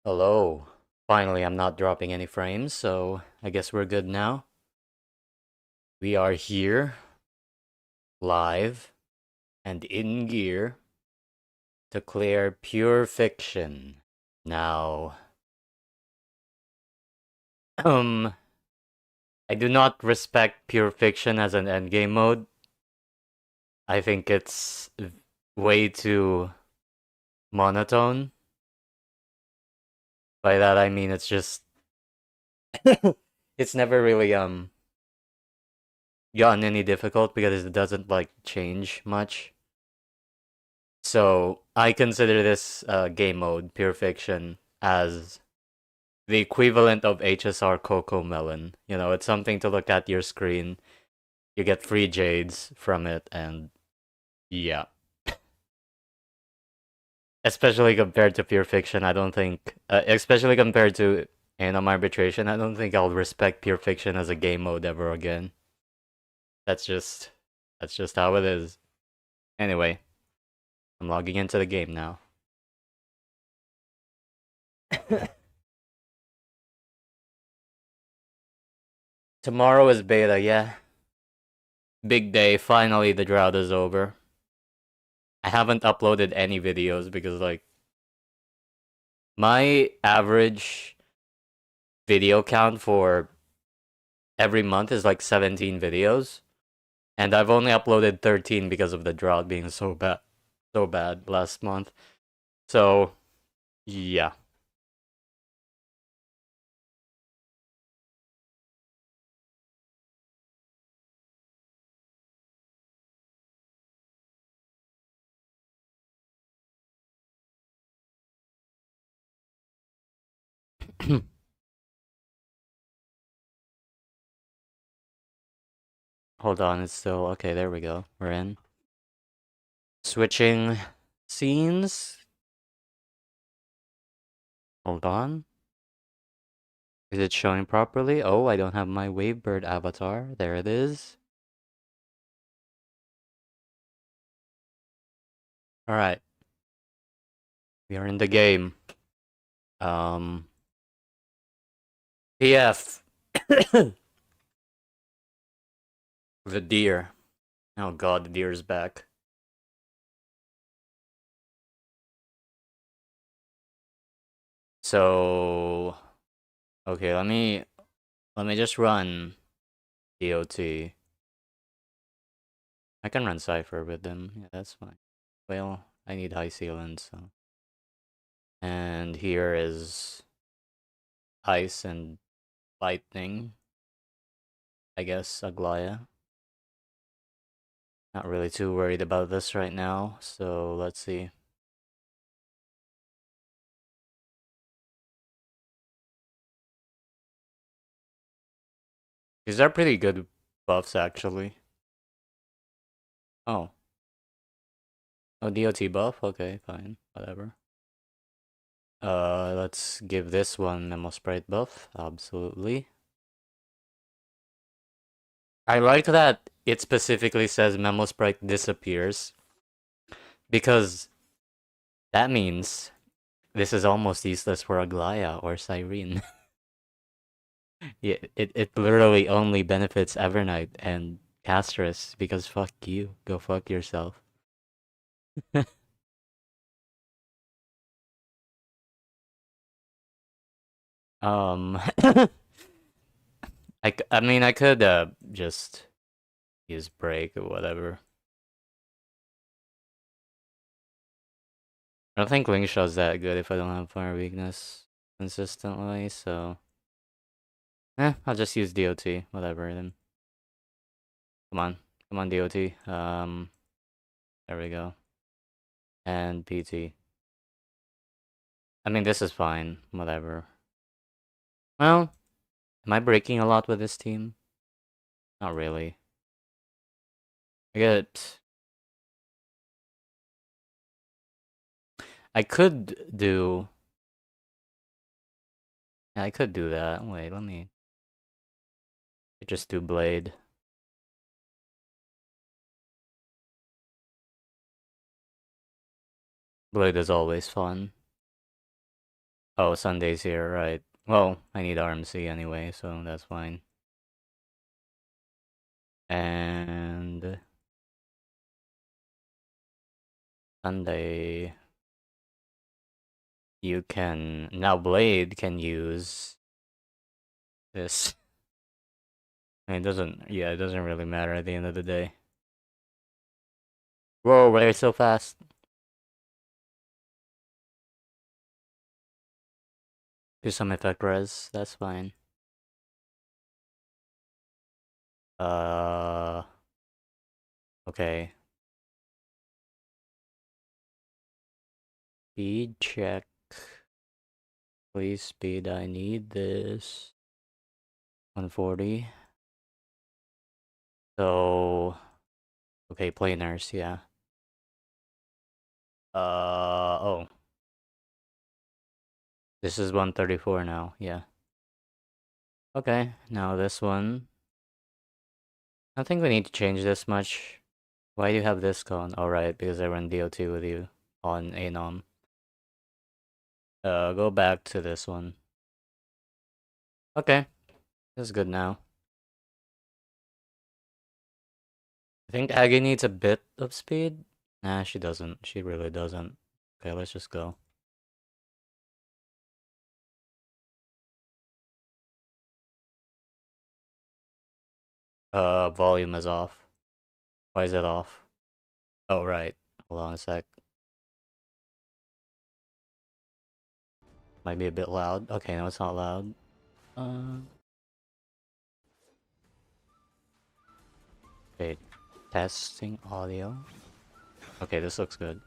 Hello. Finally, I'm not dropping any frames, so I guess we're good now. We are here, live, and in gear to clear pure fiction. Now, um, I do not respect pure fiction as an endgame mode. I think it's way too monotone. By that I mean it's just it's never really gotten any difficult because it doesn't like change much. So I consider this game mode, Pure Fiction, as the equivalent of HSR Coco Melon. You know, it's something to look at your screen. You get free jades from it, and yeah. Especially compared to Pure Fiction, I don't think, especially compared to Anom Arbitration, I don't think I'll respect Pure Fiction as a game mode ever again. That's just, that's just how it is. Anyway, I'm logging into the game now. Tomorrow is beta, yeah. Big day, finally the drought is over. I haven't uploaded any videos because like my average video count for every month is like 17 videos, and I've only uploaded 13 because of the drought being so bad last month. So, yeah. Hold on, it's still okay, there we go. We're in. Switching scenes. Hold on. Is it showing properly? Oh, I don't have my Wavebird avatar. There it is. Alright. We are in the game. PF. The deer. Oh god, the deer's back. So okay, let me just run DOT. I can run Cypher with them. Yeah, that's fine. Well, I need high sealant, so. And here is ice and lightning. I guess Aglaya. Not really too worried about this right now, so let's see. These are pretty good buffs actually. Oh. Oh, DOT buff? Okay, fine. Whatever. Let's give this one Memo Sprite buff. Absolutely. I like that it specifically says Memo Sprite disappears because that means this is almost useless for Aglaya or Cyrene. Yeah, it literally only benefits Evernight and Castris because fuck you. Go fuck yourself. um, I mean, I could just use break or whatever. I don't think Link Shot's that good if I don't have fire weakness consistently, so I'll just use DOT, whatever then. Come on. Come on, DOT. There we go. And PT. I mean, this is fine. Whatever. Well, am I breaking a lot with this team? Not really. I get... I could do... Yeah, I could do that. Wait, let me... just do Blade. Blade is always fun. Oh, Sunday's here, right. Well, I need RMC anyway, so that's fine. And Sunday, you can now Blade can use this. I mean, it doesn't really matter at the end of the day. Whoa, why are you so fast? Do some effect res, that's fine. Okay. Speed check. Please speed, I need this. 140. So, okay, planers, yeah. Oh. This is 134 now, yeah. Okay, now this one. I don't think we need to change this much. Why do you have this gone? Alright, because I run DOT with you on Anom. Go back to this one. Okay, this is good now. I think Aggie needs a bit of speed. Nah, she doesn't. She really doesn't. Okay, let's just go. Volume is off. Why is it off? Oh, right. Hold on a sec. Might be a bit loud. Okay, no, it's not loud. Okay, testing audio. Okay, this looks good.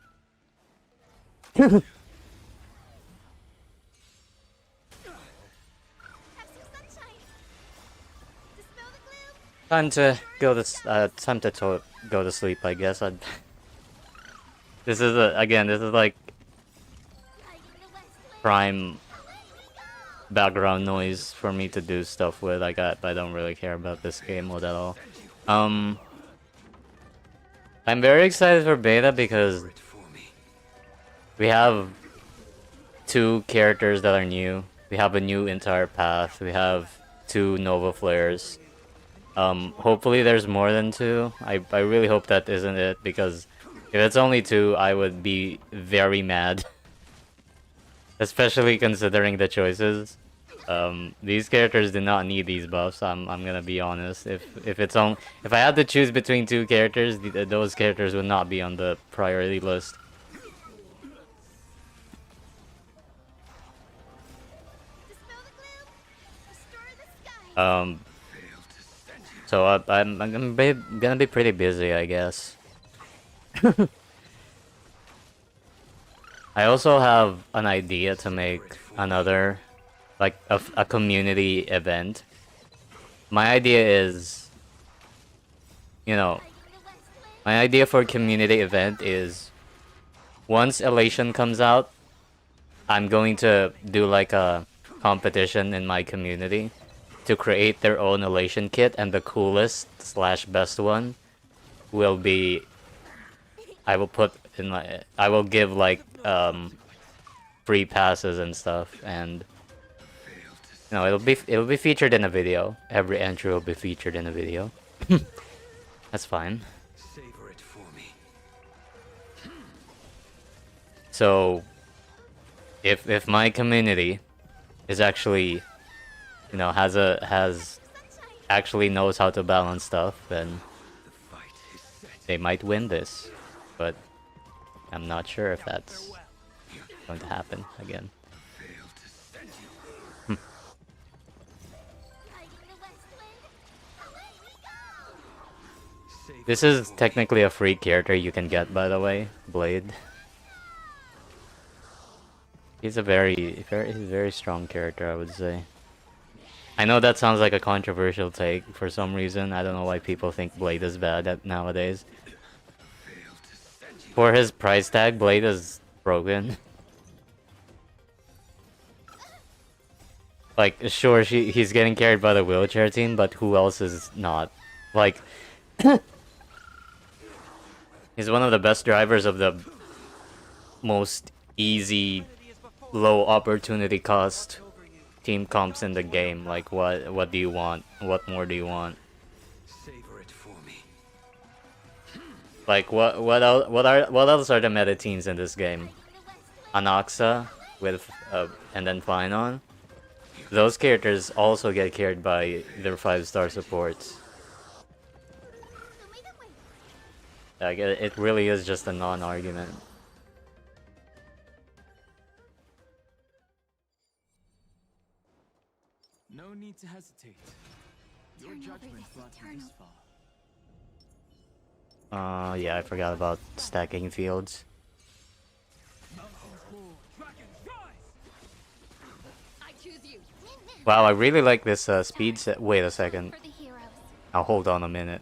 Time to go to go to sleep, I guess. This is again, this is like prime background noise for me to do stuff with. I don't really care about this game mode at all. I'm very excited for beta because we have 2 characters that are new. We have a new entire path. We have 2 Nova Flares. Hopefully there's more than 2. I really hope that isn't it, because if it's only 2, I would be very mad. Especially considering the choices. These characters do not need these buffs. I'm gonna be honest. If I had to choose between 2 characters, those characters would not be on the priority list. So I'm gonna be pretty busy, I guess. I also have an idea to make another, like a community event. My idea is, my idea for a community event is, once Elation comes out, I'm going to do like a competition in my community to create their own Elation kit, and the coolest / best one will be, I will give like free passes and stuff, and it'll be featured in a video. Every entry will be featured in a video. That's fine. So if my community is actually, actually knows how to balance stuff, then they might win this. But I'm not sure if that's going to happen again. This is technically a free character you can get, by the way, Blade. He's a very strong character, I would say. I know that sounds like a controversial take for some reason. I don't know why people think Blade is bad nowadays. For his price tag, Blade is broken. Like, sure, he's getting carried by the wheelchair team, but who else is not? Like, he's one of the best drivers of the most easy low opportunity cost team comps in the game. Like, what do you want? What more do you want? Savor it for me. Like, what else are the meta teams in this game? Anaxa with and then Flynon. Those characters also get carried by their 5-star supports. Like, it really is just a non-argument. No need to hesitate. Your judgment brought me this far. Yeah, I forgot about stacking fields. Wow, I really like this speed set. Wait a second. I'll hold on a minute.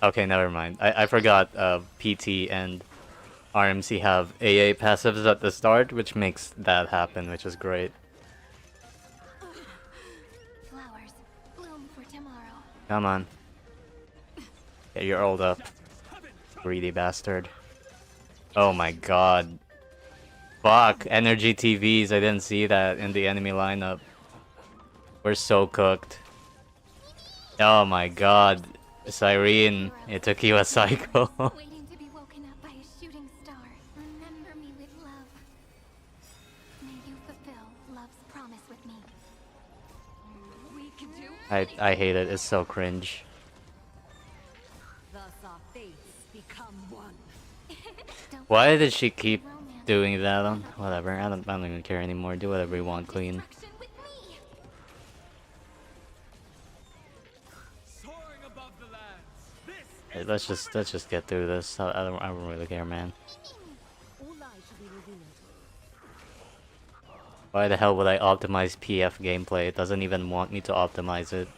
Okay, never mind. I forgot PT and RMC have AA passives at the start, which makes that happen, which is great. Flowers bloom for tomorrow. Come on. Get your ult up. Greedy bastard. Oh my god. Fuck, energy TVs, I didn't see that in the enemy lineup. We're so cooked. Oh my god. Cyrene, it took you a cycle. Waiting to be woken up by a shooting star. Remember me with love. May you fulfill love's promise with me. We can do I hate it, it's so cringe. thus our fates become one. Why did she keep doing that? Whatever, I don't even care anymore. Do whatever you want, Queen. Hey, let's just get through this. I don't really care, man. Why the hell would I optimize PF gameplay? It doesn't even want me to optimize it.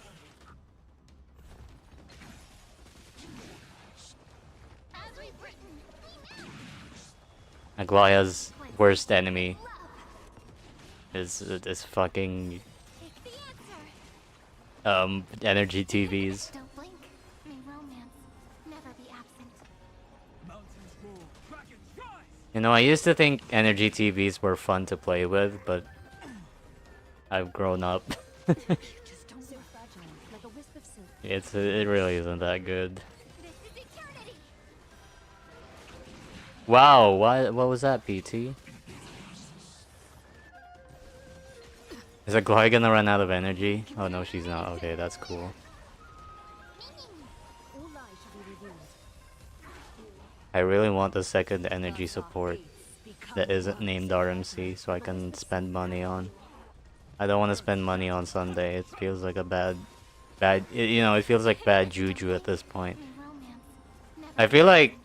Aglaya's worst enemy is fucking energy TVs. Don't blink. May romance never be absent. You know, I used to think energy TVs were fun to play with, but I've grown up. It really isn't that good. Wow, what was that, PT? Is Aglaya gonna run out of energy? Oh no, she's not. Okay, that's cool. I really want the second energy support that isn't named RMC so I can spend money on. I don't want to spend money on Sunday. It feels like a you know, it feels like bad juju at this point. I feel like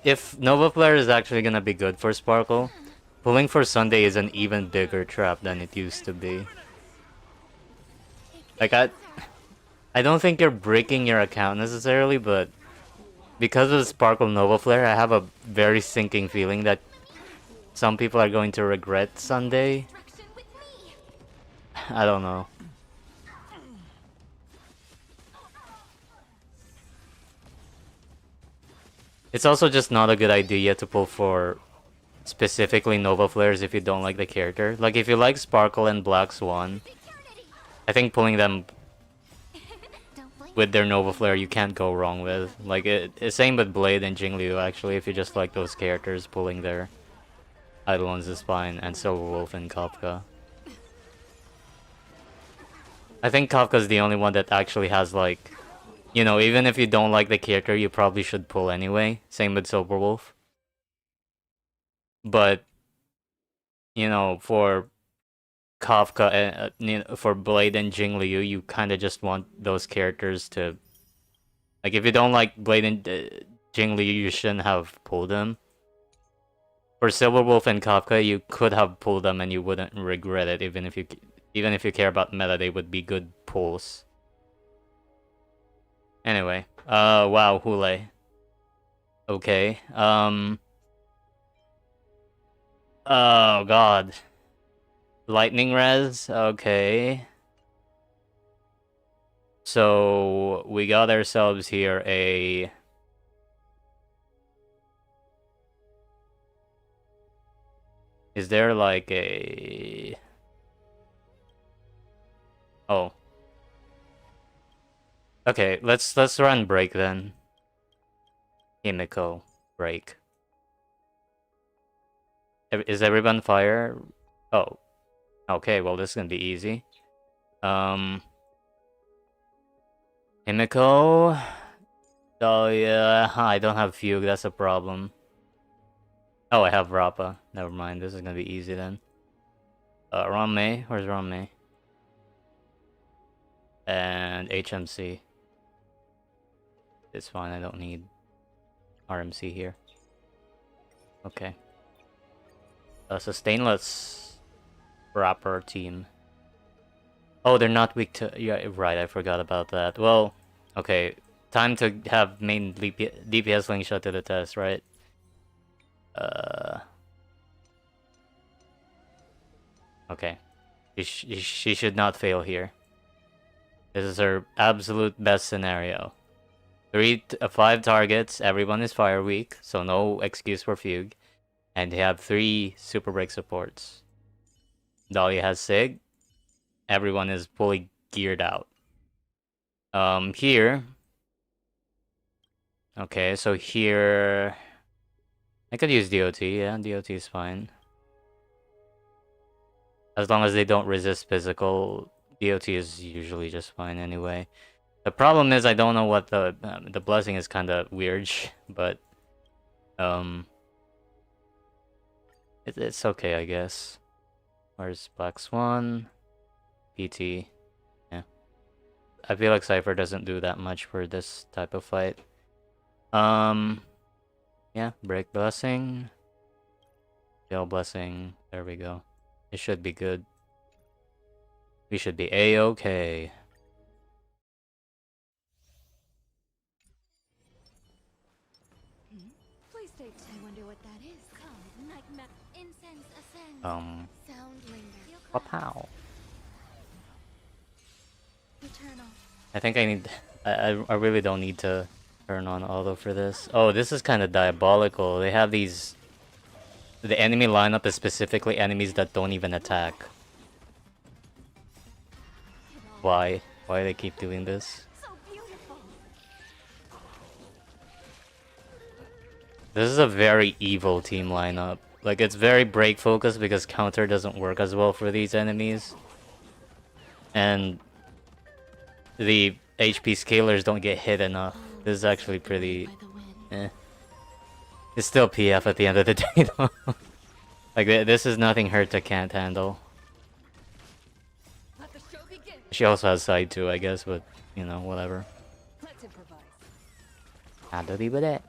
if Nova Flare is actually gonna be good for Sparkle, pulling for Sunday is an even bigger trap than it used to be. Like, I don't think you're breaking your account necessarily, but because of Sparkle Nova Flare, I have a very sinking feeling that some people are going to regret Sunday. I don't know. It's also just not a good idea to pull for specifically Nova Flares if you don't like the character. Like, if you like Sparkle and Black Swan, I think pulling them with their Nova Flare you can't go wrong with. Like, it's same with Blade and Jingliu actually, if you just like those characters, pulling their Eidolons is fine, and Silverwolf and Kafka. I think Kafka's the only one that actually has, like, you know, even if you don't like the character, you probably should pull anyway. Same with Silverwolf. But, you know, for Kafka and for Blade and Jingliu, you kind of just want those characters to, like, if you don't like Blade and Jingliu, you shouldn't have pulled them. For Silverwolf and Kafka, you could have pulled them and you wouldn't regret it, even if you care about meta, they would be good pulls. Anyway, wow, Hule. Okay, oh god. Lightning Res, okay. So, we got ourselves here a Is there like a... Oh. Okay, let's run break then. Himiko, break. Is everyone fire? Oh. Okay, well this is gonna be easy. Himiko. Oh yeah, I don't have Fugue, that's a problem. Oh, I have Rappa. Never mind, this is gonna be easy then. Ranmei, where's Ranmei? And HMC. It's fine, I don't need RMC here. Okay. So Stainless Rapper team. Oh, they're not weak to... Yeah, right, I forgot about that. Well, okay. Time to have main DPS Slingshot to the test, right? Okay. She should not fail here. This is her absolute best scenario. 5 targets, everyone is fire weak, so no excuse for Fugue. And they have 3 super break supports. Dahlia has Sig. Everyone is fully geared out. Here. Okay, so here I could use DOT, yeah, DOT is fine. As long as they don't resist physical, DOT is usually just fine anyway. The problem is I don't know what the blessing is kind of weird, but it's okay, I guess. Where's Black Swan? PT. Yeah. I feel like Cypher doesn't do that much for this type of fight. Yeah, break blessing. Veil blessing. There we go. It should be good. We should be A-okay. Please take. I wonder what that is. Come, nightmare. Incense ascends. Sound linger. Wow. Eternal. I think I need... I really don't need to turn on auto for this. Oh, this is kind of diabolical. They have these... The enemy lineup is specifically enemies that don't even attack. Why? Why do they keep doing this? So beautiful. This is a very evil team lineup. Like, it's very break focused because counter doesn't work as well for these enemies. And the HP scalers don't get hit enough. This is actually pretty... eh. It's still PF at the end of the day though. Like, this is nothing Herta can't handle. Let the show begin. She also has side too, I guess, but, you know, whatever. Let's improvise. Had to leave with it.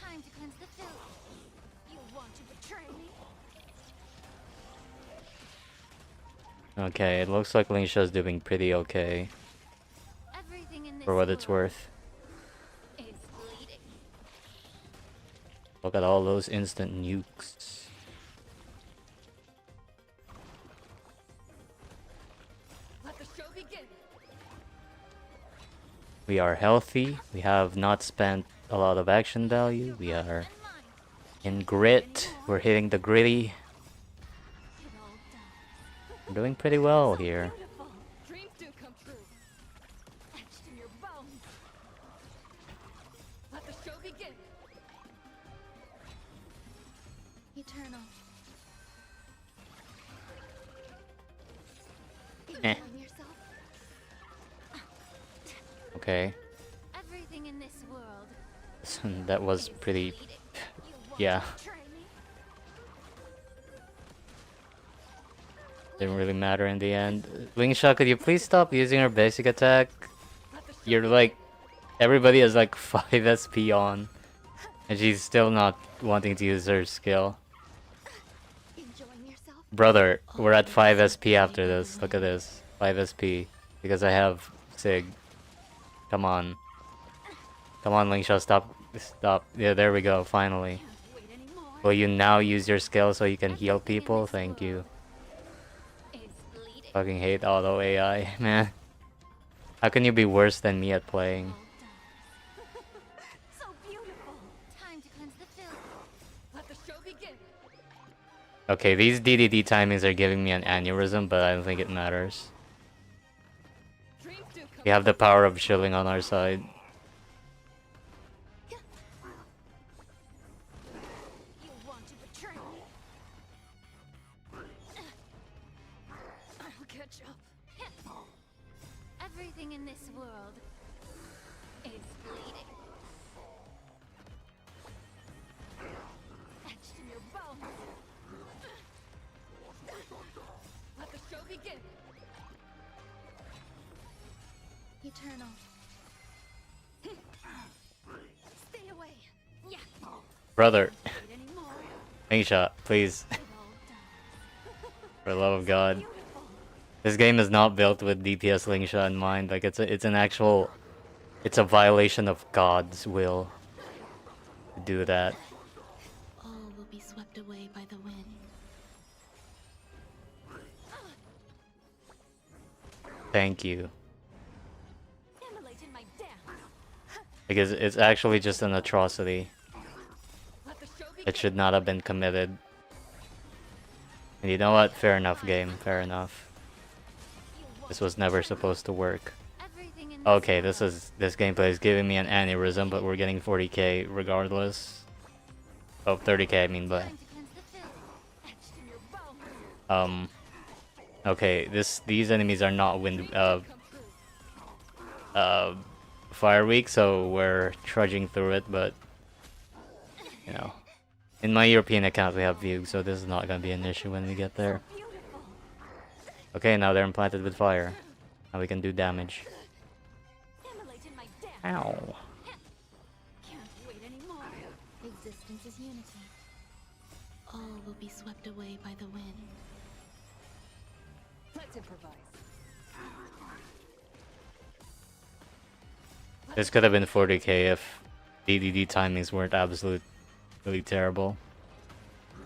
Time to cleanse the filth. You want to betray me? Okay, it looks like Lingsha's doing pretty okay. Everything in this For what it's world worth. is bleeding. Look at all those instant nukes. Let the show begin. We are healthy. We have not spent a lot of action value. We are in grit. We're hitting the gritty. It all done. We're doing pretty well here. Beautiful. Dreams do come true. Etched in your bones. Let the show begin. Eternal. Eh. Enjoying yourself? Okay. Everything in this world That was is pretty... bleeding. You want Yeah. to betray me? Didn't really matter in the end. Lingsha, could you please stop using her basic attack? You're like... Everybody has like 5 SP on. And she's still not wanting to use her skill. Enjoying yourself? Brother, we're at 5 SP after this. Look at this. 5 SP. Because I have Sig. Come on. Come on, Lingsha, stop. Stop. Yeah, there we go, finally. Can't wait anymore. Will you now use your skill so you can heal people? Thank you. Is bleeding. Fucking hate auto AI, man. How can you be worse than me at playing? So beautiful. Time to Okay, these DDD timings are giving me an aneurysm, but I don't think it matters. Dreams do come We have the power of shilling on our side. You want to betray me? I'll catch up. Everything in this world is bleeding. Etched in your bones. Let the show begin. Eternal. Stay away. Yeah. Brother, Wait anymore. Link shot, please. It all done. For the love of God. Beautiful. This game is not built with DPS Link shot in mind. Like it's an actual, it's a violation of God's will to do that. All will be swept away by the wind. Thank you. Immolated my dance. Because it's actually just an atrocity. Let the show begin. It should not have been committed. And you know what? Fair enough, game. Fair enough. This was never supposed to work. Everything in Okay, this gameplay is giving me an aneurysm, but we're getting 40k regardless. Oh, 30k I mean, but time to cleanse the filth. Etched in your bones. okay, these enemies are not Dreams do come true. fire weak, so we're trudging through it, but you know. In my European account we have view, so this is not gonna be an issue when we get there. Beautiful. Okay, now they're implanted with fire. Now we can do damage. Immolated my dance. Ow. Can't wait anymore. Existence is unity. All will be swept away by the wind. Let's improvise. This could have been 40k if DDD timings weren't absolutely terrible.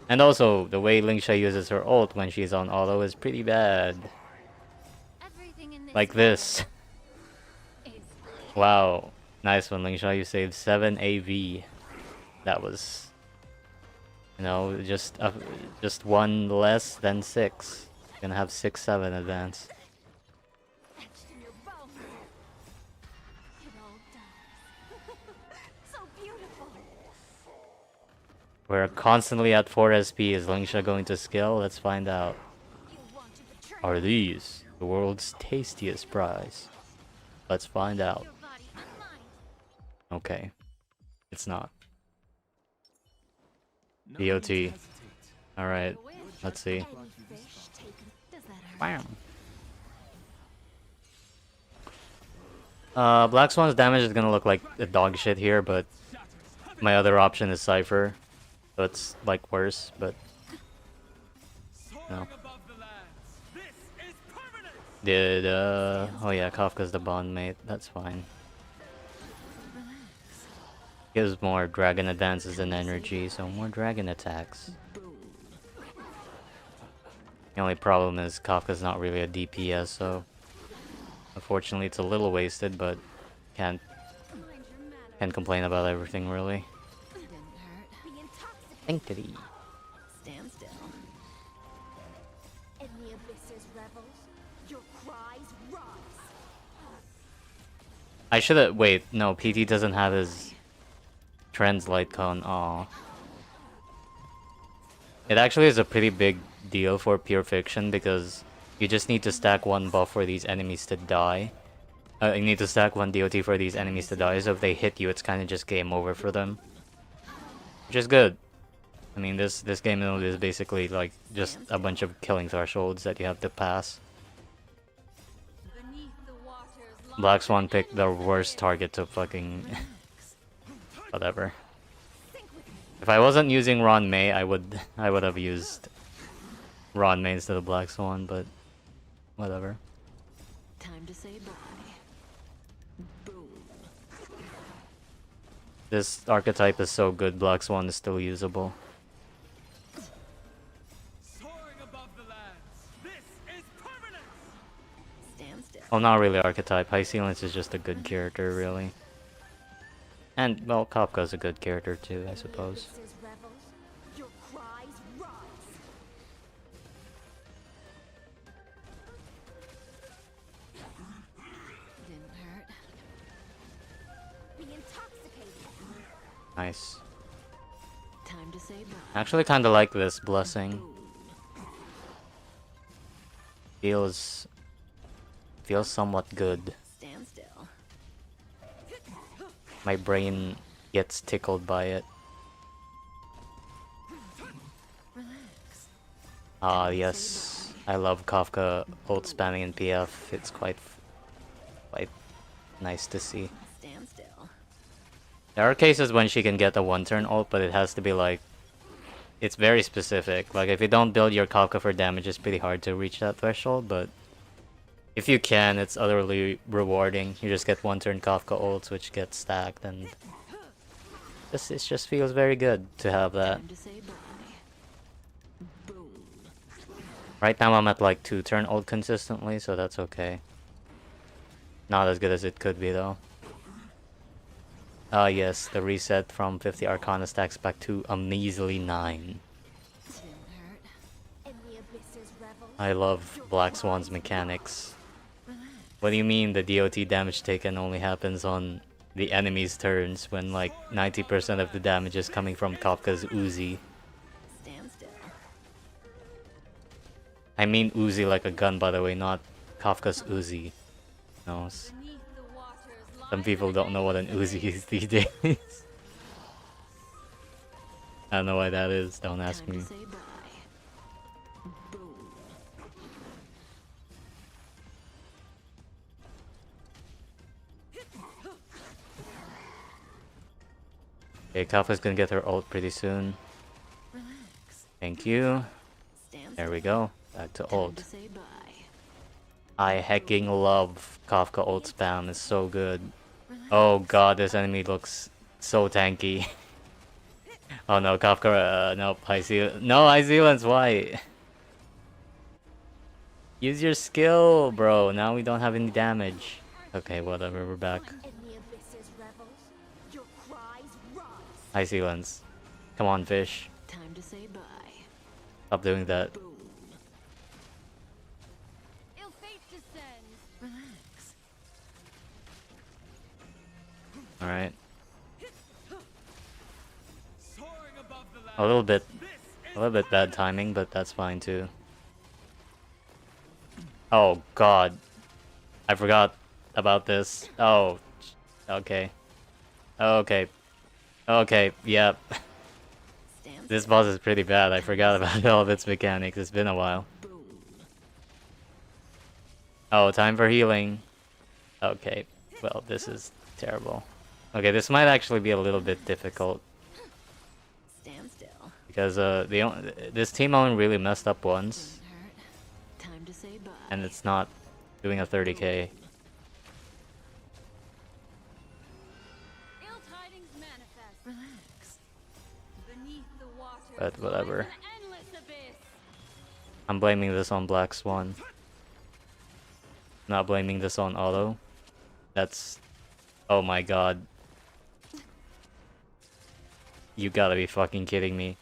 And also, the way Lingsha uses her ult when she's on auto is pretty bad. Everything in this Like this. is bleeding. Wow. Nice one, Lingsha. You saved 7 AV. That was, you know, just one less than 6. Gonna have 6-7 advance. Etched in your bones. It all dies. So beautiful. We're constantly at 4 SP. Is Lingsha going to skill? Let's find out. You want to betray Are these the world's tastiest prize? Let's find out. your body and mind. Okay. It's not. No need to DOT. hesitate. Alright. Wish. Let's see. Any fish taken. Does that hurt? Bam. Black Swan's damage is gonna look like a dog shit here, but my other option is Cypher. So it's like worse, but Soaring no. above the lands. This is permanent. Did oh yeah, Kafka's the bond mate, that's fine. Gives more dragon advances and energy, so more dragon attacks. The only problem is Kafka's not really a DPS, so unfortunately it's a little wasted, but can't Mind your manners. can't complain about everything really. Didn't hurt. Be intoxicated. Thankfully. Stand still. In the abyss's revels, your cries rise. I should've wait, no, PT doesn't have his Trends light con. Aw. It actually is a pretty big deal for pure fiction because you just need to stack one buff for these enemies to die. You need to stack one DOT for these enemies to die, so if they hit you, it's kind of just game over for them. Which is good. I mean, this game mode is basically like just a bunch of killing thresholds that you have to pass. Beneath the waters Black Swan picked the worst target to fucking... whatever. If I wasn't using Ron May, I would have used Ron May instead of Black Swan, but whatever. Time to say bye. Boom. This archetype is so good, Black Swan is still usable. Soaring above the lands. This is permanent. Stand still. Oh, not really archetype. High Sealance is just a good character, really. And, well, Kafka's a good character too, I suppose. abyss's revels, your cries rise. Nice. Time to say bye. I actually kind of like this blessing. Feels somewhat good. Stand still. My brain gets tickled by it. Relax. Ah, yes. I love Kafka ult spamming in PF. It's quite nice to see. Stand still. There are cases when she can get a one-turn ult, but it has to be like... It's very specific. Like, if you don't build your Kafka for damage, it's pretty hard to reach that threshold, but... If you can, it's utterly rewarding. You just get one-turn Kafka ults, which get stacked, and... it just feels very good to have that. Time to say bye. Boom. Right now I'm at like 2-turn ult consistently, so that's okay. Not as good as it could be, though. Ah, yes, the reset from 50 Arcana stacks back to a measly 9. Didn't hurt. In the abyss's revel, I love Black Swan's mechanics. Relax. What do you mean the DOT damage taken only happens on the enemy's turns when like 90% of the damage is coming from Kafka's Uzi? Stand still. I mean Uzi like a gun, by the way, not Kafka's Uzi. No, beneath the waters some lies people an don't know what an endless Uzi is these days. I don't know why that is, don't ask Time me. to say bye. Boom. Okay, Kafka's gonna get her ult pretty soon. Relax. Thank you. Stand There we still. go. Back to Time to ult. say bye. I hecking love Kafka ult spam, it's so good. Relax. Oh god, this enemy looks so tanky. Oh no, Kafka, nope, no, High Zealand's why? Use your skill, bro. Now we don't have any damage. Okay, whatever, we're back. in the abyss's revels. Your cries rise. High Zealand's. Come on, fish. Time to say bye. Stop doing that. Boom. Ill fate descends. Relax. Alright. Soaring above the land. A little bit This is A little bit bad timing, but that's fine too. Oh god. I forgot about this. Oh. Okay. Okay. Okay, yep. Stand This boss is pretty bad. I forgot about all of its mechanics. It's been a while. still. Boom. Oh, time for healing. Okay. Well, this is terrible. Okay, this might actually be a little bit difficult. Stand still. Because this team only really messed up once. Didn't hurt. Time to say bye. And it's not doing a 30k. Ill tidings manifest. Relax. Beneath the waters But whatever. lies an endless abyss. I'm blaming this on Black Swan. Not blaming this on Auto. That's... Oh my god. You gotta be fucking kidding me.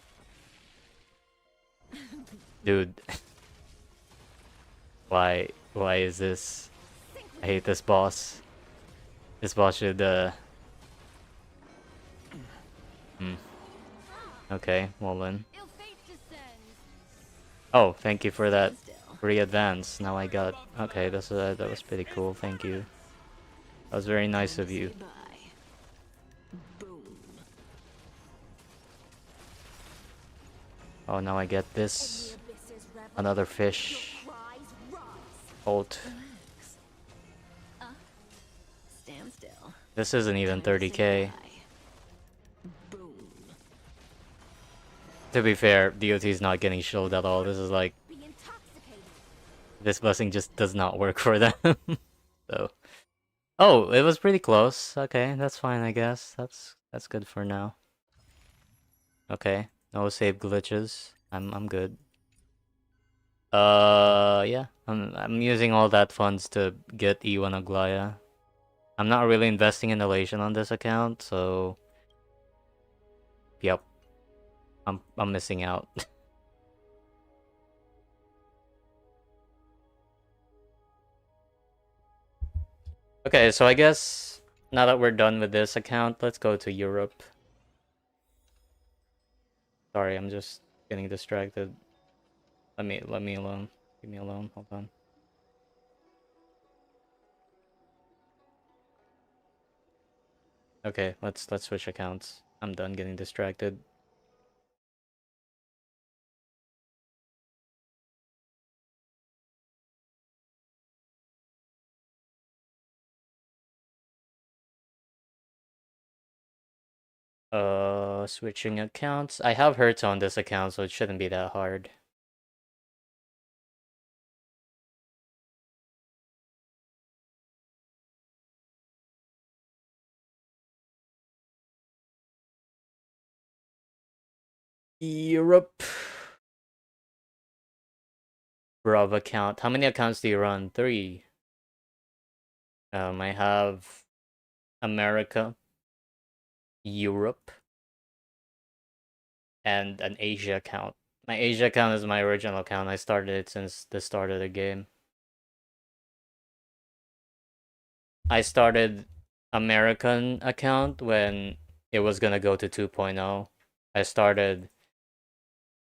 Dude. Why is this? I hate this boss. This boss should, Okay, well then. Ill fate descends. Oh, thank you for that Stand still. free advance. Now I got... Okay, that was pretty cool, thank you. That was very nice of you. Say bye. Boom. Oh, now I get In this. the abyss's revel. Another fish. Your cries rise. Ult. Relax. Stand still. This isn't even Time to say 30k. bye. Boom. To be fair, DOT is not getting shielded at all. This is like... Be intoxicated. This blessing just does not work for them. So... Oh, it was pretty close. Okay, that's fine, I guess. That's good for now. Okay, no save glitches. I'm good. Yeah. I'm using all that funds to get Iwan Aglaya. I'm not really investing in elation on this account, so yep. I'm missing out. Okay, so I guess now that we're done with this account, let's go to Europe. Sorry, I'm just getting distracted. Let me alone. Leave me alone. Hold on. Okay, let's switch accounts. I'm done getting distracted. Switching accounts. I have Hertz on this account, so it shouldn't be that hard. Europe. Brav account. How many accounts do you run? 3. I have America, Europe, and an Asia account. My Asia account is my original account. I started it since the start of the game. I started American account when it was gonna go to 2.0. I started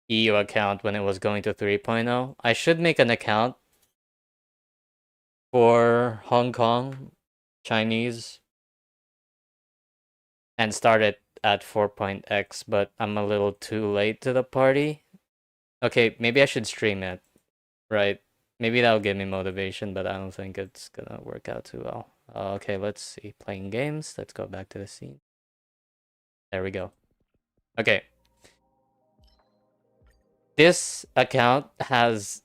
EU account when it was going to 3.0. I should make an account for Hong Kong, Chinese, and start it at 4.x, but I'm a little too late to the party. Okay, maybe I should stream it, right? Maybe that'll give me motivation, but I don't think it's gonna work out too well. Okay, let's see. Playing games. Let's go back to the scene. There we go. Okay. This account has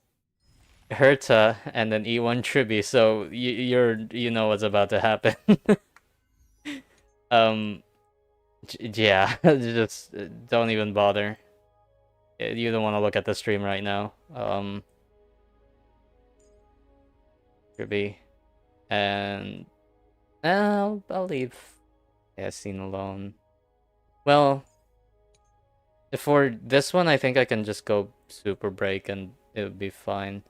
Herta and an E1 Tribi, so you know what's about to happen. um, yeah, just don't even bother. You don't want to look at the stream right now. Tribi, and I'll leave. Yeah, scene alone. Well, for this one, I think I can just go super break and it would be fine.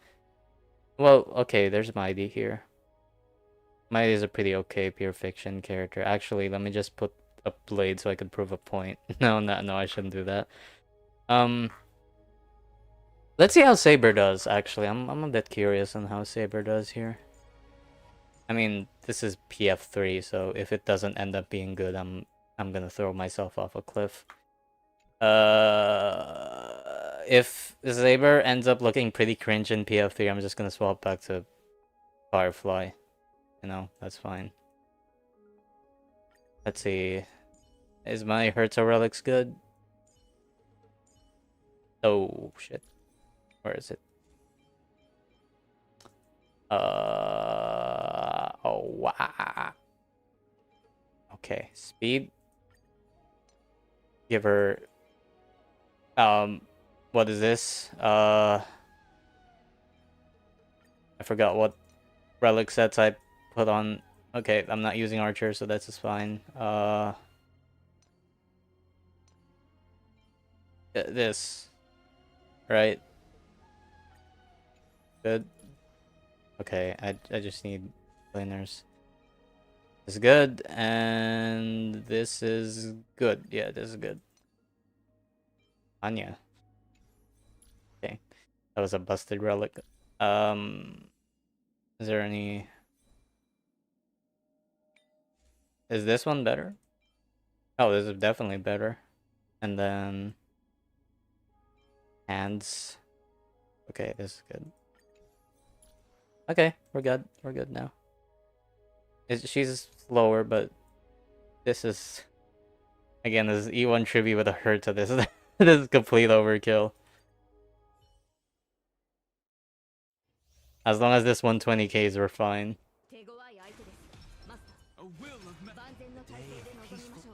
Well, okay, there's Mighty here. Mighty is a pretty okay pure fiction character. Actually, let me just put a blade so I can prove a point. No, I shouldn't do that. Let's see how Saber does. Actually, I'm a bit curious on how Saber does here. I mean, this is PF3, so if it doesn't end up being good, I'm gonna throw myself off a cliff. If Saber ends up looking pretty cringe in PF3, I'm just gonna swap back to Firefly. You know, that's fine. Let's see. Is my Hertz Relics good? Oh, shit. Where is it? Oh, wow. Okay, speed. Give her... what is this? I forgot what relic sets I put on. Okay, I'm not using Archer, so that's just fine. This. Right? Good. Okay, I just need planers. This is good, and this is good. Yeah, this is good. Anya. Okay. That was a busted relic. Is there any... Is this one better? Oh, this is definitely better. And then... Hands. Okay, this is good. Okay, we're good. We're good now. She's slower, but this is... Again, this is E1 Tribute with a hurt to this. This is complete overkill. As long as this 120Ks, we're fine. A will of peaceful.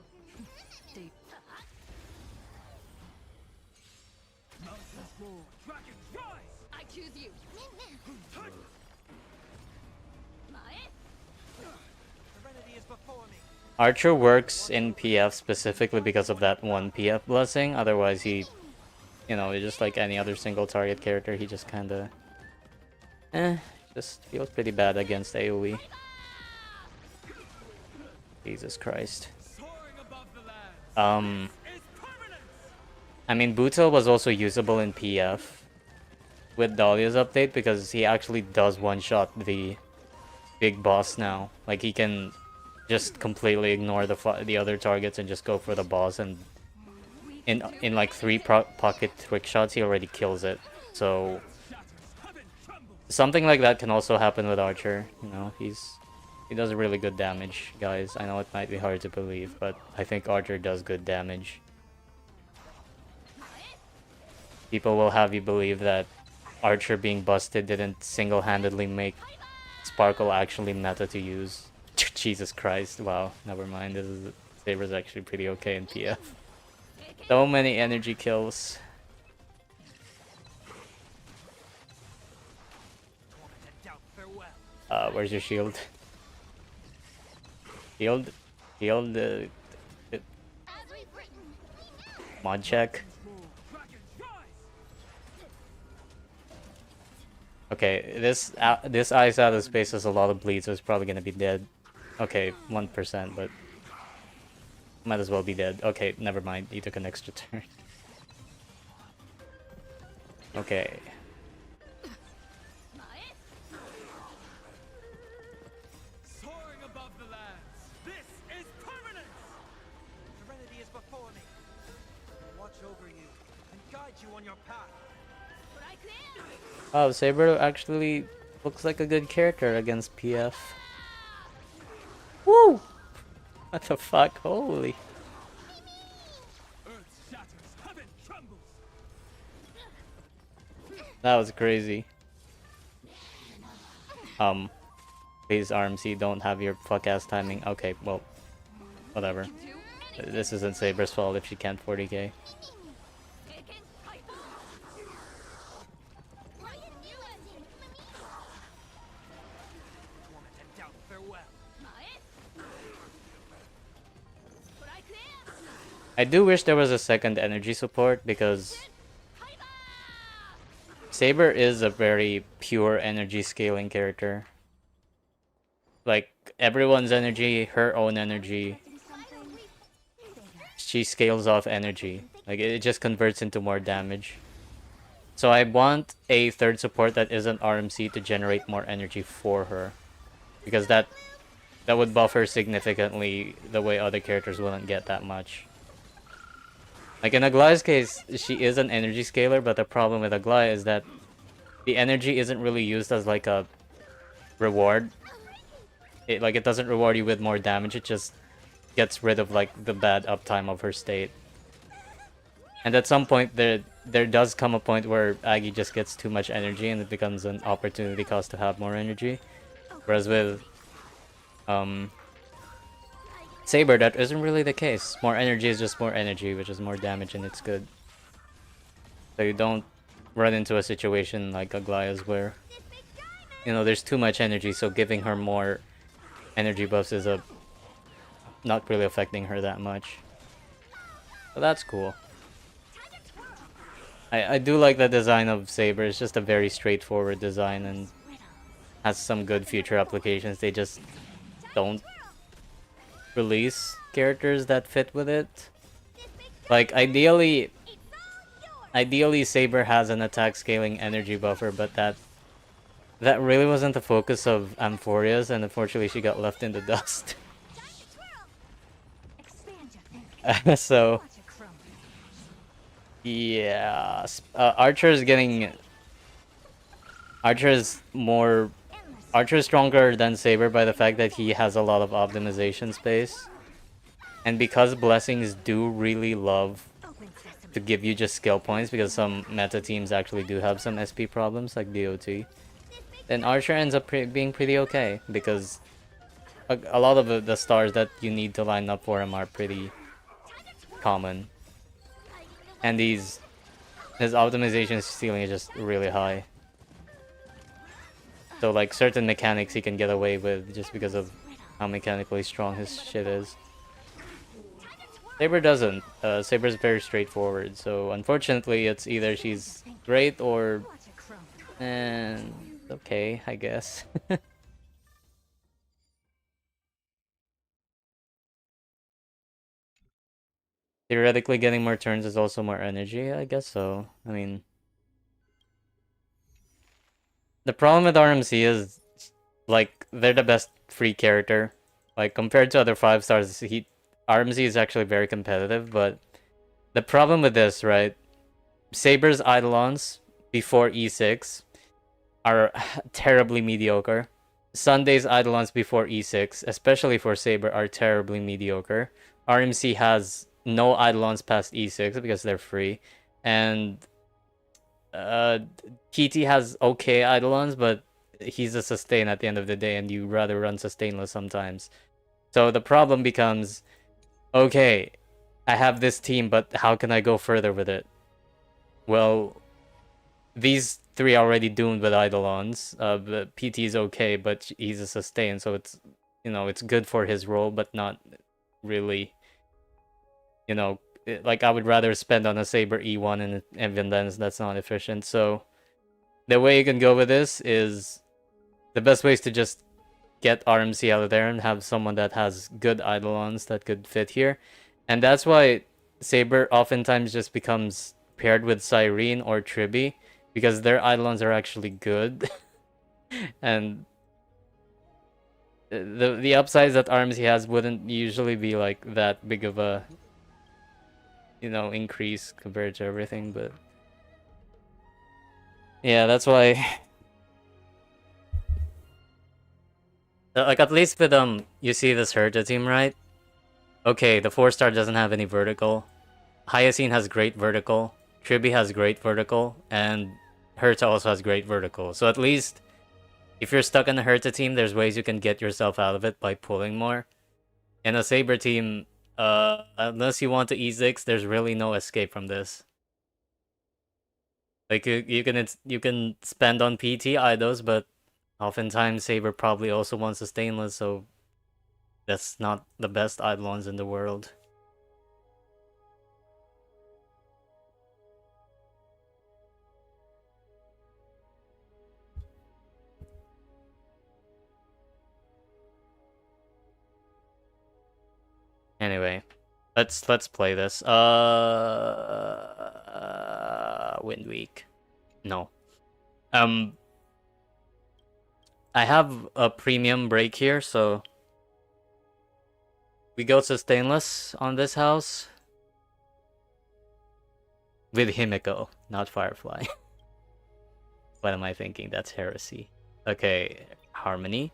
Mountains roar, dragons rise. I choose you. Serenity is before me. Archer works in PF specifically because of that one PF blessing. Otherwise, he, you know, just like any other single target character, he just kind of, just feels pretty bad against AoE. Jesus Christ. Soaring above the land. Is permanent. I mean, Buto was also usable in PF with Dahlia's update because he actually does one-shot the big boss now. Like, he can just completely ignore the other targets and just go for the boss, and in like 3 pocket trick shots he already kills it. So something like that can also happen with Archer. You know, he does really good damage, guys. I know it might be hard to believe, but I think Archer does good damage. People will have you believe that Archer being busted didn't single-handedly make Sparkle actually meta to use. Jesus Christ, wow, never mind. Saber's actually pretty okay in PF. So many energy kills. Where's your shield? Shield? Shield, mod check. Okay, this ice out of space has a lot of bleed, so it's probably gonna be dead. Okay, 1%, but might as well be dead. Okay, never mind. He took an extra turn. Okay. Soaring above the lands. This is permanence. Serenity is before me. Watch over you and guide you on your path. Oh, Saber actually looks like a good character against PF. Woo! What the fuck? Holy. Earth shatters, heaven trembles. That was crazy. Please RMC, don't have your fuck ass timing. Okay, well, whatever. This isn't Saber's fault if she can't 40k. I do wish there was a second energy support because Saber is a very pure energy scaling character. Like, everyone's energy, her own energy. She scales off energy. Like, it just converts into more damage. So I want a third support that isn't RMC to generate more energy for her. Because that would buff her significantly the way other characters wouldn't get that much. Like in Aglaya's case, she is an energy scaler, but the problem with Aglaya is that the energy isn't really used as like a reward. It doesn't reward you with more damage, it just gets rid of like the bad uptime of her state. And at some point there does come a point where Aggie just gets too much energy and it becomes an opportunity cost to have more energy. Whereas with Saber, that isn't really the case. More energy is just more energy, which is more damage, and it's good. So you don't run into a situation like Aglaya's where, you know, there's too much energy, so giving her more energy buffs is not really affecting her that much. So that's cool. I do like the design of Saber. It's just a very straightforward design and has some good future applications. They just don't release characters that fit with it. Like, ideally Saber has an attack scaling energy buffer, but that really wasn't the focus of Amphoria's, and unfortunately she got left in the dust. So yeah, Archer is stronger than Saber by the fact that he has a lot of optimization space. And because blessings do really love to give you just skill points, because some meta teams actually do have some SP problems like DOT, then Archer ends up being pretty okay, because a lot of the stars that you need to line up for him are pretty common. And his optimization ceiling is just really high. So like certain mechanics he can get away with just because of how mechanically strong his shit is. Saber doesn't. Saber's very straightforward, so unfortunately it's either she's great or okay, I guess. theoretically getting more turns is also more energy, I guess so. I mean, the problem with RMC is, like, they're the best free character. Like, compared to other 5 stars, RMC is actually very competitive, but the problem with this, right? Saber's Eidolons before E6 are terribly mediocre. Sunday's Eidolons before E6, especially for Saber, are terribly mediocre. RMC has no Eidolons past E6 because they're free. And TT has okay Eidolons, but he's a sustain at the end of the day, and you rather run sustainless sometimes. So the problem becomes, okay, I have this team, but how can I go further with it? Well, these 3 are already doomed with Eidolons. But PT is okay, but he's a sustain, so it's, you know, it's good for his role, but not really, you know, like I would rather spend on a Saber E1 and even then that's not efficient. So the way you can go with this is, the best way is to just get RMC out of there and have someone that has good Eidolons that could fit here. And that's why Saber oftentimes just becomes paired with Cyrene or Tribi, because their Eidolons are actually good. And the upsides that RMC has wouldn't usually be like that big of a, you know, increase compared to everything, but yeah, that's why like at least with you see this Herta team, right? Okay, the 4-star doesn't have any vertical. Hyacine has great vertical. Tribi has great vertical, and Herta also has great vertical. So at least if you're stuck in a Herta team, there's ways you can get yourself out of it by pulling more. In a Saber team, unless you want to E6, there's really no escape from this. Like you can spend on PT idols, but oftentimes Saber probably also wants a stainless, so that's not the best Eidolons in the world. Anyway, let's play this. Wind Week. No. I have a premium break here, so we go to stainless on this house with Himiko, not Firefly. What am I thinking? That's heresy. Okay, Harmony.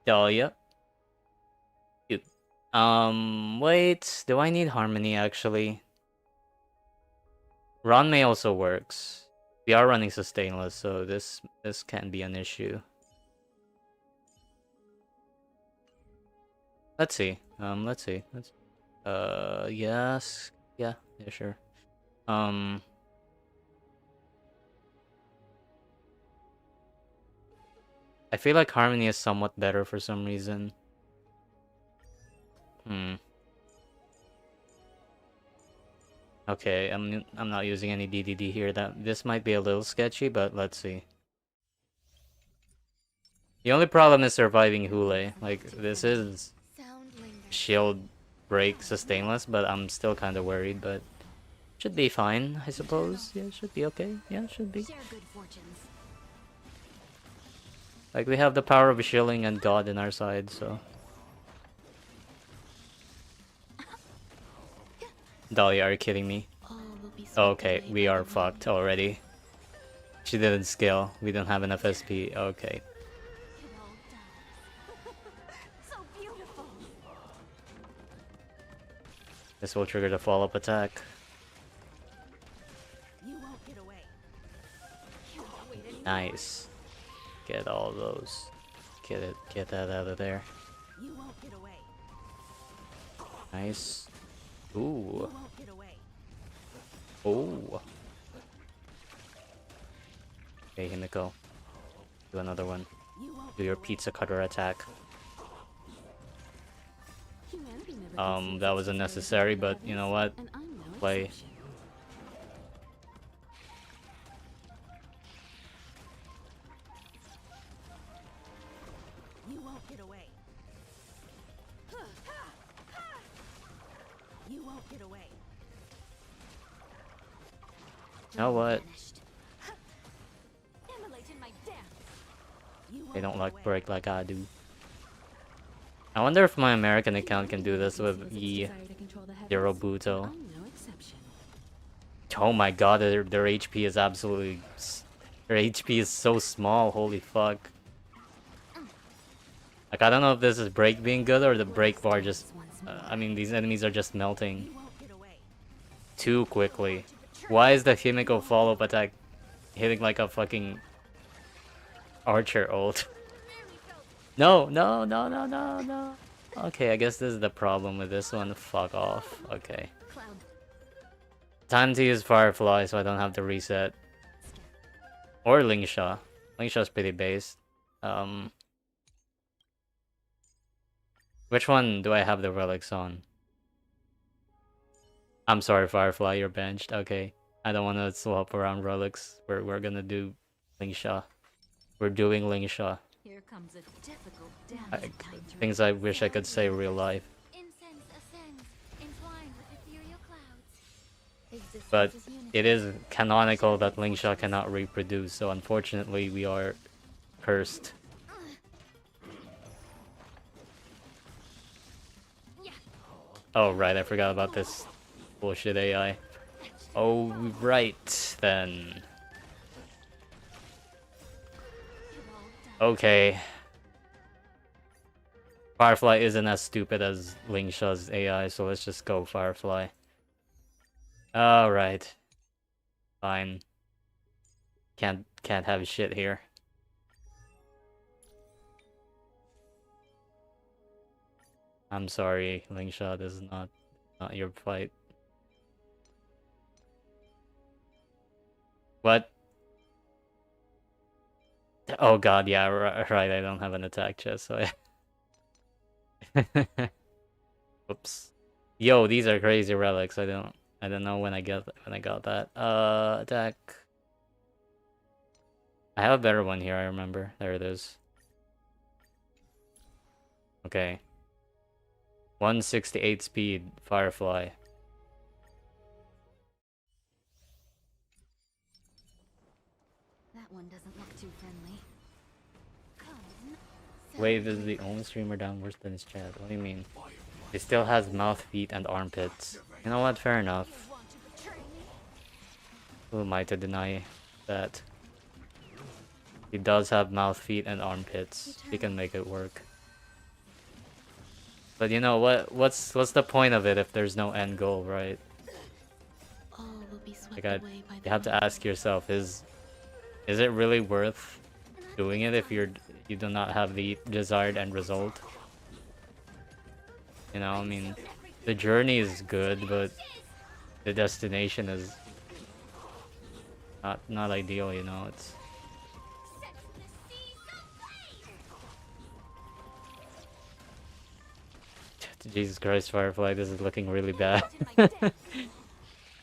Dahlia. Cute. Wait, do I need Harmony actually? Ranmei also works. We are running sustainless, so this can be an issue. Let's see. Let's see. Yes. Yeah, sure. I feel like Harmony is somewhat better for some reason. Okay, I'm not using any DDD here. This might be a little sketchy, but let's see. The only problem is surviving Hule. Like, this is shield break sustainless, but I'm still kind of worried, but should be fine, I suppose. Yeah, should be okay. Yeah, should be. Like, we have the power of shielding and God in our side, so. Dahlia, are you kidding me? Okay, we are fucked already. She didn't scale. We don't have enough SP. Okay. This will trigger the follow-up attack. Nice. Get all those. Get that out of there. Nice. Ooh. Oh. Okay, Himiko. Do another one. Do your pizza cutter attack. That was unnecessary, but you know what? Play. won't get away. You know what? Immolated my death. You They won't don't get like away. break like I do. I wonder if my American account can do this with E Zero Buto. No exception. Oh my god, their HP is absolutely... Their HP is so small, holy fuck. Like, I don't know if this is break being good or the break bar just... I mean, these enemies are just melting You won't get away. too quickly. Why is the Himiko follow-up attack hitting like a fucking archer ult? No, no, no, no, no, no. Okay, I guess this is the problem with this one. Fuck off. Okay. Cloud. Time to use Firefly so I don't have to reset. Or Lingsha. Lingshaw's pretty based. Which one do I have the relics on? I'm sorry, Firefly, you're benched. Okay. I don't want to swap around relics. We're gonna do Lingsha. We're doing Lingsha. Here comes a difficult Things I wish I could say real life. Incense ascends, entwined with ethereal clouds. But it is canonical that Lingsha cannot reproduce, so unfortunately we are cursed. Oh right, I forgot about this bullshit AI. Oh right then. Okay. Firefly isn't as stupid as Lingsha's AI, so let's just go Firefly. Alright. Fine. Can't have shit here. I'm sorry, Lingsha, this is not your fight. What? Oh god, yeah, right, I don't have an attack chest, so I... Oops. Yo, these are crazy relics. I don't know when I got that. Attack. I have a better one here, I remember. There it is. Okay. 168 speed, Firefly. That one doesn't look too friendly. Wave is the only streamer down worse than his chat. What do you mean? He still has mouth, feet, and armpits. You know what? Fair enough. Who am I to deny that? He does have mouth, feet, and armpits. He can make it work. But you know what? What's the point of it if there's no end goal, right? All will be swept Like away by the you have to ask yourself: is it really worth doing it if you do not have the desired end result? You know, I mean, the journey is good, but the destination is not ideal. You know, it's. Jesus Christ, Firefly, this is looking really bad.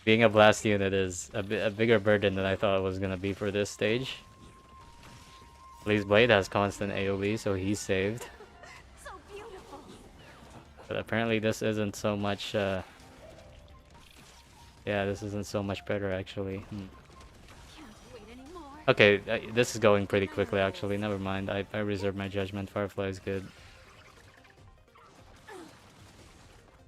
Being a blast unit is a bigger burden than I thought it was gonna be for this stage. Blaze Blade has constant AoE, so he's saved. But apparently this isn't so much, yeah, this isn't so much better, actually. Okay, this is going pretty quickly, actually. Never mind, I reserve my judgment. Firefly is good.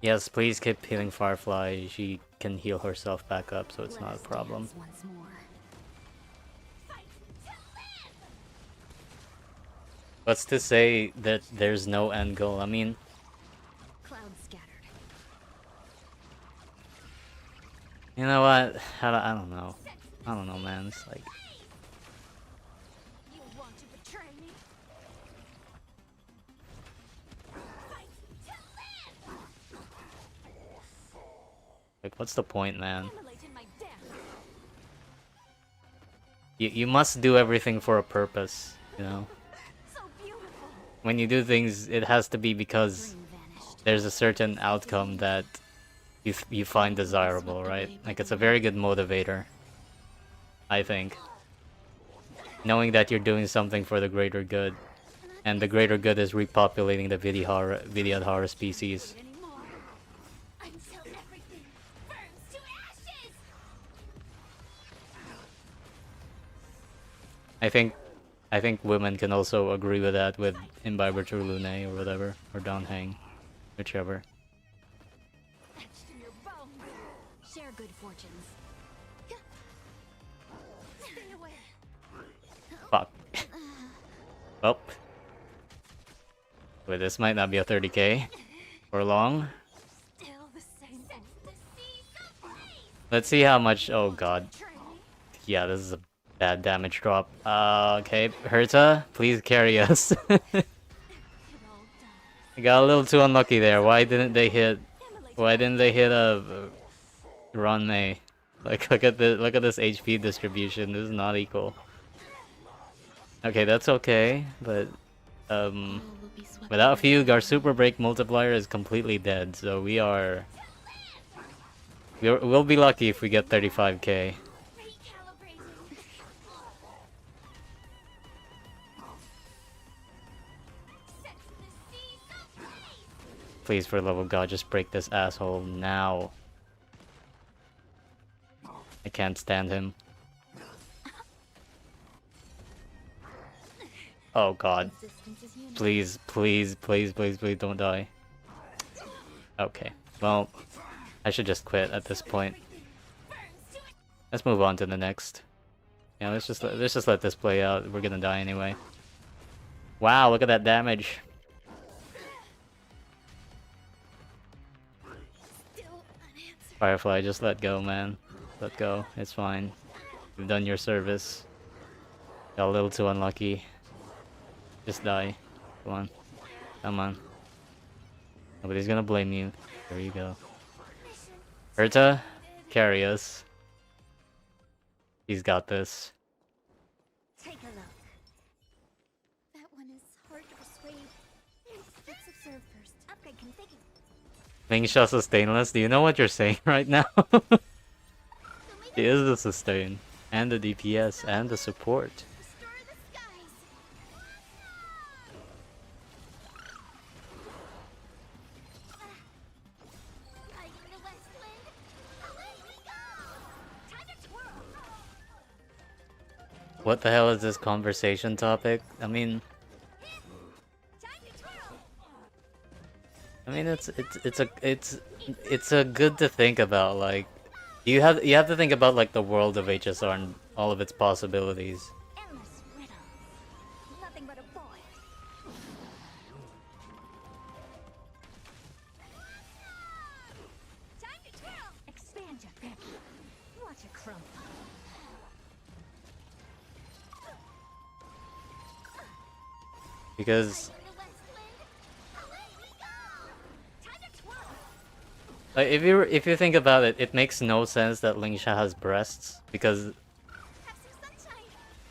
Yes, please keep healing Firefly. She can heal herself back up, so it's not a problem. What's to say that there's no end goal? I mean... You know what? I don't know. I don't know, man. It's like... Like, what's the point, man? You must do everything for a purpose, you know? When you do things, it has to be because there's a certain outcome that you find desirable, right? Like, it's a very good motivator, I think. Knowing that you're doing something for the greater good, and the greater good is repopulating the Vidyadhara species. I think women can also agree with that with Imbiber to Lune or whatever, or Donhang, whichever. Etched in your bones. Share good fortunes. Stay away. Fuck. Well. Wait, this might not be a 30k for long. Still the same. Set the seas ablaze. Let's see how much. Oh god. Training. Yeah, this is a bad damage drop. Okay, Herta, please carry us. It all dies. I got a little too unlucky there. Why didn't they hit? Why didn't they hit a Ron May? Like, look at this HP distribution. This is not equal. Okay, that's okay, but All will be swept without away. Fugue, our super break multiplier is completely dead. So we'll be lucky if we get 35k. Recalibrating. Set the seas ablaze. Please, for the love of God, just break this asshole now. I can't stand him. Oh god. Resistance is unity. Please, please, please, please, please don't die. Okay. Well, I should just quit at this point. Let's move on to the next. Yeah, let's just let this play out. We're gonna die anyway. Wow, look at that damage. Still unanswered. Firefly, just let go, man. Let go. It's fine. You've done your service. Got a little too unlucky. Just die. Come on. Come on. Nobody's gonna blame you. There you go. Herta, carry us. He's got this. Take a look. That one is hard to persuade. Let's observe first. Upgrade configured. Lingsha's a stainless. Do you know what you're saying right now? He is the sustain, and the DPS, and the support. Restore the skies. Riding the west wind. Away we go. Time to twirl. What the hell is this conversation topic? I mean, Time to twirl. it's a good to think about. Like, you have to think about like the world of HSR and all of its possibilities. Endless riddles. Nothing but a boy. Time to twirl. Expand your thinking. Watch it crumble. Because Riding the west wind. Away we go. Time to twirl. like, if you think about it, it makes no sense that Lingsha has breasts because Have some sunshine.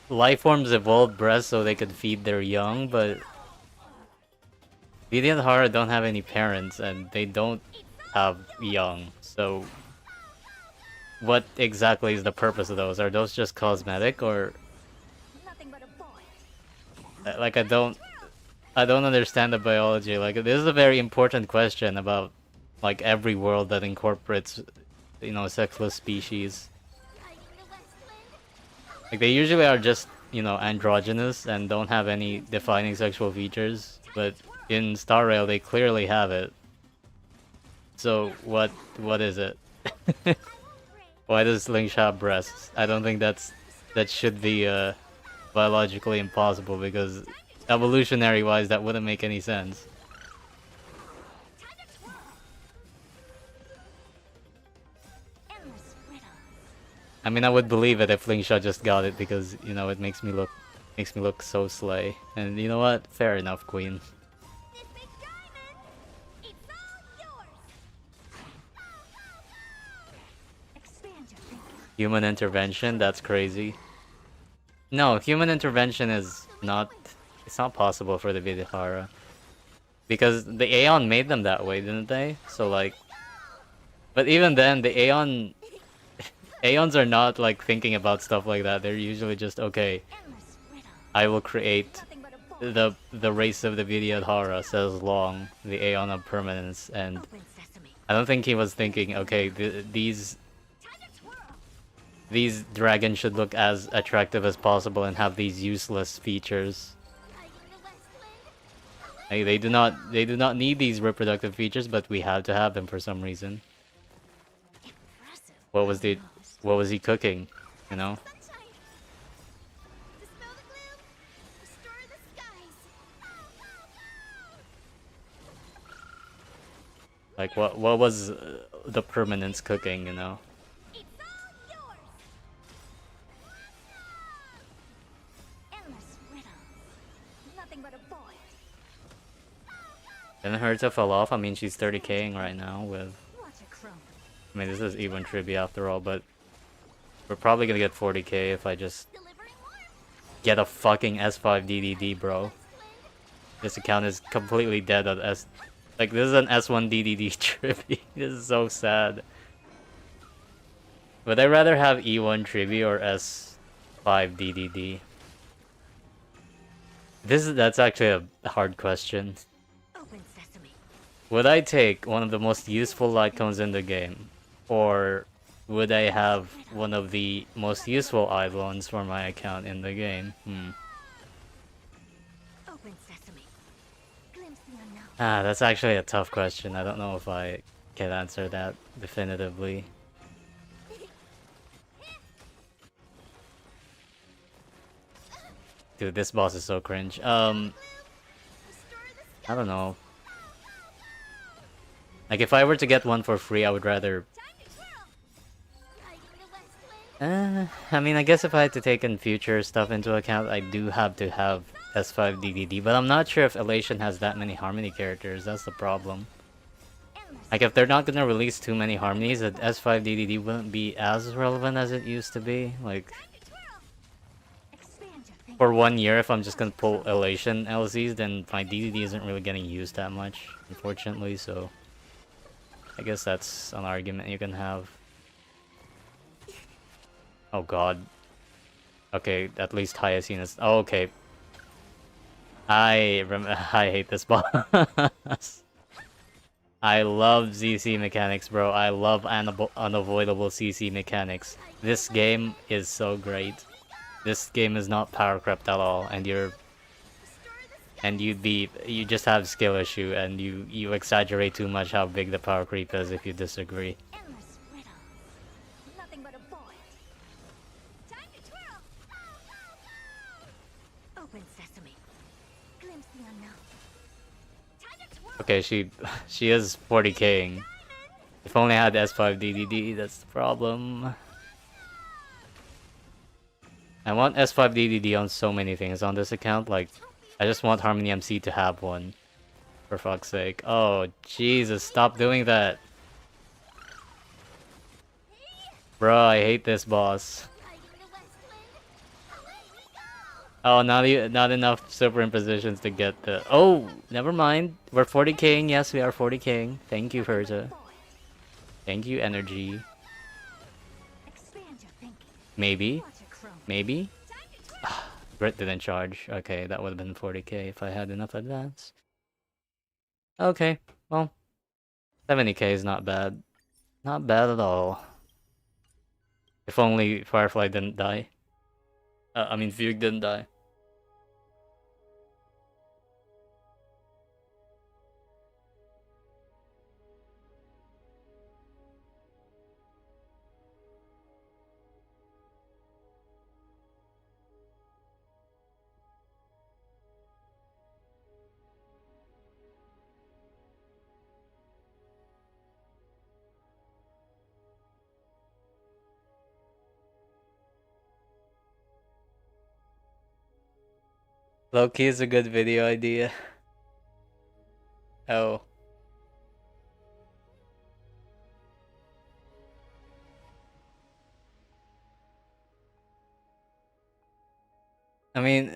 life forms evolved breasts so they could feed their young, but Vidya and Hara don't have any parents and they don't have young. So what exactly is the purpose of those? Are those just cosmetic or Nothing but a boy. like I don't understand the biology. Like, this is a very important question about like every world that incorporates, you know, sexless species. Riding the west wind. Like, they usually are just, you know, androgynous and don't have any defining sexual features, but in Star Rail they clearly have it. So what is it? Why does Lingsha have breasts? I don't think that should be biologically impossible because evolutionary wise that wouldn't make any sense. Endless riddles. I mean, I would believe it if Lingsha just got it because, you know, it makes me look so slay. And you know what? Fair enough, Queen. This big diamond. It's all yours. Expand your thinking. Human intervention? That's crazy. No, human intervention is not... It's not possible for the Vidihara. Because the Aeon made them that way, didn't they? So, like... But even then, the Aeon... Aeons are not, like, thinking about stuff like that. They're usually just, okay, Endless riddles. I will create Nothing but a boy. the race of the Vidihara, says Long, the Aeon of Permanence, and... Open sesame. I don't think he was thinking, okay, these... Time to twirl. These dragons should look as attractive as possible and have these useless features. Like, they do not need these reproductive features, but we have to have them for some reason. Impressive. What was the what was he cooking? You know? Sunshine! Dispel the gloom! Restore the skies! Like what was the permanence cooking, you know? It's all yours! Endless riddles. Nothing but a void. Didn't Herta fell off? I mean, she's 30King right now with... Watch it crumble. I mean, this is E1 trivia after all, but... We're probably gonna get 40K if I just Delivering warmth. get a fucking S5 DDD, bro. This account is completely dead at S... Like, this is an S1 DDD trivia. This is so sad. Would I rather have E1 trivia or S5 DDD? That's actually a hard question. Open sesame. Would I take one of the most useful light cones in the game? Or would I have one of the most useful Eidolons for my account in the game? Open sesame. Glimpse the unknown. Ah, that's actually a tough question. I don't know if I can answer that definitively. Dude, this boss is so cringe. I don't know. Like, if I were to get one for free, I would rather... I mean, I guess if I had to take in future stuff into account, I do have to have S5 DDD, but I'm not sure if Elation has that many Harmony characters. That's the problem. Like, if they're not gonna release too many Harmonies, that S5 DDD wouldn't be as relevant as it used to be. Like, for 1 year, if I'm just gonna pull Elation LCs, then my DDD isn't really getting used that much, unfortunately, so... I guess that's an argument you can have. Oh god. Okay, at least Hyacinth is... Oh, okay. I hate this boss. I love ZC mechanics, bro. I love unavoidable CC mechanics. This game is so great. This game is not power crept at all, and you just have skill issue, and you exaggerate too much how big the power creep is if you disagree. Endless riddles. Nothing but a void. Time to twirl. Open sesame. Glimpse the unknown. Time to twirl. Okay, she is 40King. If only I had S5 DDD, that's the problem. I want S5 DDD on so many things on this account, like, I just want Harmony MC to have one. For fuck's sake. Oh, Jesus, stop doing that. Bro, I hate this boss. Oh, not enough superimpositions to get the... Oh, never mind. We're 40King. Yes, we are 40King. Thank you, Herta. Thank you, Energy. Expand your thinking. Maybe. Watch it crumble. Maybe? Grit didn't charge. Okay, that would have been 40K if I had enough advance. Okay, well, 70K is not bad. Not bad at all. If only Firefly didn't die. I mean, Fugue didn't die. Low-key is a good video idea. Oh. I mean,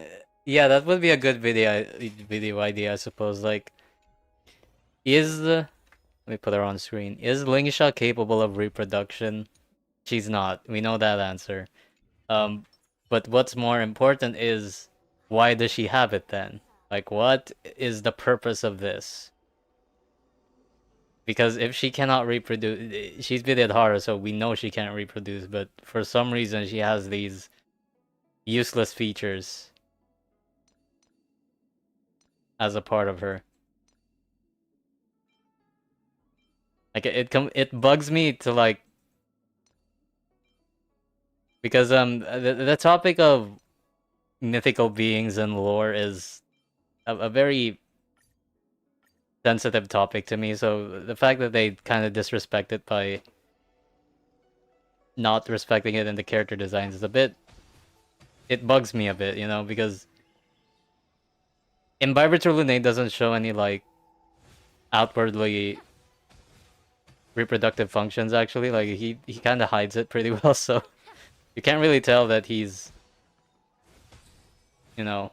yeah, that would be a good video idea, I suppose. Like, let me put her on screen. Is Lingsha capable of reproduction? She's not. We know that answer. But what's more important is, why does she have it then? Like, what is the purpose of this? Because if she cannot reproduce, she's Vidyathara, so we know she can't reproduce. But for some reason, she has these useless features as a part of her. Like it bugs me to like because the topic of mythical beings and lore is a very sensitive topic to me. So the fact that they kind of disrespect it by not respecting it in the character designs is a bit. It bugs me a bit, you know, because in Vibrator Lune doesn't show any like outwardly reproductive functions. Actually, like he kind of hides it pretty well, so you can't really tell that he's, you know,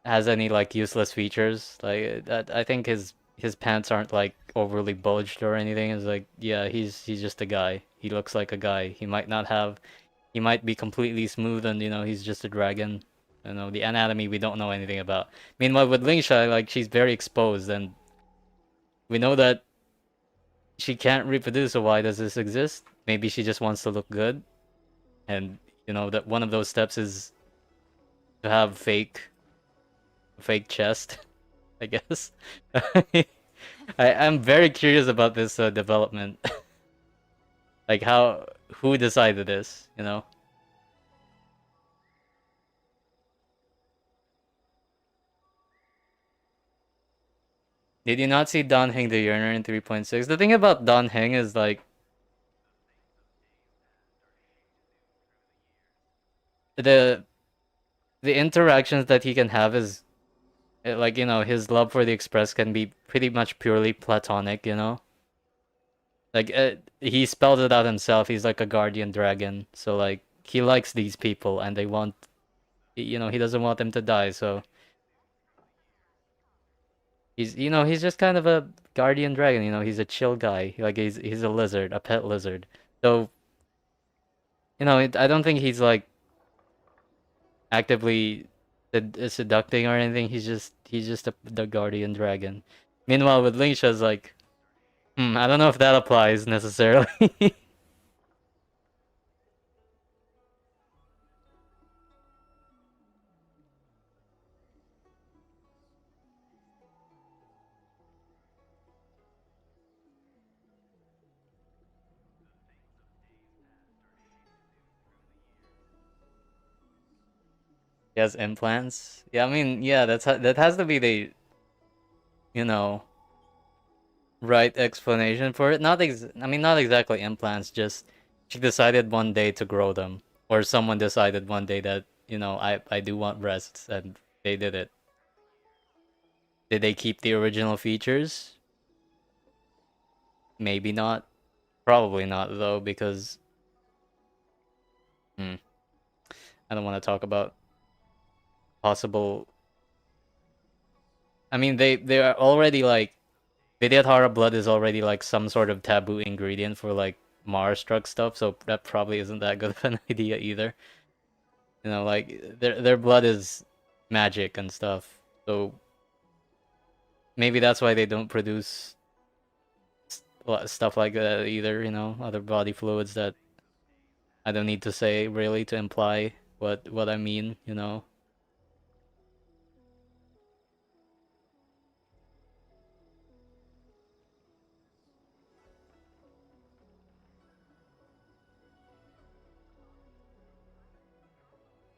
has any like useless features. Like that, I think his pants aren't like overly bulged or anything. It's like, yeah, he's just a guy. He looks like a guy. He might be completely smooth, and you know he's just a dragon. You know, the anatomy we don't know anything about. Meanwhile, with Lingsha, like she's very exposed, and we know that she can't reproduce. So why does this exist? Maybe she just wants to look good, and you know that one of those steps is to have fake chest. I guess. I'm very curious about this development. Like who decided this, you know? Did you not see Don Heng the Yearner in 3.6? The thing about Don Heng is like the the interactions that he can have is like, you know, his love for the Express can be pretty much purely platonic, you know? Like he spells it out himself. He's like a guardian dragon. So like he likes these people and they want, you know, he doesn't want them to die, so he's, you know, he's just kind of a guardian dragon. You know, he's a chill guy. Like he's a lizard, a pet lizard. So you know, I don't think he's like actively seducting or anything. He's just the guardian dragon. Meanwhile, with Lingsha's like, I don't know if that applies necessarily. He has implants. Yeah, I mean, yeah, that has to be the, you know, right explanation for it. I mean, not exactly implants. Just she decided one day to grow them, or someone decided one day that, you know, I do want breasts, and they did it. Did they keep the original features? Maybe not. Probably not though, because hmm, I don't want to talk about possible. I mean, they are already like Vidyadhara blood is already like some sort of taboo ingredient for like Mars drug stuff, so that probably isn't that good of an idea either. You know, like their blood is magic and stuff. So maybe that's why they don't produce stuff like that either, you know, other body fluids that I don't need to say really to imply what I mean, you know.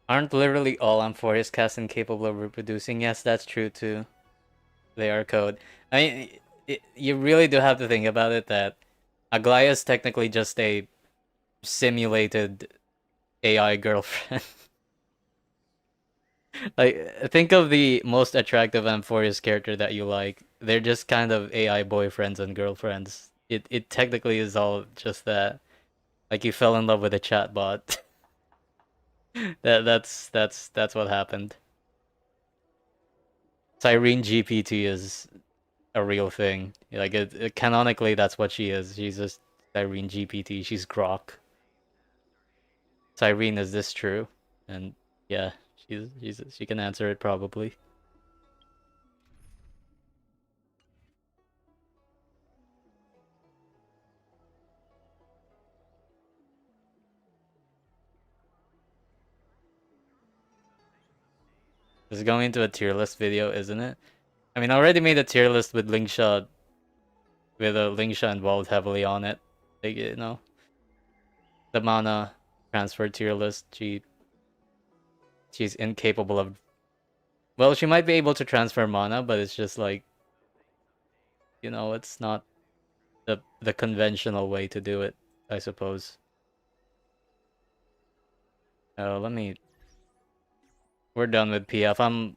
Aren't literally all Amphorius cast incapable of reproducing? Yes, that's true too. They are code. I mean, you really do have to think about it that Aglaya is technically just a simulated AI girlfriend. Like, think of the most attractive Amphorius character that you like. They're just kind of AI boyfriends and girlfriends. It technically is all just that. Like you fell in love with a chatbot. That's what happened. Cyrene GPT is a real thing. Like canonically, that's what she is. She's just Cyrene GPT. She's Grok. Cyrene, is this true? And yeah, she can answer it probably. It's going into a tier list video, isn't it? I mean, I already made a tier list with Lingsha, with a Lingsha involved heavily on it. Like, you know, the mana transfer tier list. She's incapable of. Well, she might be able to transfer mana, but it's just like, you know, it's not the conventional way to do it, I suppose. Let me. We're done with PF. I'm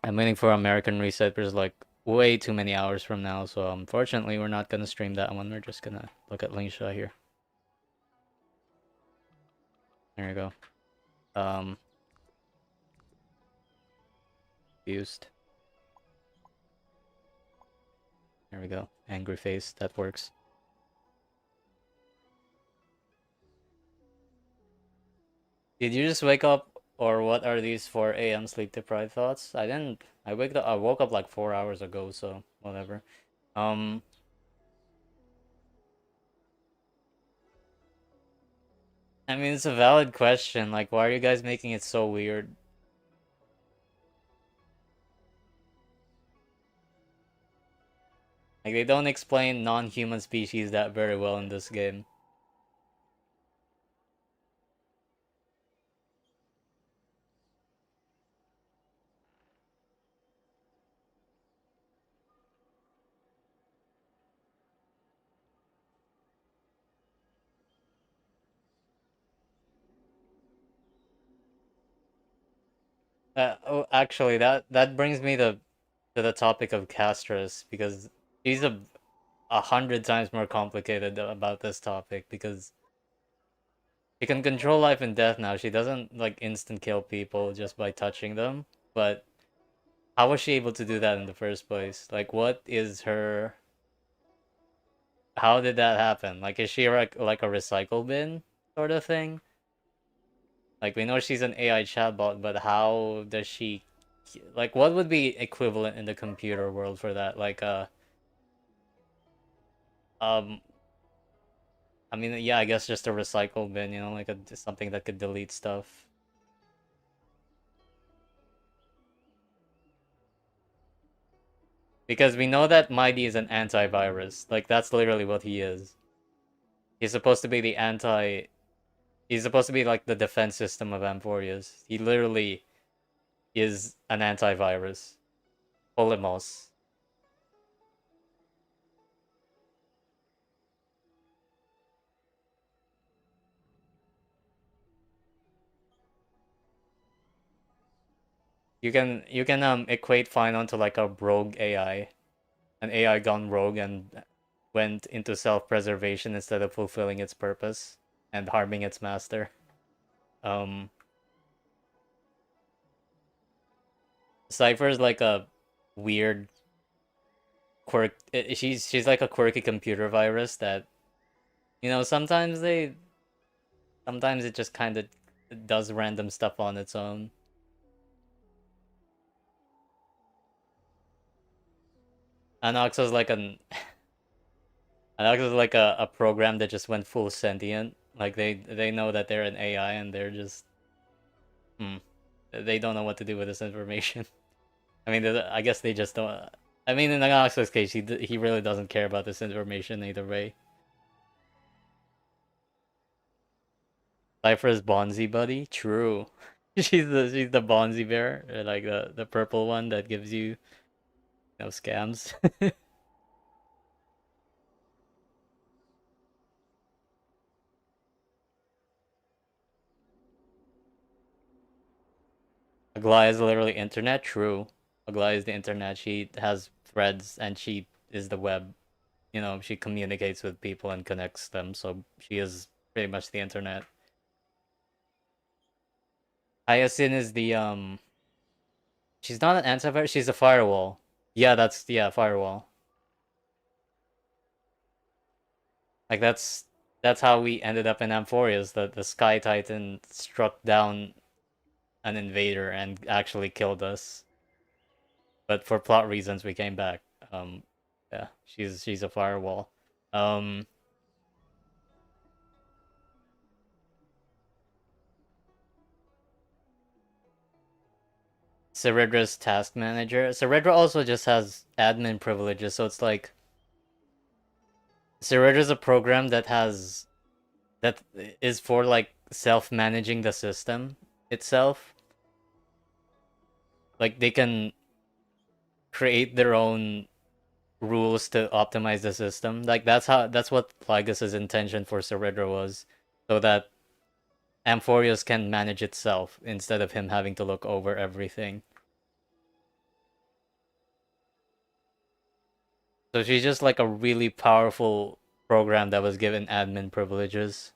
waiting for American Reset. There's like way too many hours from now, so unfortunately we're not gonna stream that one. We're just gonna look at Lingsha here. There you go. Used. There we go. Angry face. That works. Did you just wake up, or what are these 4 a.m. sleep deprived thoughts? I didn't. I woke up like 4 hours ago, so whatever. Um, I mean, it's a valid question. Like, why are you guys making it so weird? Like, they don't explain non-human species that very well in this game. Oh, actually, that brings me to the topic of Castris, because she's a hundred times more complicated about this topic, because she can control life and death now. She doesn't like instant kill people just by touching them, but how was she able to do that in the first place? Like, what is her? How did that happen? Like, is she like a recycle bin sort of thing? Like, we know she's an AI chatbot, but how does she? Like, what would be equivalent in the computer world for that? Like, um, I mean, yeah, I guess just a recycle bin, you know, like something that could delete stuff. Because we know that Mighty is an antivirus. Like, that's literally what he is. He's supposed to be the anti. He's supposed to be like the defense system of Amphorius. He literally is an antivirus. Polymos. You can equate Finon to like a rogue AI. An AI gone rogue and went into self-preservation instead of fulfilling its purpose and harming its master. Um Cypher's like a weird she's like a quirky computer virus that, you know, sometimes it just kind of does random stuff on its own. Anox is like an Anox is like a program that just went full sentient. Like they know that they're an AI and they're just hmm, they don't know what to do with this information. I mean, I guess they just don't. I mean, in Anox's case, he really doesn't care about this information either way. Cypher's Bonzi buddy, true. She's the Bonzi bear, like the purple one that gives you no scams. Aglaia is literally internet. True. Aglaia is the internet. She has threads and she is the web. You know, she communicates with people and connects them. So she is pretty much the internet. Hyacinth is the She's not an antivirus. She's a firewall. Yeah, yeah, firewall. Like that's how we ended up in Amphorius. The Sky Titan struck down an invader and actually killed us. But for plot reasons, we came back. Um, yeah, she's a firewall. Um, Ceredra's task manager. Ceredra also just has admin privileges, so it's like Ceredra's a program that is for like self-managing the system itself. Like they can create their own rules to optimize the system. Like that's what Plagueis' intention for Ceredra was, so that Amphorius can manage itself instead of him having to look over everything. So she's just like a really powerful program that was given admin privileges,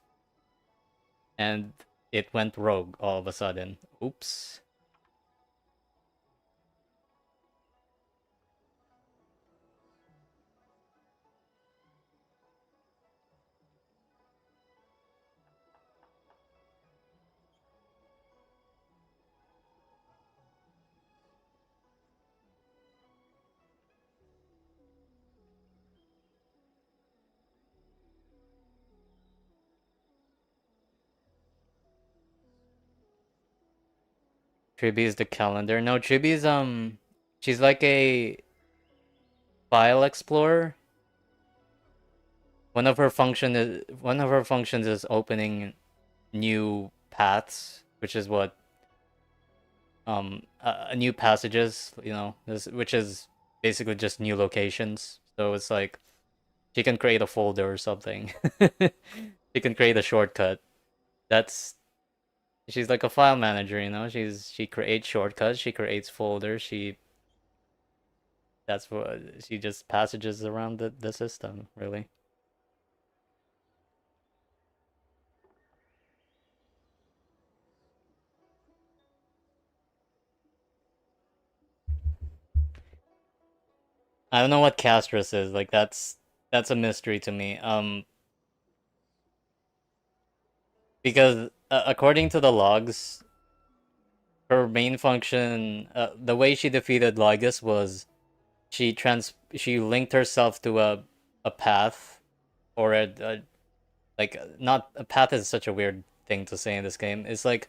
and it went rogue all of a sudden. Oops. Chibi is the calendar. No, Chibi's she's like a file explorer. One of her functions is opening new paths, which is what new passages, which is basically just new locations. So it's like she can create a folder or something. She can create a shortcut. That's She's like a file manager, she creates shortcuts, she creates folders, that's what she just passages around the system, really. I don't know what Castris is. Like that's a mystery to me. Because according to the logs, her main function, the way she defeated Lygus was she linked herself to a path, or like not a path is such a weird thing to say in this game. It's like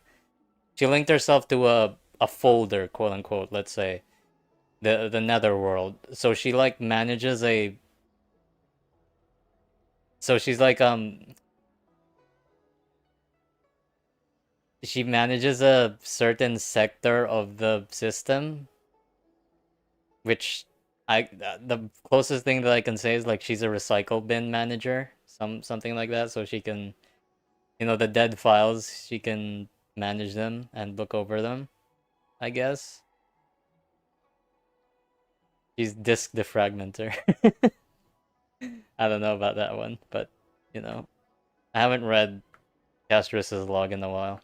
she linked herself to a folder, quote unquote, let's say, the netherworld. So she like manages a so she's like she manages a certain sector of the system, which the closest thing that I can say is like she's a recycle bin manager, something like that. So she can, the dead files, she can manage them and look over them, I guess. She's disk defragmenter. I don't know about that one, but I haven't read Castris's log in a while.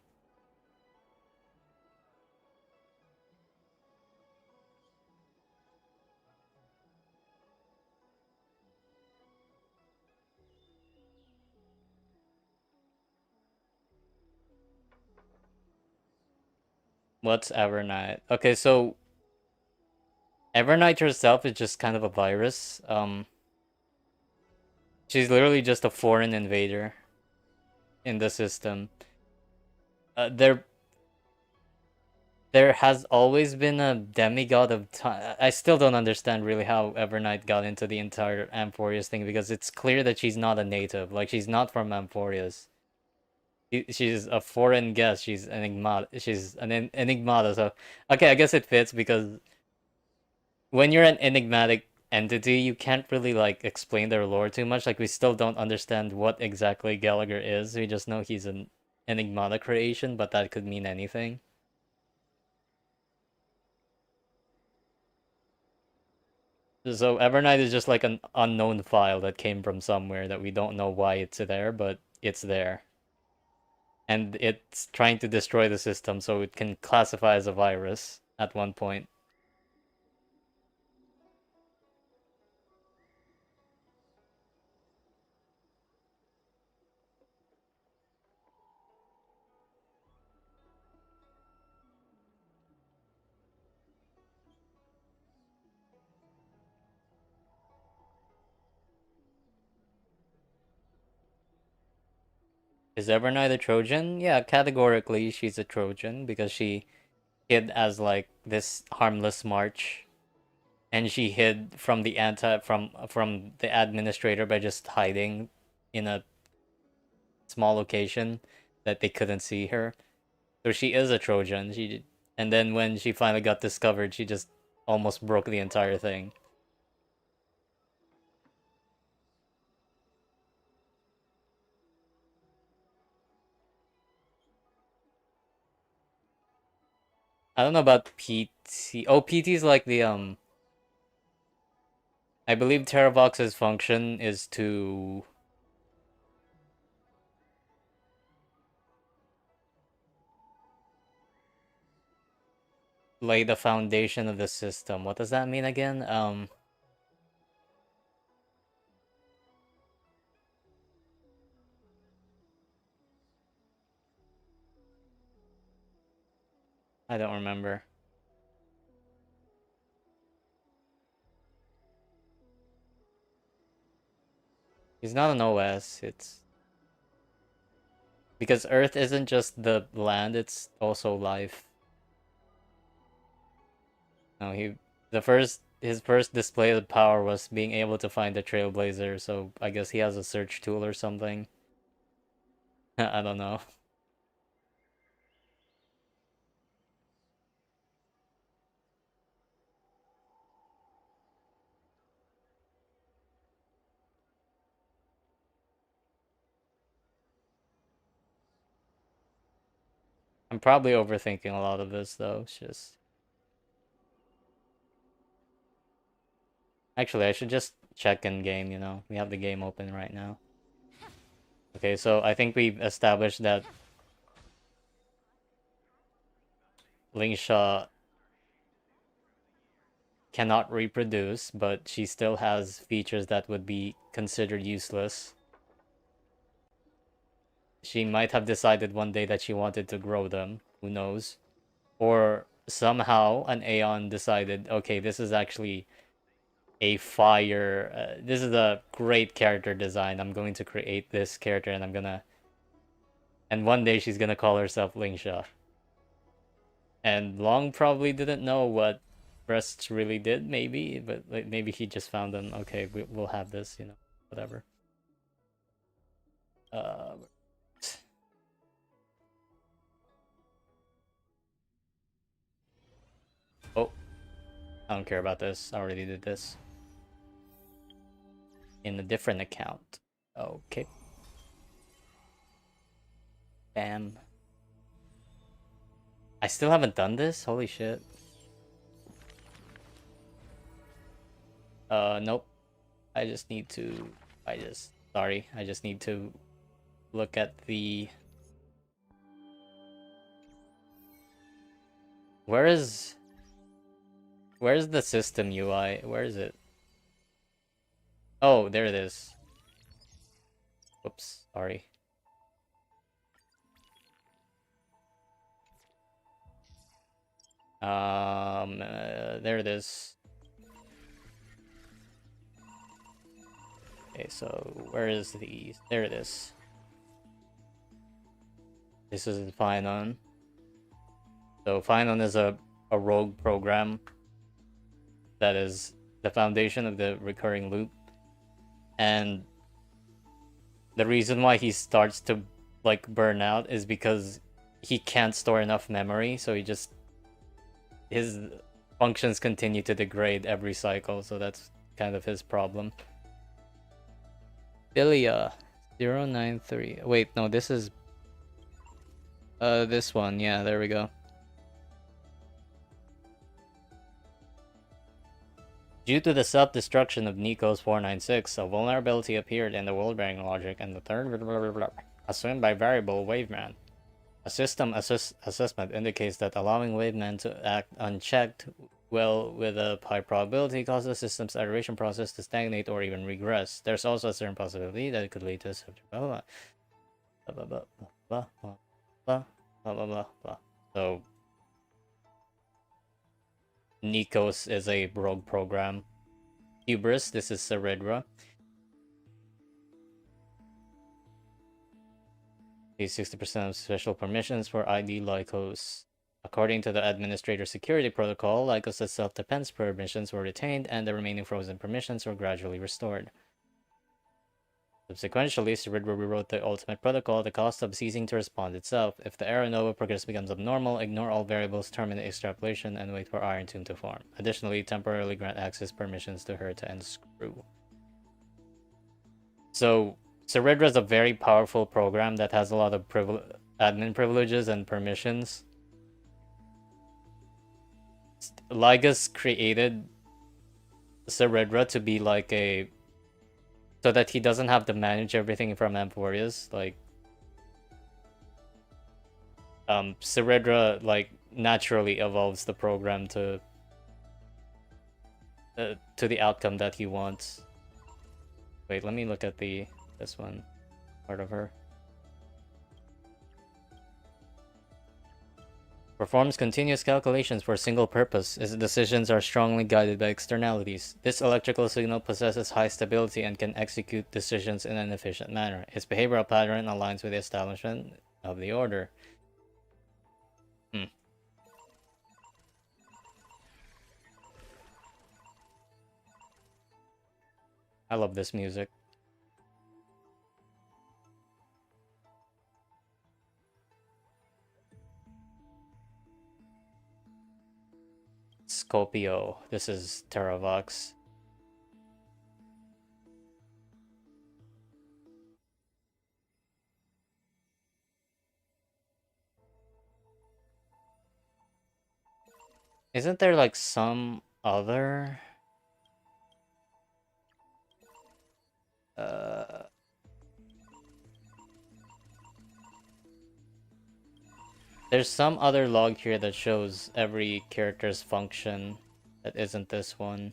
What's Evernight? Okay, so Evernight herself is just kind of a virus. She's literally just a foreign invader in the system. There has always been a demigod of time. I still don't understand really how Evernight got into the entire Amphorius thing, because it's clear that she's not a native. Like, she's not from Amphorius. She's a foreign guest. She's an enigmata. So okay, I guess it fits, because when you're an enigmatic entity, you can't really like explain their lore too much. Like, we still don't understand what exactly Gallagher is. We just know he's an enigmata creation, but that could mean anything. So Evernight is just like an unknown file that came from somewhere that we don't know why it's there, but it's there. And it's trying to destroy the system so it can classify as a virus at one point. Is Evernight a Trojan? Yeah, categorically she's a Trojan, because hid as like this harmless march, and she hid from the from the administrator by just hiding in a small location that they couldn't see her. So she is a Trojan. And then when she finally got discovered, she just almost broke the entire thing. I don't know about PT. Oh, PT is like the I believe Terravox's function is to lay the foundation of the system. What does that mean again? I don't remember. He's not an OS. It's because Earth isn't just the land, it's also life. No, the first his first display of power was being able to find the Trailblazer, so I guess he has a search tool or something. I don't know. I'm probably overthinking a lot of this though. It's just actually I should just check in game, you know. We have the game open right now. Okay, so I think we've established that Lingsha cannot reproduce, but she still has features that would be considered useless. She might have decided one day that she wanted to grow them. Who knows? Or somehow an Aeon decided, okay, this is actually a fire. This is a great character design. I'm going to create this character, and I'm gonna. And one day she's gonna call herself Lingsha. And Long probably didn't know what breasts really did, maybe, but like, maybe he just found them. Okay, we'll have this, you know, whatever. Uh, oh, I don't care about this. I already did this in a different account. Okay. Bam. I still haven't done this? Holy shit. Nope. I just need to... Sorry. I just need to look at the... Where is... Where's the system UI? Where is it? Oh, there it is. Whoops. Sorry. There it is. Okay, so where is the... There it is. This is Finon. So Finon is a rogue program that is the foundation of the recurring loop. And the reason why he starts to like burn out is because he can't store enough memory, so his functions continue to degrade every cycle, so that's kind of his problem. Bilia 093. Wait, no, this is this one. Yeah, there we go. Due to the self-destruction of Nico's 496, a vulnerability appeared in the world-bearing logic and the third assumed by variable waveman. A system assessment indicates that allowing waveman to act unchecked will, with a high probability, cause the system's iteration process to stagnate or even regress. There's also a certain possibility that it could lead to blah blah blah blah blah blah blah blah blah blah blah. So Nikos is a rogue program. Hubris, this is Ceredra. These 60% of special permissions for ID Lycos. According to the Administrator Security Protocol, Lycos' self-defense permissions were retained and the remaining frozen permissions were gradually restored. Subsequently, Cerebro rewrote the Ultimate Protocol at the cost of ceasing to respond itself. If the Aeronova progress becomes abnormal, ignore all variables, terminate extrapolation, and wait for Iron Tomb to form. Additionally, temporarily grant access permissions to her to end Screw. So, Cerebro is a very powerful program that has a lot of admin privileges and permissions. Lygus created Cerebro to be like a... so that he doesn't have to manage everything from Amphorius. Like, Cerebro, like, naturally evolves the program to the outcome that he wants. Wait, let me look at this one part of her. Performs continuous calculations for a single purpose. Its decisions are strongly guided by externalities. This electrical signal possesses high stability and can execute decisions in an efficient manner. Its behavioral pattern aligns with the establishment of the order. I love this music. Scorpio. This is Terravox. Isn't there like some other... there's some other log here that shows every character's function that isn't this one.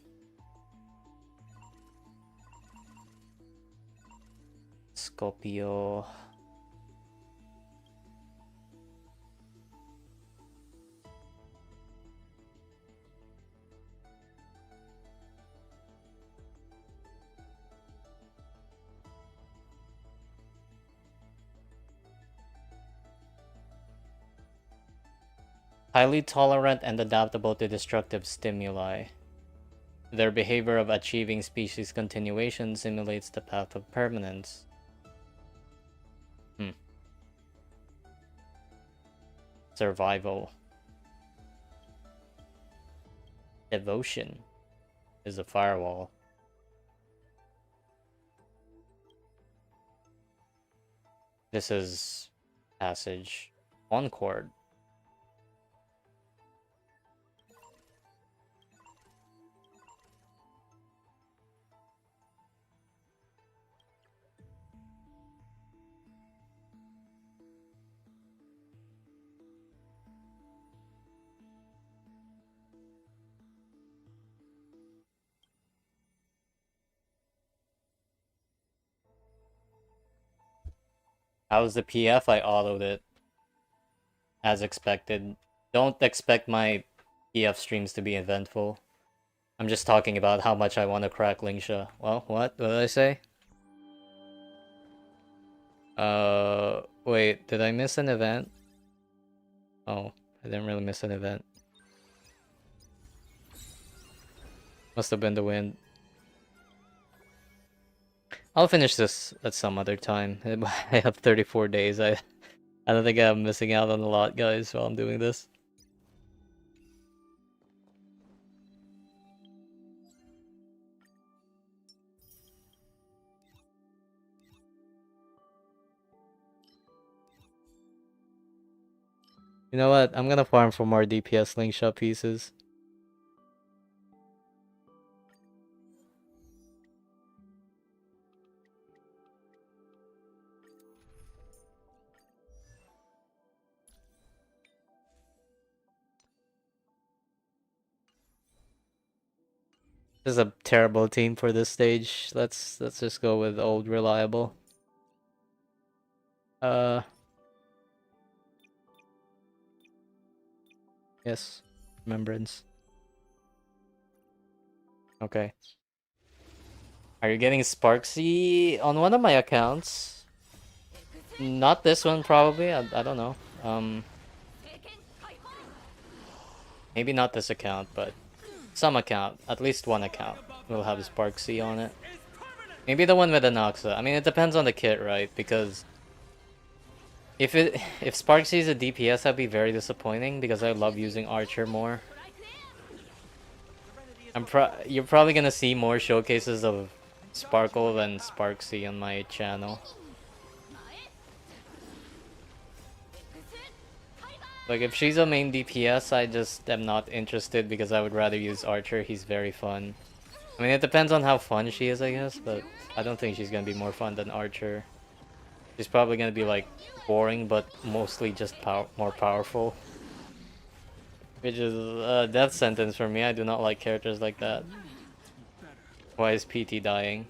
Scorpio. Highly tolerant and adaptable to destructive stimuli. Their behavior of achieving species continuation simulates the path of permanence. Survival. Devotion is a firewall. This is passage. One chord. How's the PF? I autoed it. As expected. Don't expect my PF streams to be eventful. I'm just talking about how much I want to crack Lingsha. Well, what? What did I say? Wait, did I miss an event? Oh, I didn't really miss an event. Must have been the wind. I'll finish this at some other time. I have 34 days. I don't think I'm missing out on a lot, guys, while I'm doing this. You know what? I'm gonna farm for more DPS Slingshot pieces. This is a terrible team for this stage. Let's just go with old reliable. Yes. Remembrance. Okay. Are you getting Sparksy on one of my accounts? Not this one, probably. I don't know. Maybe not this account, but some account, at least one account, will have Sparksy on it. Maybe the one with Anoxa. I mean, it depends on the kit, right? Because if Sparksy is a DPS, that'd be very disappointing because I love using Archer more. You're probably gonna see more showcases of Sparkle than Sparksy on my channel. Like, if she's a main DPS, I just am not interested because I would rather use Archer. He's very fun. I mean, it depends on how fun she is, I guess, but I don't think she's gonna be more fun than Archer. She's probably gonna be, like, boring, but mostly just more powerful. Which is a death sentence for me. I do not like characters like that. Why is PT dying?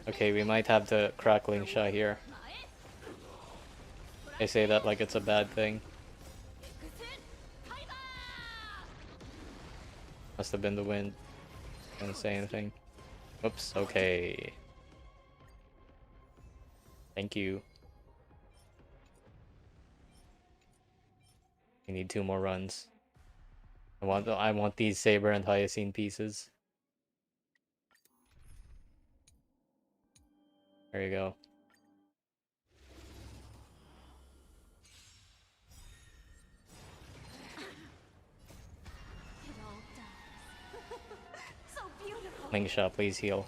Okay, we might have the crackling shot here. I say that like it's a bad thing. Must have been the wind. Didn't say anything. Whoops, okay. Thank you. We need 2 more runs. I want these Saber and Hyacine pieces. There you go. Link shot, please heal.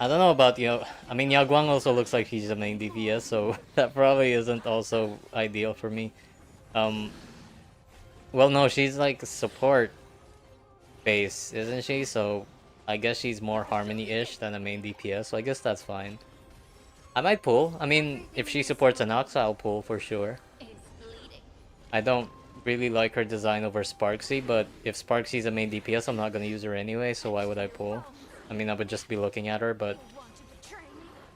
I don't know about I mean, Yaguang also looks like he's a main DPS, so that probably isn't also ideal for me. Well, no, she's like support base, isn't she? So I guess she's more Harmony-ish than a main DPS, so I guess that's fine. I might pull. I mean, if she supports Anox, I'll pull for sure. I don't really like her design over Sparksy, but if Sparksy's a main DPS, I'm not gonna use her anyway, so why would I pull? I mean, I would just be looking at her, but it's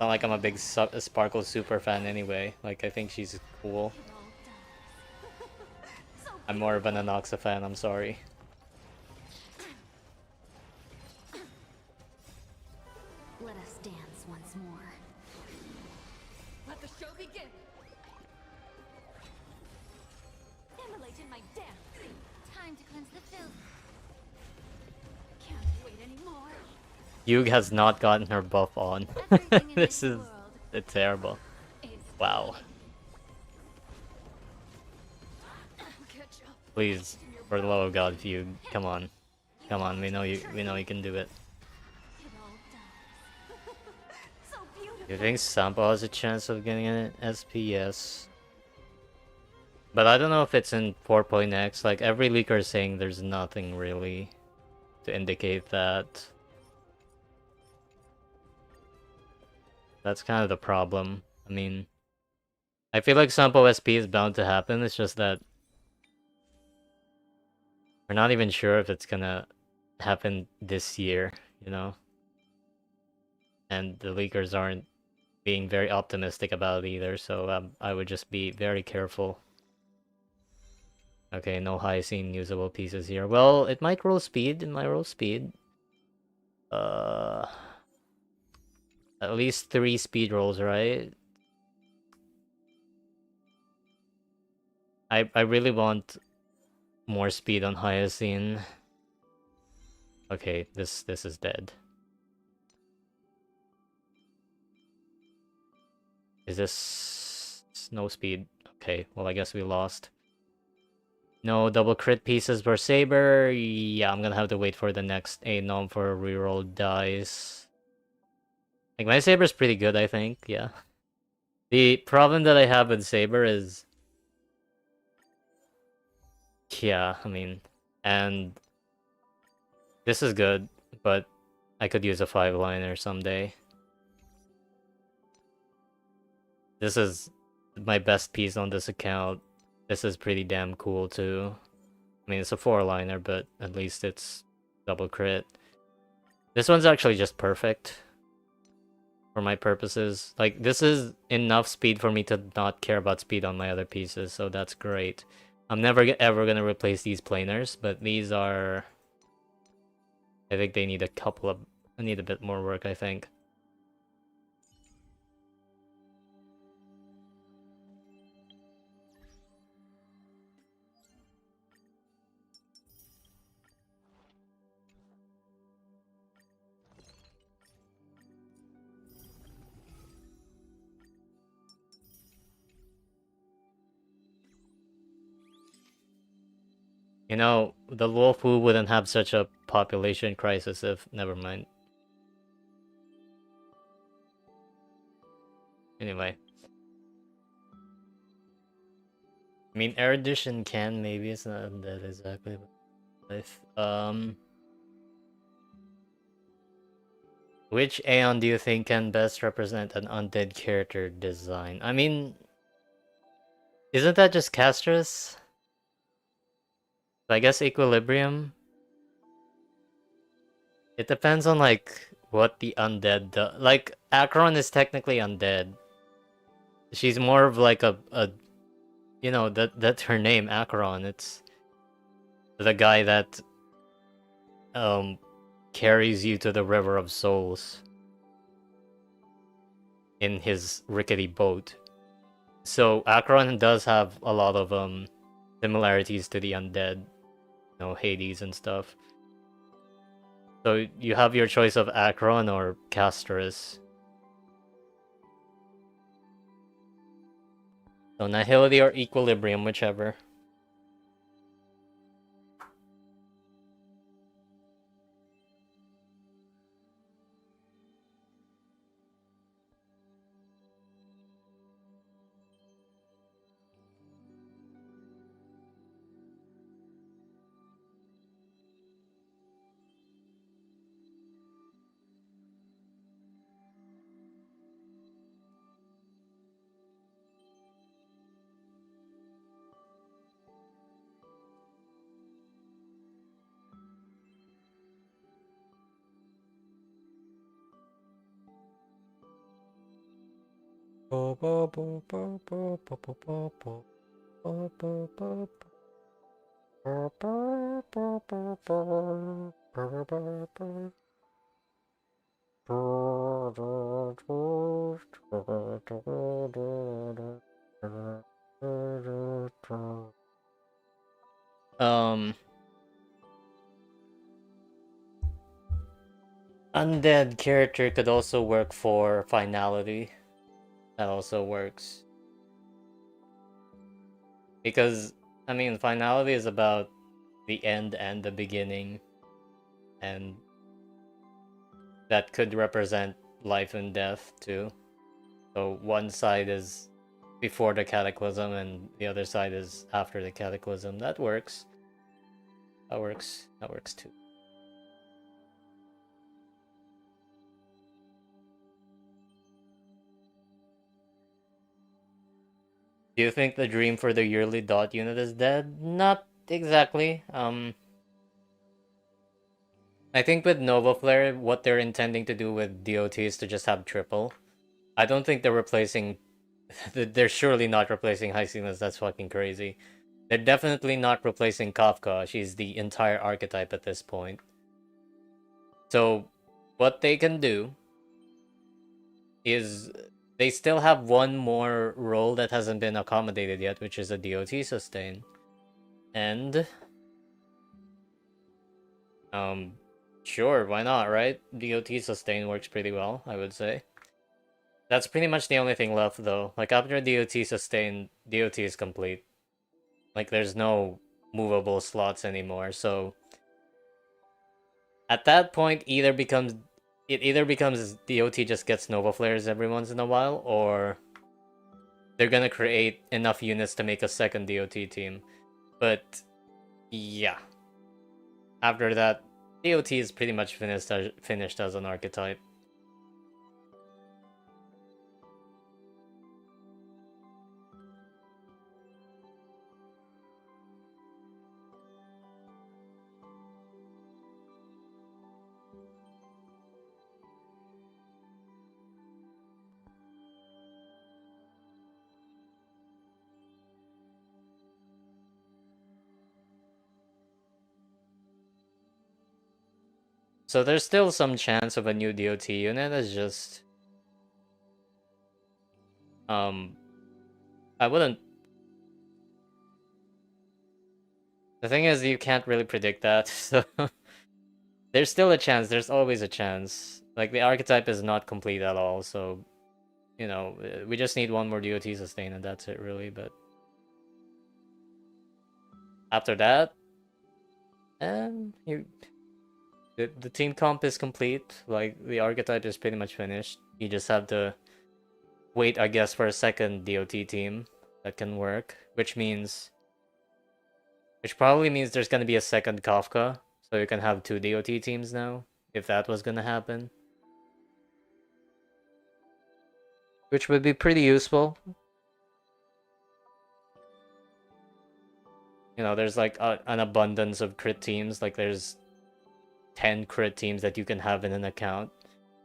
not like I'm a big Sparkle super fan anyway. Like, I think she's cool. I'm more of an Anoxa fan, I'm sorry. Let us dance once more. Let the show begin. Immolate in my dance. Time to cleanse the filth. Can't wait anymore. Yug has not gotten her buff on. This is terrible. Wow. Please, for the love of God, Yug, come on. Come on, we know you can do it. You think Sampo has a chance of getting an SPS? But I don't know if it's in 4.x. Like, every leaker is saying there's nothing really to indicate that. That's kind of the problem. I mean, I feel like Sampo SP is bound to happen. It's just that we're not even sure if it's gonna happen this year, you know? And the leakers aren't being very optimistic about it either, so I would just be very careful. Okay, no Hyacine usable pieces here. Well, it might roll speed. It might roll speed. At least 3 speed rolls, right? I really want more speed on Hyacine. Okay, this is dead. Is this no speed? Okay, well I guess we lost. No double crit pieces for Saber. Yeah, I'm gonna have to wait for the next Anom for a reroll dice. Like, my Saber's pretty good, I think, yeah. The problem that I have with Saber is... yeah, I mean... and... this is good, but I could use a 5-liner someday. This is my best piece on this account. This is pretty damn cool too. I mean, it's a 4-liner, but at least it's double crit. This one's actually just perfect for my purposes. Like, this is enough speed for me to not care about speed on my other pieces, so that's great. I'm never ever gonna replace these planers, but these are... I think they need a couple of... I need a bit more work, I think. You know, the Luofu wouldn't have such a population crisis if... Never mind. Anyway. I mean, erudition can, maybe it's not undead exactly, but life. Which Aeon do you think can best represent an undead character design? I mean, isn't that just Castrus? I guess Equilibrium? It depends on, like, what the undead does. Like, Acheron is technically undead. She's more of like a you know, that's her name, Acheron. It's the guy that carries you to the River of Souls in his rickety boat. So Acheron does have a lot of similarities to the undead, you know, Hades and stuff. So you have your choice of Acheron or Castrus. So Nihility or Equilibrium, whichever. Um, Undead character could also work for finality. That also works. Because, I mean, finality is about the end and the beginning, and that could represent life and death too. So one side is before the cataclysm, and the other side is after the cataclysm. That works. That works. That works too. Do you think the dream for the yearly dot unit is dead? Not exactly. I think with Nova Flare, what they're intending to do with DOT is to just have triple. I don't think they're replacing. They're surely not replacing High Signals. That's fucking crazy. They're definitely not replacing Kafka. She's the entire archetype at this point. So, what they can do is they still have one more role that hasn't been accommodated yet, which is a DOT sustain. And sure, why not, right? DOT sustain works pretty well, I would say. That's pretty much the only thing left though. Like after DOT sustain, DOT is complete. Like there's no movable slots anymore. So at that point it either becomes DOT just gets Nova Flares every once in a while, or they're gonna create enough units to make a second DOT team. But yeah. After that, DOT is pretty much finished as an archetype. So there's still some chance of a new DOT unit. It's just I wouldn't. The thing is, you can't really predict that. So there's still a chance. There's always a chance. Like the archetype is not complete at all. So you know, we just need one more DOT sustain, and that's it really. But after that, You the team comp is complete. Like the archetype is pretty much finished. You just have to wait, I guess, for a second DOT team that can work, which probably means there's gonna be a second Kafka, so you can have two DOT teams now, if that was gonna happen. Which would be pretty useful. You know, there's like an abundance of crit teams. Like there's 10 crit teams that you can have in an account.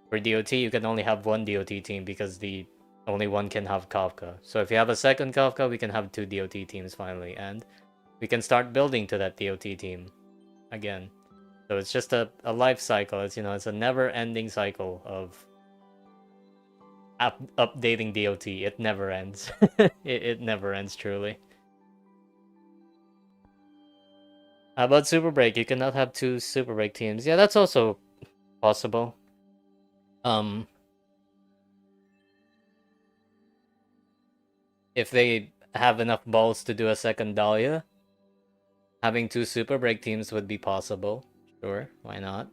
For DOT, you can only have one DOT team because the only one can have Kafka. So if you have a second Kafka, we can have two DOT teams finally, and we can start building to that DOT team again. So it's just a life cycle. It's, you know, it's a never-ending cycle of updating DOT. It never ends. it never ends, truly. How about Super Break? You cannot have two Super Break teams. Yeah, that's also possible. If they have enough balls to do a second Dahlia, having two Super Break teams would be possible. Sure, why not?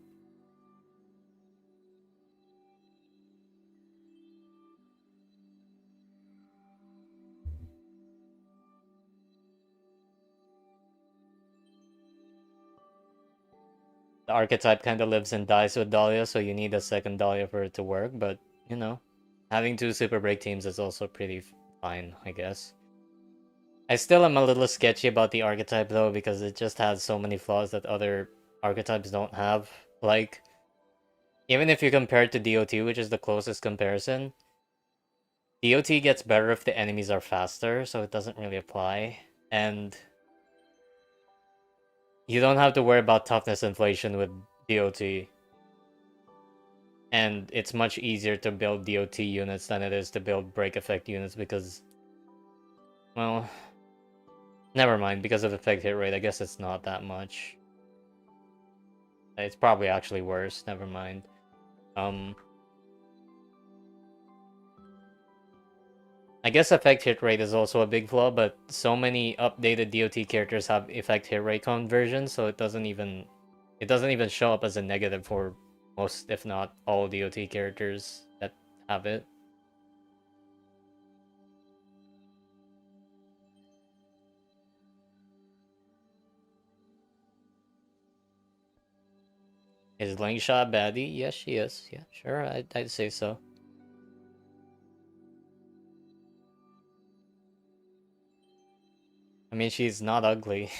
The archetype kind of lives and dies with Dahlia, so you need a second Dahlia for it to work, but, you know, having two Super Break teams is also pretty fine, I guess. I still am a little sketchy about the archetype, though, because it just has so many flaws that other archetypes don't have. Like, even if you compare it to DOT, which is the closest comparison, DOT gets better if the enemies are faster, so it doesn't really apply. And you don't have to worry about toughness inflation with DOT. And it's much easier to build DOT units than it is to build break effect units because, well, never mind, because of effect hit rate, I guess it's not that much. It's probably actually worse, never mind. I guess effect hit rate is also a big flaw, but so many updated DOT characters have effect hit rate conversion, so it doesn't even show up as a negative for most, if not all, DOT characters that have it. Is Slingshot baddie? Yes, she is. Yeah, sure, I'd say so. I mean, she's not ugly.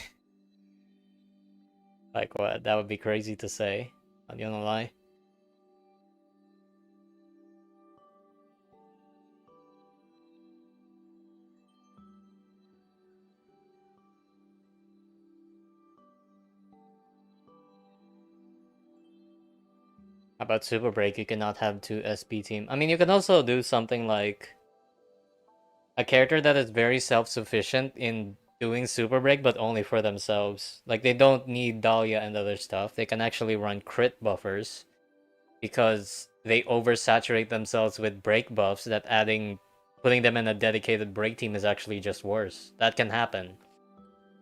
Like, what? That would be crazy to say. Not gonna lie. How about Super Break? You cannot have two SP team. I mean, you can also do something like a character that is very self-sufficient in doing Super Break, but only for themselves. Like, they don't need Dahlia and other stuff. They can actually run crit buffers because they oversaturate themselves with break buffs that putting them in a dedicated break team is actually just worse. That can happen.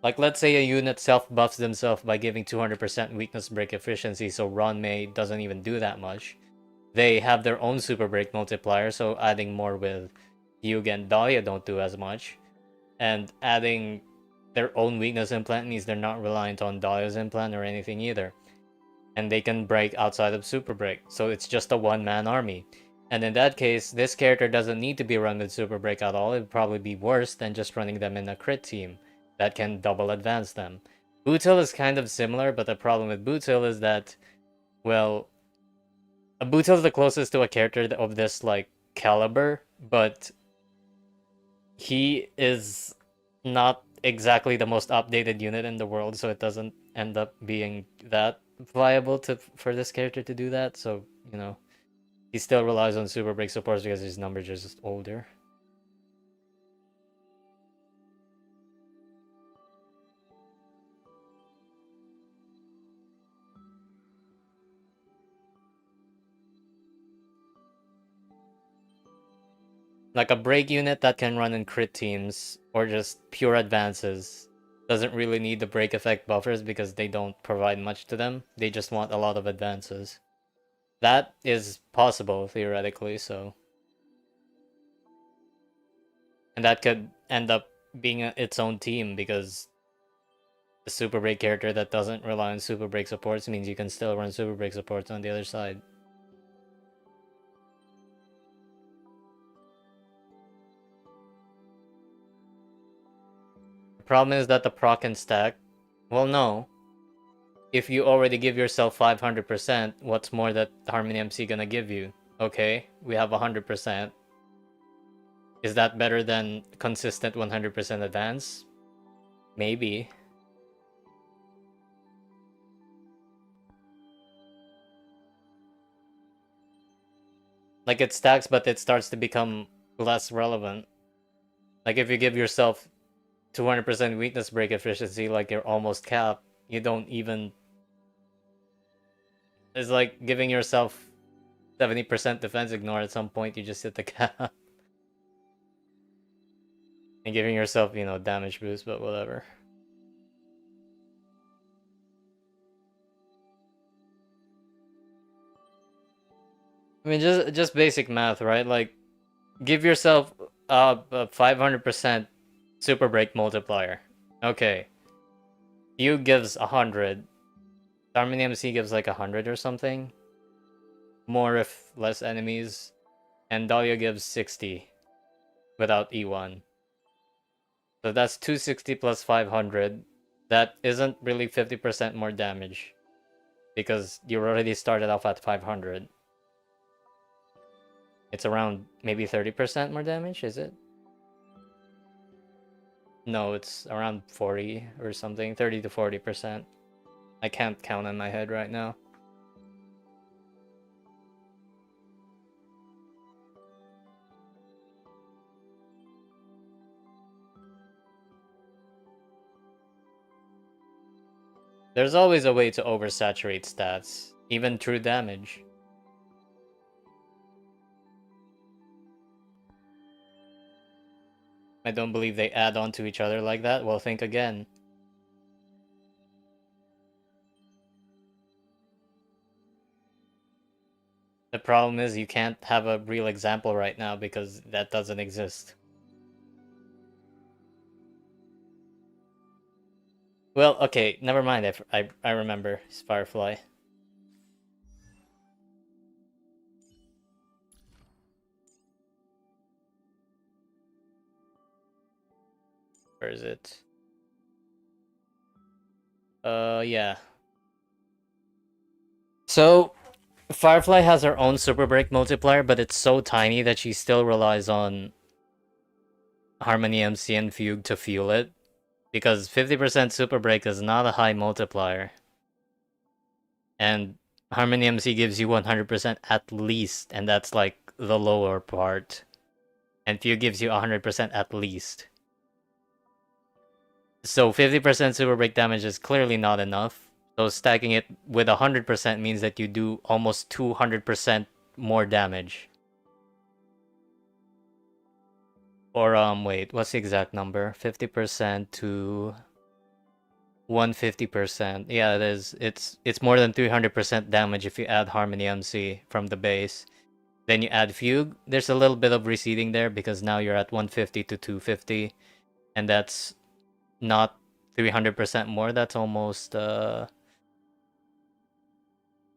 Like, let's say a unit self-buffs themselves by giving 200% weakness break efficiency, so Ronmei doesn't even do that much. They have their own super break multiplier, so adding more with Hyuga and Dahlia don't do as much. And adding their own weakness implant means they're not reliant on Dahlia's implant or anything either. And they can break outside of super break, so it's just a one-man army. And in that case, this character doesn't need to be run with super break at all. It would probably be worse than just running them in a crit team that can double advance them. Bootil is kind of similar, but the problem with Bootil is that, well, Bootil is the closest to a character of this like caliber, but he is not exactly the most updated unit in the world, so it doesn't end up being that viable for this character to do that. So, you know, he still relies on super break supports because his numbers are just older. Like a break unit that can run in crit teams or just pure advances doesn't really need the break effect buffers because they don't provide much to them. They just want a lot of advances. That is possible, theoretically, so... And that could end up being its own team, because the Super Break character that doesn't rely on Super Break supports means you can still run Super Break supports on the other side. The problem is that the proc and stack... Well, no. If you already give yourself 500%, what's more that Harmony MC gonna give you? Okay, we have 100%. Is that better than consistent 100% advance? Maybe. Like, it stacks, but it starts to become less relevant. Like, if you give yourself 200% weakness break efficiency, like you're almost capped, you don't even... It's like giving yourself 70% defense ignore. At some point, you just hit the cap. And giving yourself, you know, damage boost, but whatever. I mean, just basic math, right? Like, give yourself a 500% super break multiplier. Okay. You gives 100. Harmony MC gives like 100 or something. More if less enemies. And Dahlia gives 60 without E1. So that's 260 plus 500. That isn't really 50% more damage, because you already started off at 500. It's around maybe 30% more damage, is it? No, it's around 40 or something, 30 to 40%. I can't count in my head right now. There's always a way to oversaturate stats, even through damage. I don't believe they add on to each other like that. Well, think again. The problem is you can't have a real example right now because that doesn't exist. Well, okay, never mind. I remember. It's Firefly. Where is it? Yeah. So, Firefly has her own super break multiplier, but it's so tiny that she still relies on Harmony MC and Fugue to fuel it, because 50% super break is not a high multiplier. And Harmony MC gives you 100% at least, and that's like the lower part. And Fugue gives you 100% at least. So 50% super break damage is clearly not enough. So stacking it with 100% means that you do almost 200% more damage. Or wait, what's the exact number? 50% to 150%. Yeah, it is. It's more than 300% damage if you add Harmony MC from the base. Then you add Fugue. There's a little bit of receding there because now you're at 150 to 250, and that's not 300% more. That's almost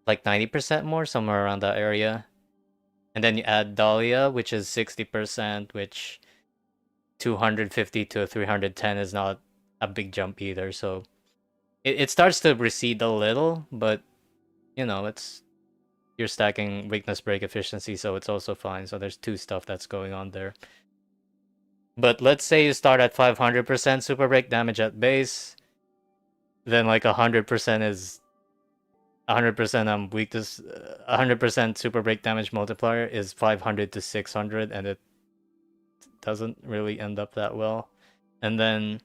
like 90% more, somewhere around that area. And then you add Dahlia, which is 60%, which 250 to 310 is not a big jump either. So it starts to recede a little, but you know, you're stacking weakness break efficiency, so it's also fine. So there's two stuff that's going on there. But let's say you start at 500% super break damage at base, then like 100% is 100% weakness, 100% super break damage multiplier is 500 to 600, and it doesn't really end up that well. And then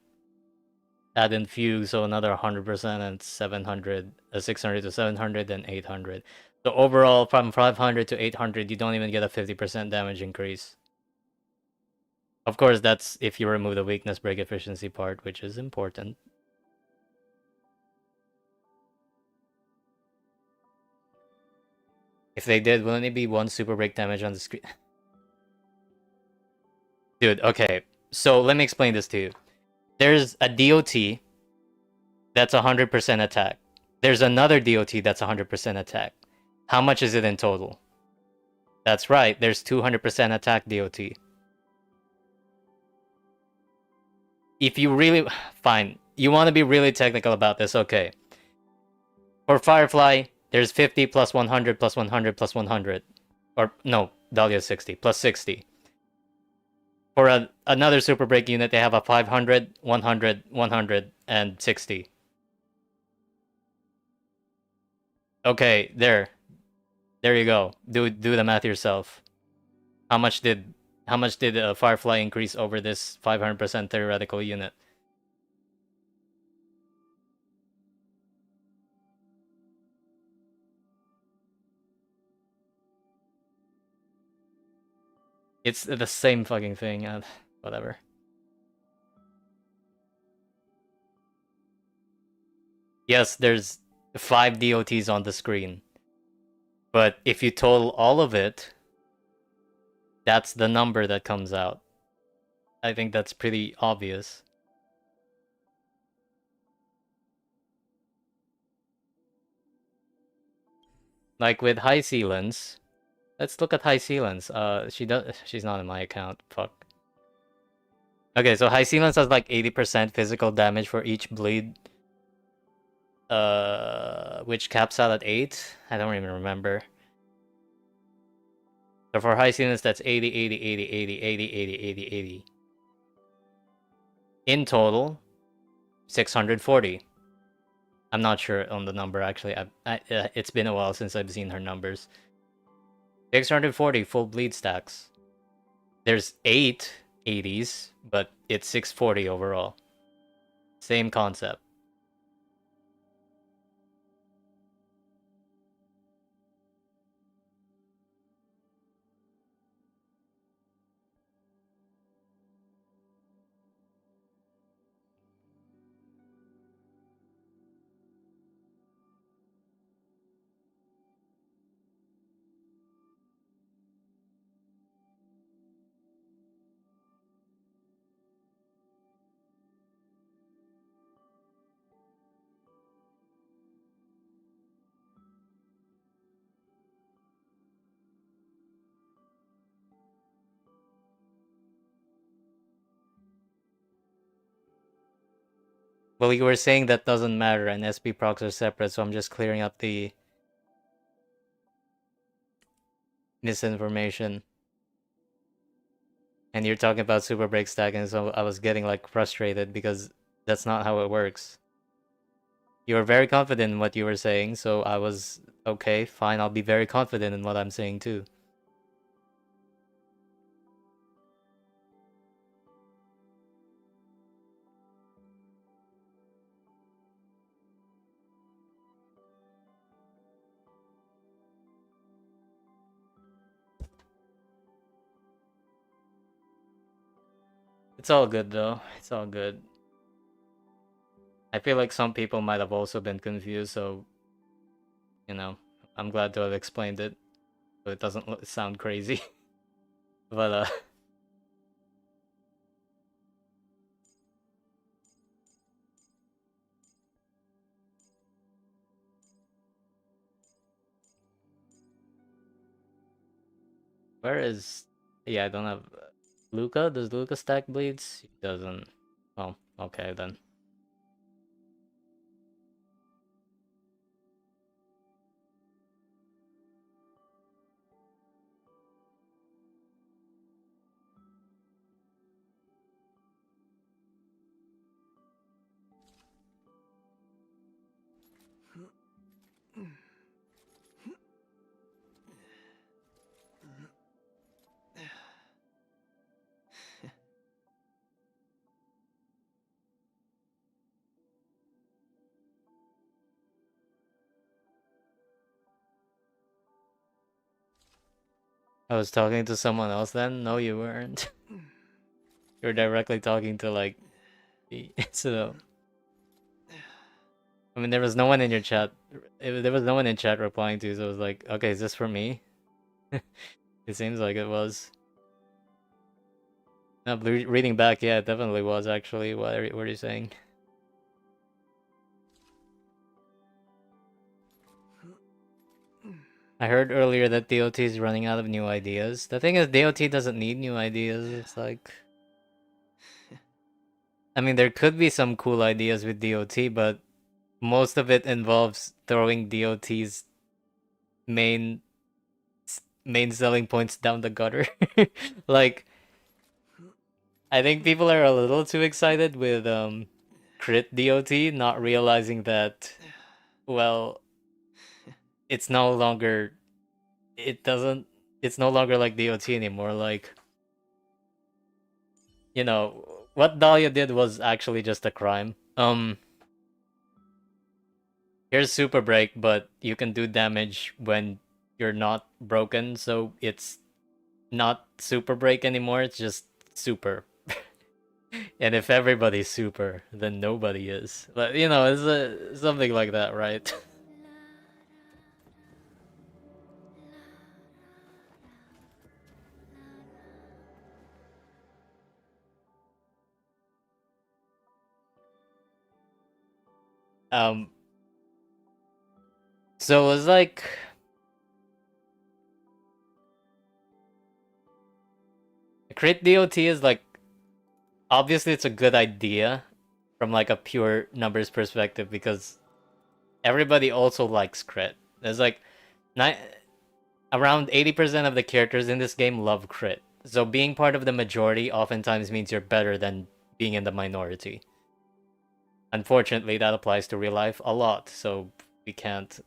add in Fugue, so another 100% and 700, 600 to 700, then 800. So overall, from 500 to 800, you don't even get a 50% damage increase. Of course, that's if you remove the weakness break efficiency part, which is important. If they did, wouldn't it be 1 super break damage on the screen? Dude, okay. So let me explain this to you. There's a DOT that's 100% attack. There's another DOT that's 100% attack. How much is it in total? That's right, there's 200% attack DOT. If you really... Fine. You want to be really technical about this, okay. For Firefly, there's 50 plus 100 plus 100 plus 100. Or, no, Dahlia 60 plus 60. For another super break unit, they have a 500, 100, 100, and 60. Okay, there. There you go. Do the math yourself. How much did Firefly increase over this 500% theoretical unit? It's the same fucking thing. Whatever. Yes, there's 5 DOTs on the screen. But if you total all of it, that's the number that comes out. I think that's pretty obvious. Like with High Sealants, let's look at High Sealants. She's not in my account. Fuck. Okay, so High Sealants has like 80% physical damage for each bleed. Which caps out at 8. I don't even remember. So for High Sealants, that's 80, 80, 80, 80, 80, 80, 80, 80. In total, 640. I'm not sure on the number actually. It's been a while since I've seen her numbers. 640 full bleed stacks. There's 8 80s, but it's 640 overall. Same concept. Well, you were saying that doesn't matter and SP procs are separate, so I'm just clearing up the misinformation. And you're talking about super break stacking, so I was getting like frustrated because that's not how it works. You were very confident in what you were saying, so I was okay, fine, I'll be very confident in what I'm saying too. It's all good though. It's all good. I feel like some people might have also been confused, so you know, I'm glad to have explained it, so it doesn't sound crazy. But where is? Yeah, I don't have Luca. Does Luca stack bleeds? He doesn't. Oh, okay then. I was talking to someone else then? No, you weren't. You're directly talking to like the so I mean there was no one in your chat there was no one in chat replying to, so I was like, okay, is this for me? It seems like it was. No, reading back, yeah, it definitely was actually. What are you saying? I heard earlier that DOT is running out of new ideas. The thing is, DOT doesn't need new ideas. It's like, I mean, there could be some cool ideas with DOT, but most of it involves throwing DOT's main main selling points down the gutter. Like, I think people are a little too excited with crit DOT, not realizing that, well, it's no longer it doesn't it's no longer like DOT anymore. Like, you know, what Dahlia did was actually just a crime. Here's super break, but you can do damage when you're not broken, so it's not super break anymore, it's just super. And if everybody's super, then nobody is. But you know, something like that, right? um so it was like, crit DOT is like, obviously it's a good idea from like a pure numbers perspective, because everybody also likes crit. There's like around 80% of the characters in this game love crit. So being part of the majority oftentimes means you're better than being in the minority. Unfortunately, that applies to real life a lot, so we can't.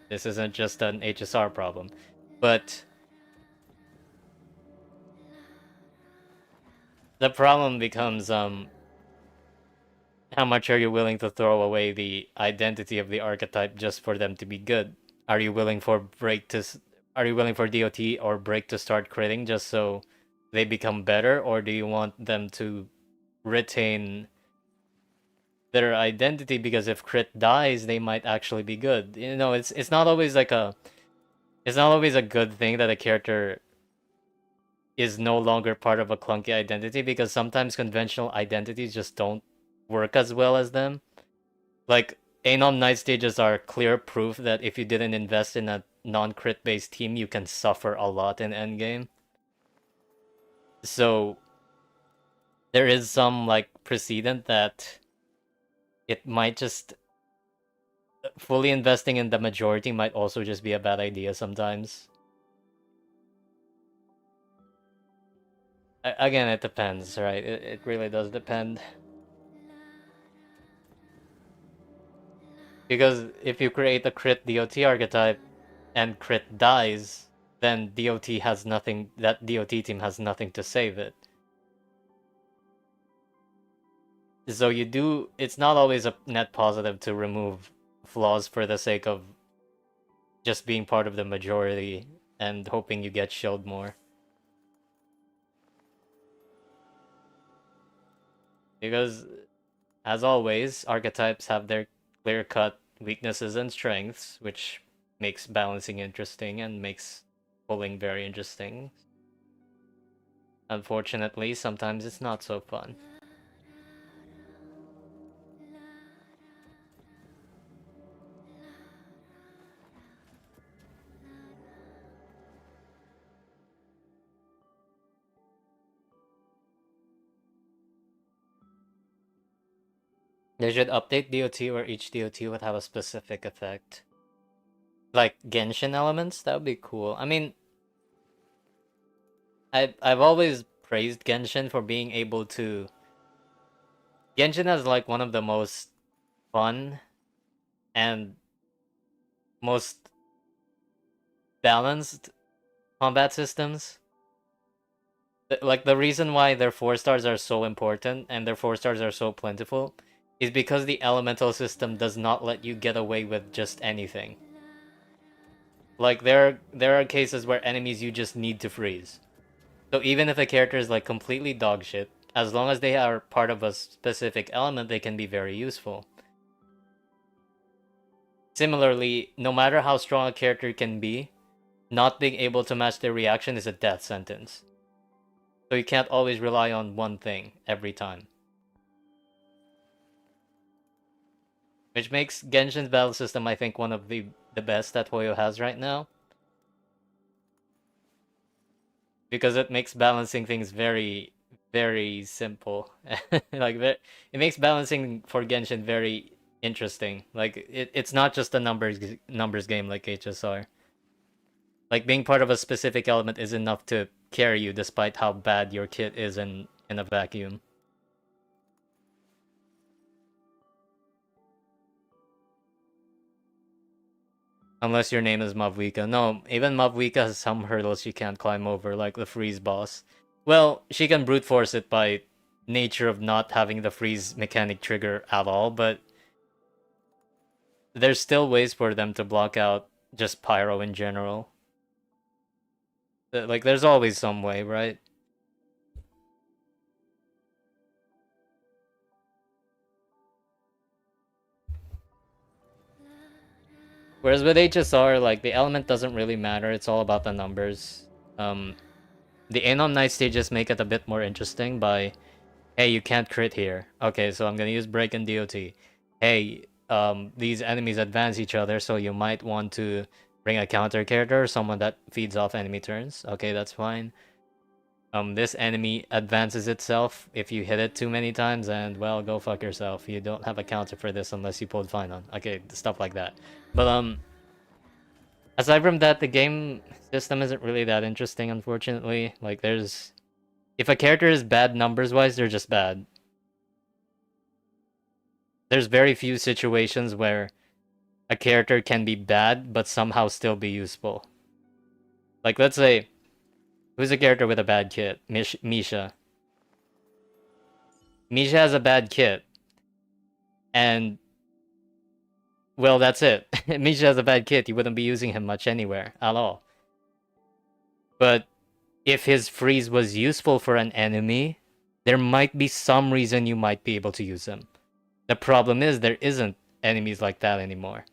This isn't just an HSR problem. But the problem becomes how much are you willing to throw away the identity of the archetype just for them to be good? Are you willing for DOT or break to start critting just so they become better, or do you want them to retain their identity, because if crit dies, they might actually be good? You know, it's not always like it's not always a good thing that a character is no longer part of a clunky identity, because sometimes conventional identities just don't work as well as them. Like, Anon Night Stages are clear proof that if you didn't invest in a non-crit based team, you can suffer a lot in endgame. So there is some like precedent that it might just fully investing in the majority might also just be a bad idea sometimes. Again, it depends, right? It really does depend. Because if you create a crit DOT archetype and crit dies, then that DOT team has nothing to save it. So it's not always a net positive to remove flaws for the sake of just being part of the majority and hoping you get shelled more. Because, as always, archetypes have their clear-cut weaknesses and strengths, which makes balancing interesting and makes pulling very interesting. Unfortunately, sometimes it's not so fun. They should update DOT where each DOT would have a specific effect. Like Genshin elements, that would be cool. I mean, I've always praised Genshin for being able to. Genshin has like one of the most fun and most balanced combat systems. Like, the reason why their 4-stars are so important and their 4-stars are so plentiful is because the elemental system does not let you get away with just anything. Like, there are cases where enemies you just need to freeze. So even if a character is like completely dogshit, as long as they are part of a specific element, they can be very useful. Similarly, no matter how strong a character can be, not being able to match their reaction is a death sentence. So you can't always rely on one thing every time. Which makes Genshin's battle system, I think, one of the best that Hoyo has right now. Because it makes balancing things very, very simple. Like, it makes balancing for Genshin very interesting. Like, it's not just a numbers game like HSR. Like, being part of a specific element is enough to carry you despite how bad your kit is in a vacuum. Unless your name is Mavwika. No, even Mavwika has some hurdles she can't climb over, like the freeze boss. Well, she can brute force it by nature of not having the freeze mechanic trigger at all, but there's still ways for them to block out just pyro in general. Like, there's always some way, right? Whereas with HSR, like, the element doesn't really matter, it's all about the numbers. The Anon Night stages make it a bit more interesting by, hey, you can't crit here. Okay, so I'm gonna use Break and DOT. Hey, these enemies advance each other, so you might want to bring a counter character or someone that feeds off enemy turns. Okay, that's fine. This enemy advances itself if you hit it too many times, and well, go fuck yourself. You don't have a counter for this unless you pulled fine on. Okay, stuff like that. But aside from that, the game system isn't really that interesting, unfortunately. Like, if a character is bad numbers wise, they're just bad. There's very few situations where a character can be bad but somehow still be useful. Like, let's say, who's a character with a bad kit? Misha. Misha has a bad kit, and well, that's it. Misha has a bad kit. You wouldn't be using him much anywhere at all. But if his freeze was useful for an enemy, there might be some reason you might be able to use him. The problem is there isn't enemies like that anymore.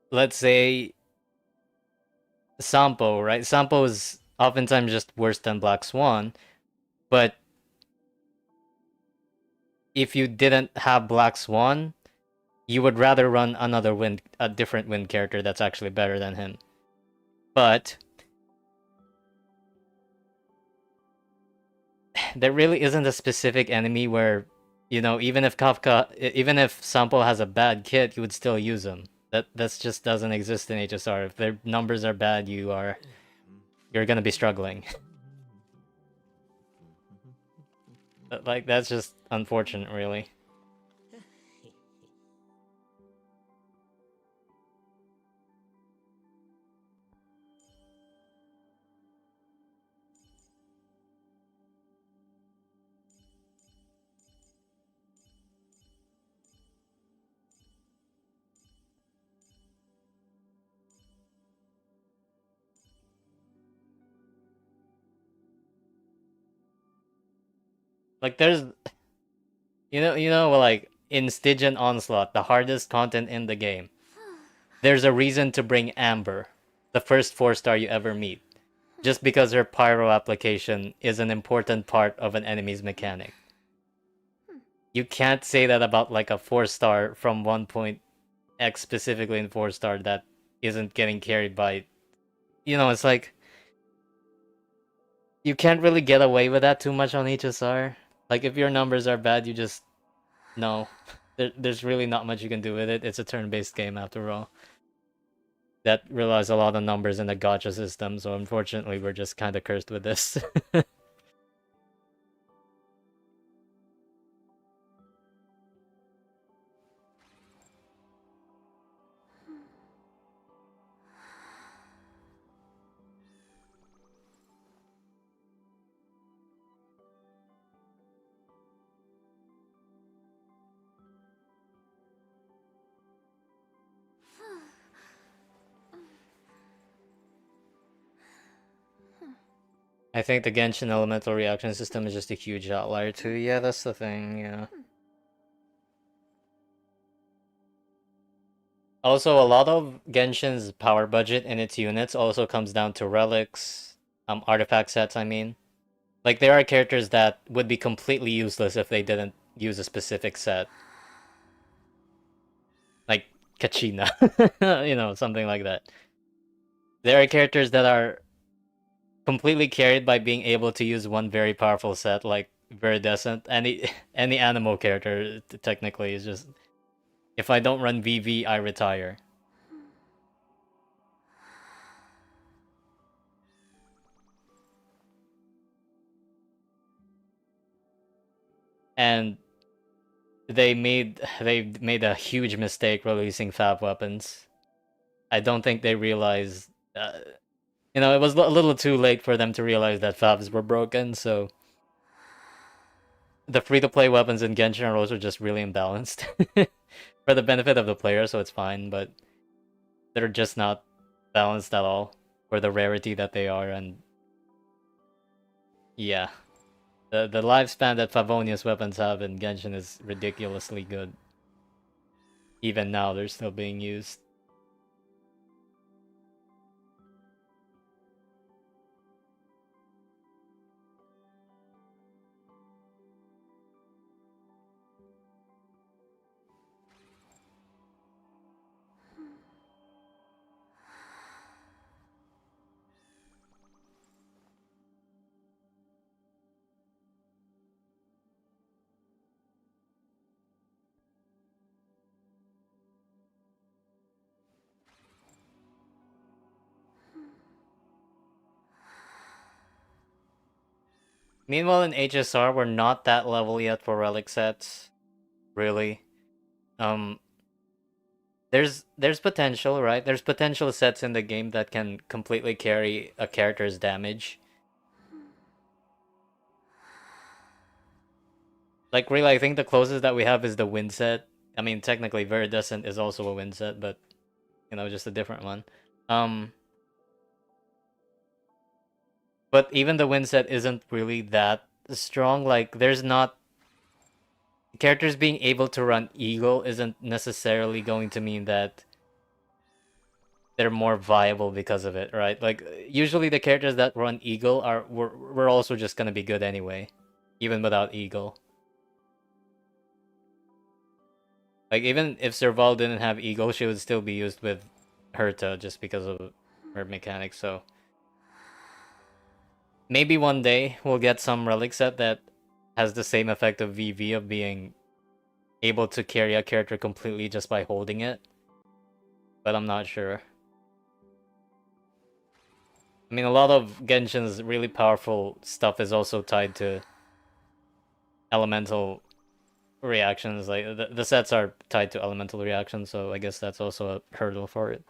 Let's say Sampo, right? Sampo is oftentimes just worse than Black Swan, but if you didn't have Black Swan, you would rather run a different wind character that's actually better than him. But there really isn't a specific enemy where, even if Sampo has a bad kit, you would still use him. That just doesn't exist in HSR. If their numbers are bad, you're gonna be struggling. Like, that's just unfortunate, really. Like, there's, like, in Stygian Onslaught, the hardest content in the game, there's a reason to bring Amber, the first 4-star you ever meet, just because her pyro application is an important part of an enemy's mechanic. You can't say that about, like, a 4-star from 1.x specifically in 4-star that isn't getting carried by, it's like, you can't really get away with that too much on HSR. Like, if your numbers are bad, you just, no. There's really not much you can do with it. It's a turn-based game, after all. That relies a lot on numbers in the gacha system, so unfortunately we're just kind of cursed with this. I think the Genshin elemental reaction system is just a huge outlier too. Yeah, that's the thing, yeah. Also, a lot of Genshin's power budget in its units also comes down to relics, artifact sets, I mean. Like, there are characters that would be completely useless if they didn't use a specific set. Like, Kachina. You know, something like that. There are characters that are completely carried by being able to use one very powerful set, like Viridescent. Any animal character, technically, is just... If I don't run VV, I retire. And they made a huge mistake releasing fab weapons. I don't think they realized, it was a little too late for them to realize that fabs were broken. So the free-to-play weapons in Genshin are also just really imbalanced for the benefit of the player, so it's fine. But they're just not balanced at all for the rarity that they are, and yeah, the lifespan that Favonius weapons have in Genshin is ridiculously good. Even now, they're still being used. Meanwhile, in HSR, we're not that level yet for relic sets. Really. Um, there's potential, right? There's potential sets in the game that can completely carry a character's damage. Like, really, I think the closest that we have is the wind set. I mean, technically, Viridescent is also a wind set, but, just a different one. Um, but even the wind set isn't really that strong. Like, there's not... Characters being able to run Eagle isn't necessarily going to mean that they're more viable because of it, right? Like, usually the characters that run Eagle we're also just gonna be good anyway, even without Eagle. Like, even if Serval didn't have Eagle, she would still be used with Herta just because of her mechanics. So maybe one day we'll get some relic set that has the same effect of VV, of being able to carry a character completely just by holding it. But I'm not sure. I mean, a lot of Genshin's really powerful stuff is also tied to elemental reactions. Like, the sets are tied to elemental reactions, so I guess that's also a hurdle for it.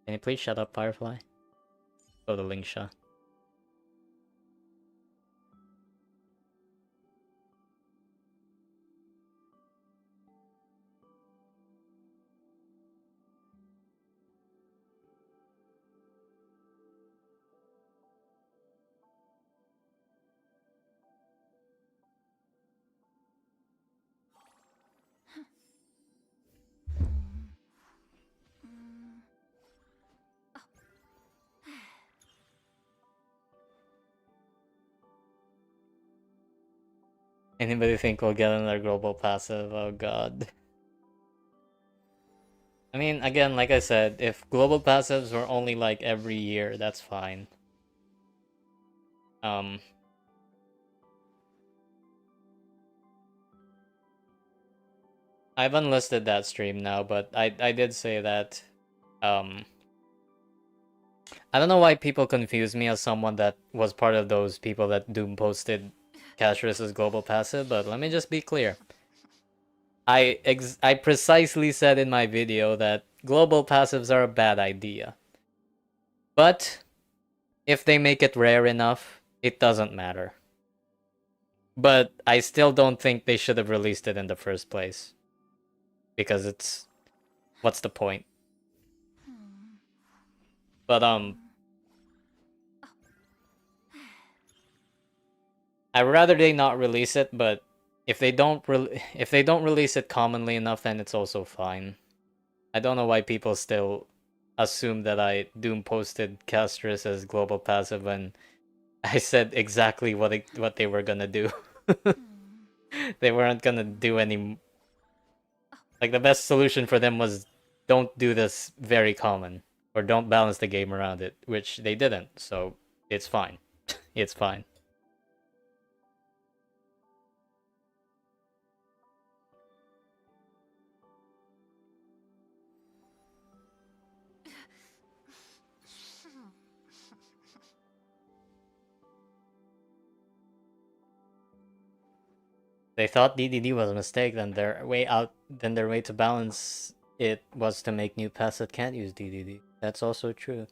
Can you please shut up, Firefly? Oh, the Lingsha. Anybody think we'll get another global passive? Oh god. I mean, again, like I said, if global passives were only like every year, that's fine. Um, I've unlisted that stream now, but I did say that, um, I don't know why people confuse me as someone that was part of those people that Doom posted Casheris's global passive, but let me just be clear. I precisely said in my video that global passives are a bad idea. But if they make it rare enough, it doesn't matter. But I still don't think they should have released it in the first place. Because it's... What's the point? But, I'd rather they not release it, but if they don't release it commonly enough, then it's also fine. I don't know why people still assume that I Doom posted Castris as global passive when I said exactly what they were gonna do. They weren't gonna do any... Like, the best solution for them was don't do this very common, or don't balance the game around it, which they didn't, so it's fine. It's fine. They thought DDD was a mistake, then their way to balance it was to make new paths that can't use DDD. That's also true.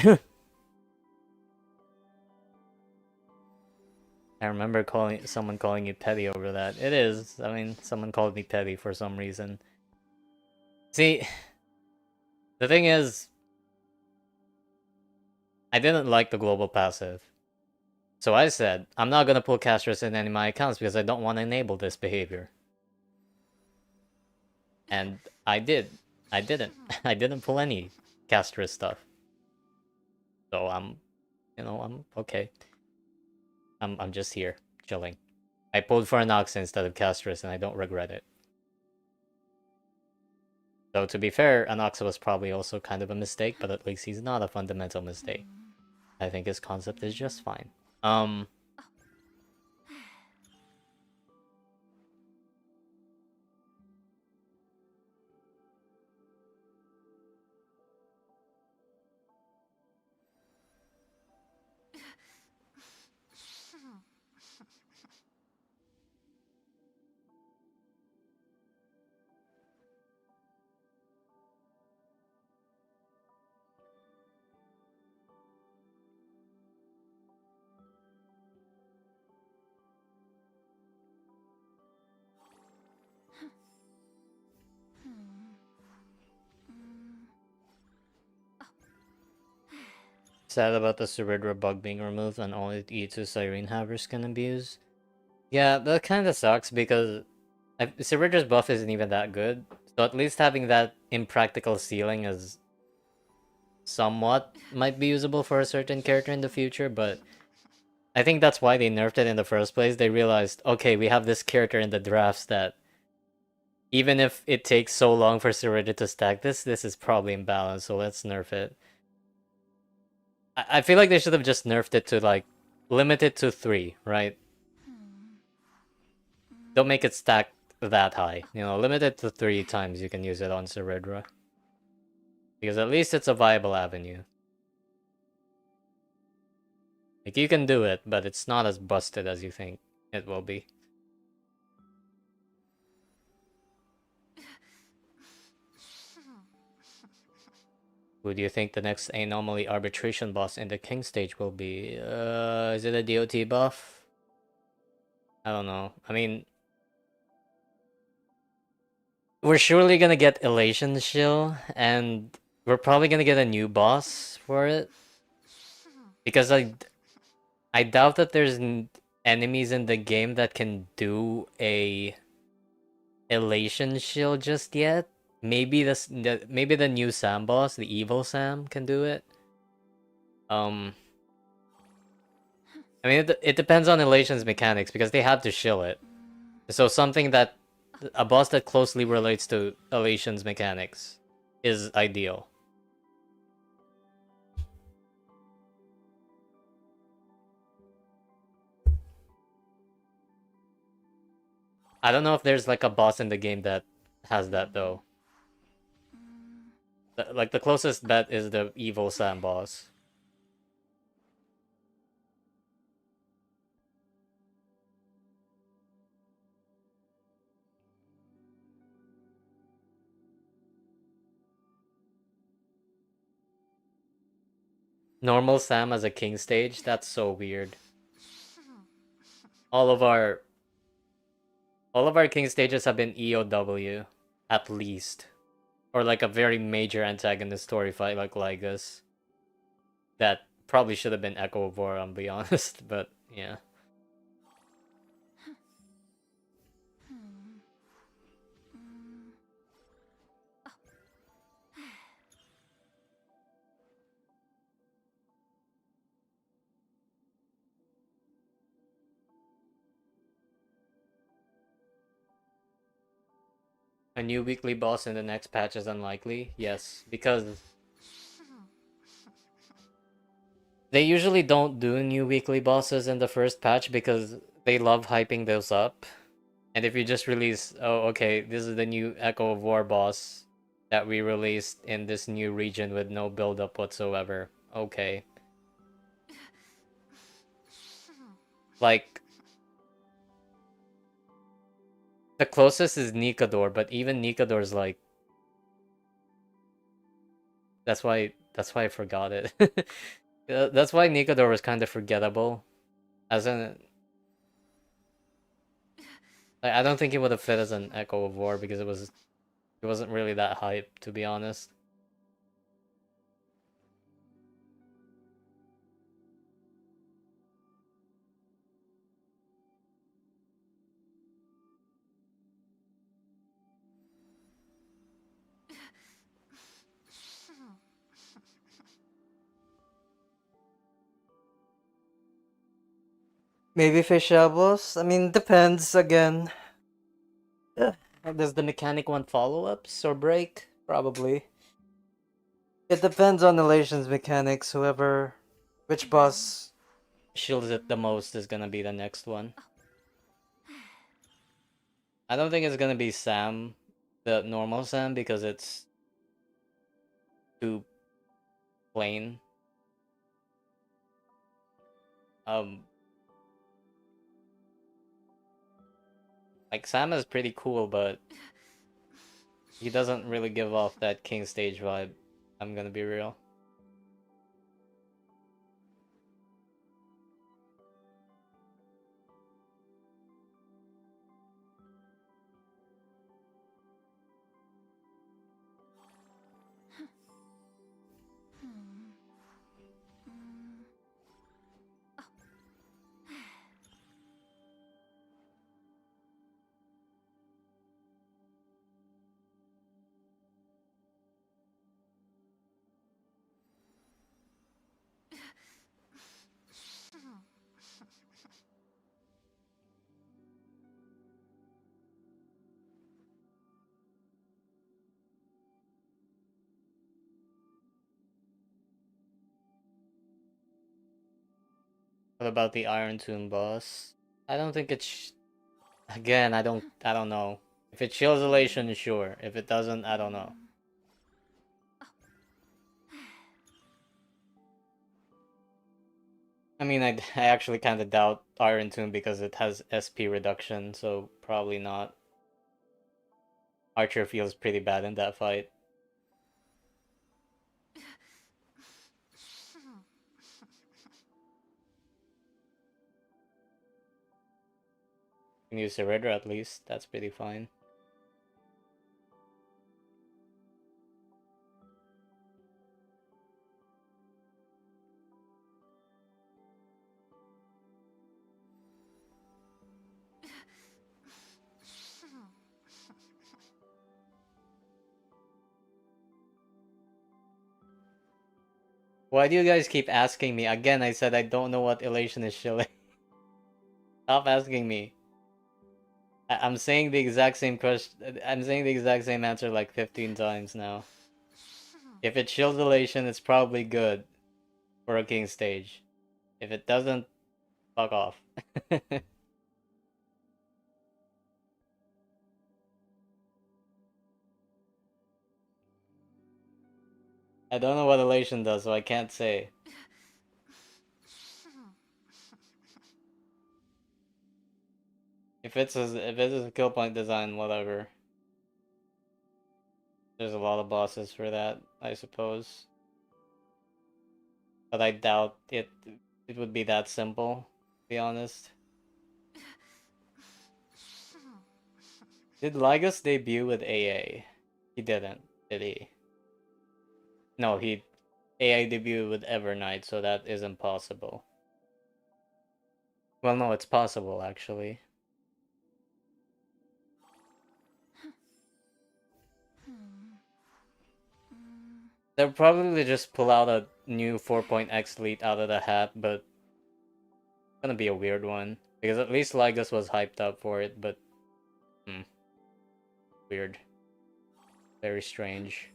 I remember someone calling you petty over that. It is. I mean, someone called me petty for some reason. See, the thing is, I didn't like the global passive. So I said, I'm not gonna pull casters in any of my accounts because I don't want to enable this behavior. And I did. I didn't. I didn't pull any castress stuff. So I'm okay. I'm just here, chilling. I pulled for an Ox instead of castress and I don't regret it. So to be fair, Anoxa was probably also kind of a mistake, but at least he's not a fundamental mistake. I think his concept is just fine. Sad about the Cerebra bug being removed and only E2 Siren Havers can abuse. Yeah, that kind of sucks because Cerebra's buff isn't even that good. So at least having that impractical ceiling is somewhat might be usable for a certain character in the future, but I think that's why they nerfed it in the first place. They realized, okay, we have this character in the drafts that even if it takes so long for Cerebra to stack this is probably imbalanced, so let's nerf it. I feel like they should have just nerfed it to, like, limit it to 3, right? Don't make it stack that high. You know, limit it to 3 times you can use it on Cerebra. Because at least it's a viable avenue. Like, you can do it, but it's not as busted as you think it will be. Who do you think the next Anomaly Arbitration boss in the King stage will be? Is it a DOT buff? I don't know. I mean, we're surely gonna get Elation Shield, and we're probably gonna get a new boss for it. Because I doubt that there's enemies in the game that can do a Elation Shield just yet. Maybe maybe the new Sam boss, the evil Sam, can do it. I mean, it depends on Elation's mechanics because they had to shill it. So something that a boss that closely relates to Elation's mechanics is ideal. I don't know if there's like a boss in the game that has that though. Like the closest bet is the evil Sam boss. Normal Sam as a king stage? That's so weird. all of our king stages have been EOW at least, or like a very major antagonist story fight like Lygus. That probably should have been Echo of War, I'll be honest, but yeah. A new weekly boss in the next patch is unlikely. Yes, because they usually don't do new weekly bosses in the first patch because they love hyping those up. And if you just release, oh, okay, this is the new Echo of War boss that we released in this new region with no build up whatsoever. Okay. Like, the closest is Nikador, but even Nikador's like, that's why I forgot it. That's why Nikador was kind of forgettable. As in, like, I don't think it would have fit as an Echo of War because it wasn't really that hype, to be honest. Maybe Fishables? I mean, depends again. Does the mechanic want follow-ups or break? Probably. It depends on Elation's mechanics. Which boss shields it the most is gonna be the next one. I don't think it's gonna be Sam, the normal Sam, because it's too plain. Um, like Sam is pretty cool, but he doesn't really give off that King Stage vibe. I'm gonna be real. What about the Iron Tomb boss? I don't think it's. Again, I don't know. If it shields Elation, sure. If it doesn't, I don't know. I mean, I actually kind of doubt Iron Tomb because it has SP reduction, so probably not. Archer feels pretty bad in that fight. Can use Seredra at least. That's pretty fine. Why do you guys keep asking me? Again, I said I don't know what Elation is shilling. Stop asking me. I'm saying the exact same question. I'm saying the exact same answer like 15 times now. If it shields Elation, it's probably good for a king stage. If it doesn't, fuck off. I don't know what Elation does, so I can't say. If it's a kill point design, whatever. There's a lot of bosses for that, I suppose. But I doubt it would be that simple, to be honest. Did Lygus debut with AA? He didn't, did he? No, he AI debuted with Evernight, so that isn't possible. Well, no, it's possible actually. They'll probably just pull out a new 4.x lead out of the hat, but it's gonna be a weird one. Because at least Lygus was hyped up for it, but weird. Very strange.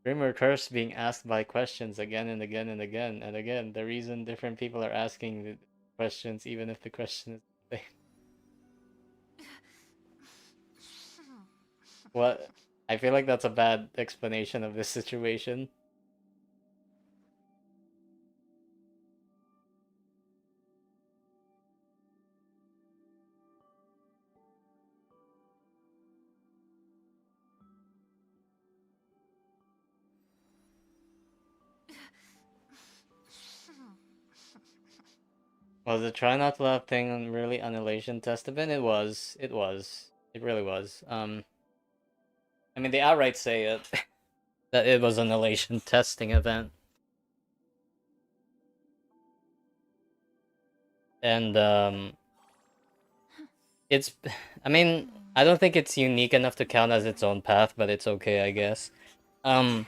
Dreamer Curse being asked by questions again and again and again and again. The reason different people are asking the questions, even if the question is the same. What? I feel like that's a bad explanation of this situation. Was the try not to laugh thing really an Elation Testament? It was. It was. It really was. I mean, they outright say it that it was an Elation testing event, and it's. I mean, I don't think it's unique enough to count as its own path, but it's okay, I guess. The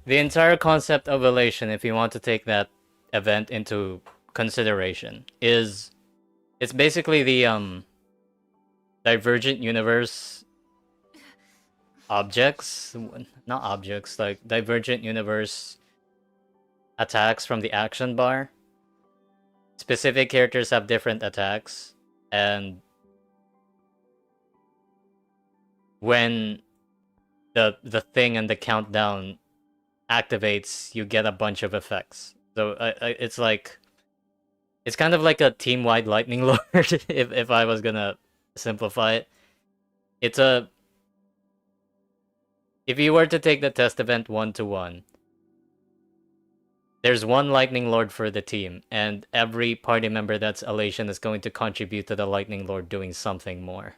entire concept of Elation, if you want to take that event into consideration, is it's basically the divergent universe objects, not objects, like divergent universe attacks from the action bar. Specific characters have different attacks, and when the thing and the countdown activates, you get a bunch of effects. So it's like it's kind of like a team-wide lightning lord if I was gonna simplify it. It's a if you were to take the test event 1-to-1, there's one lightning lord for the team, and every party member that's Elation is going to contribute to the lightning lord doing something more.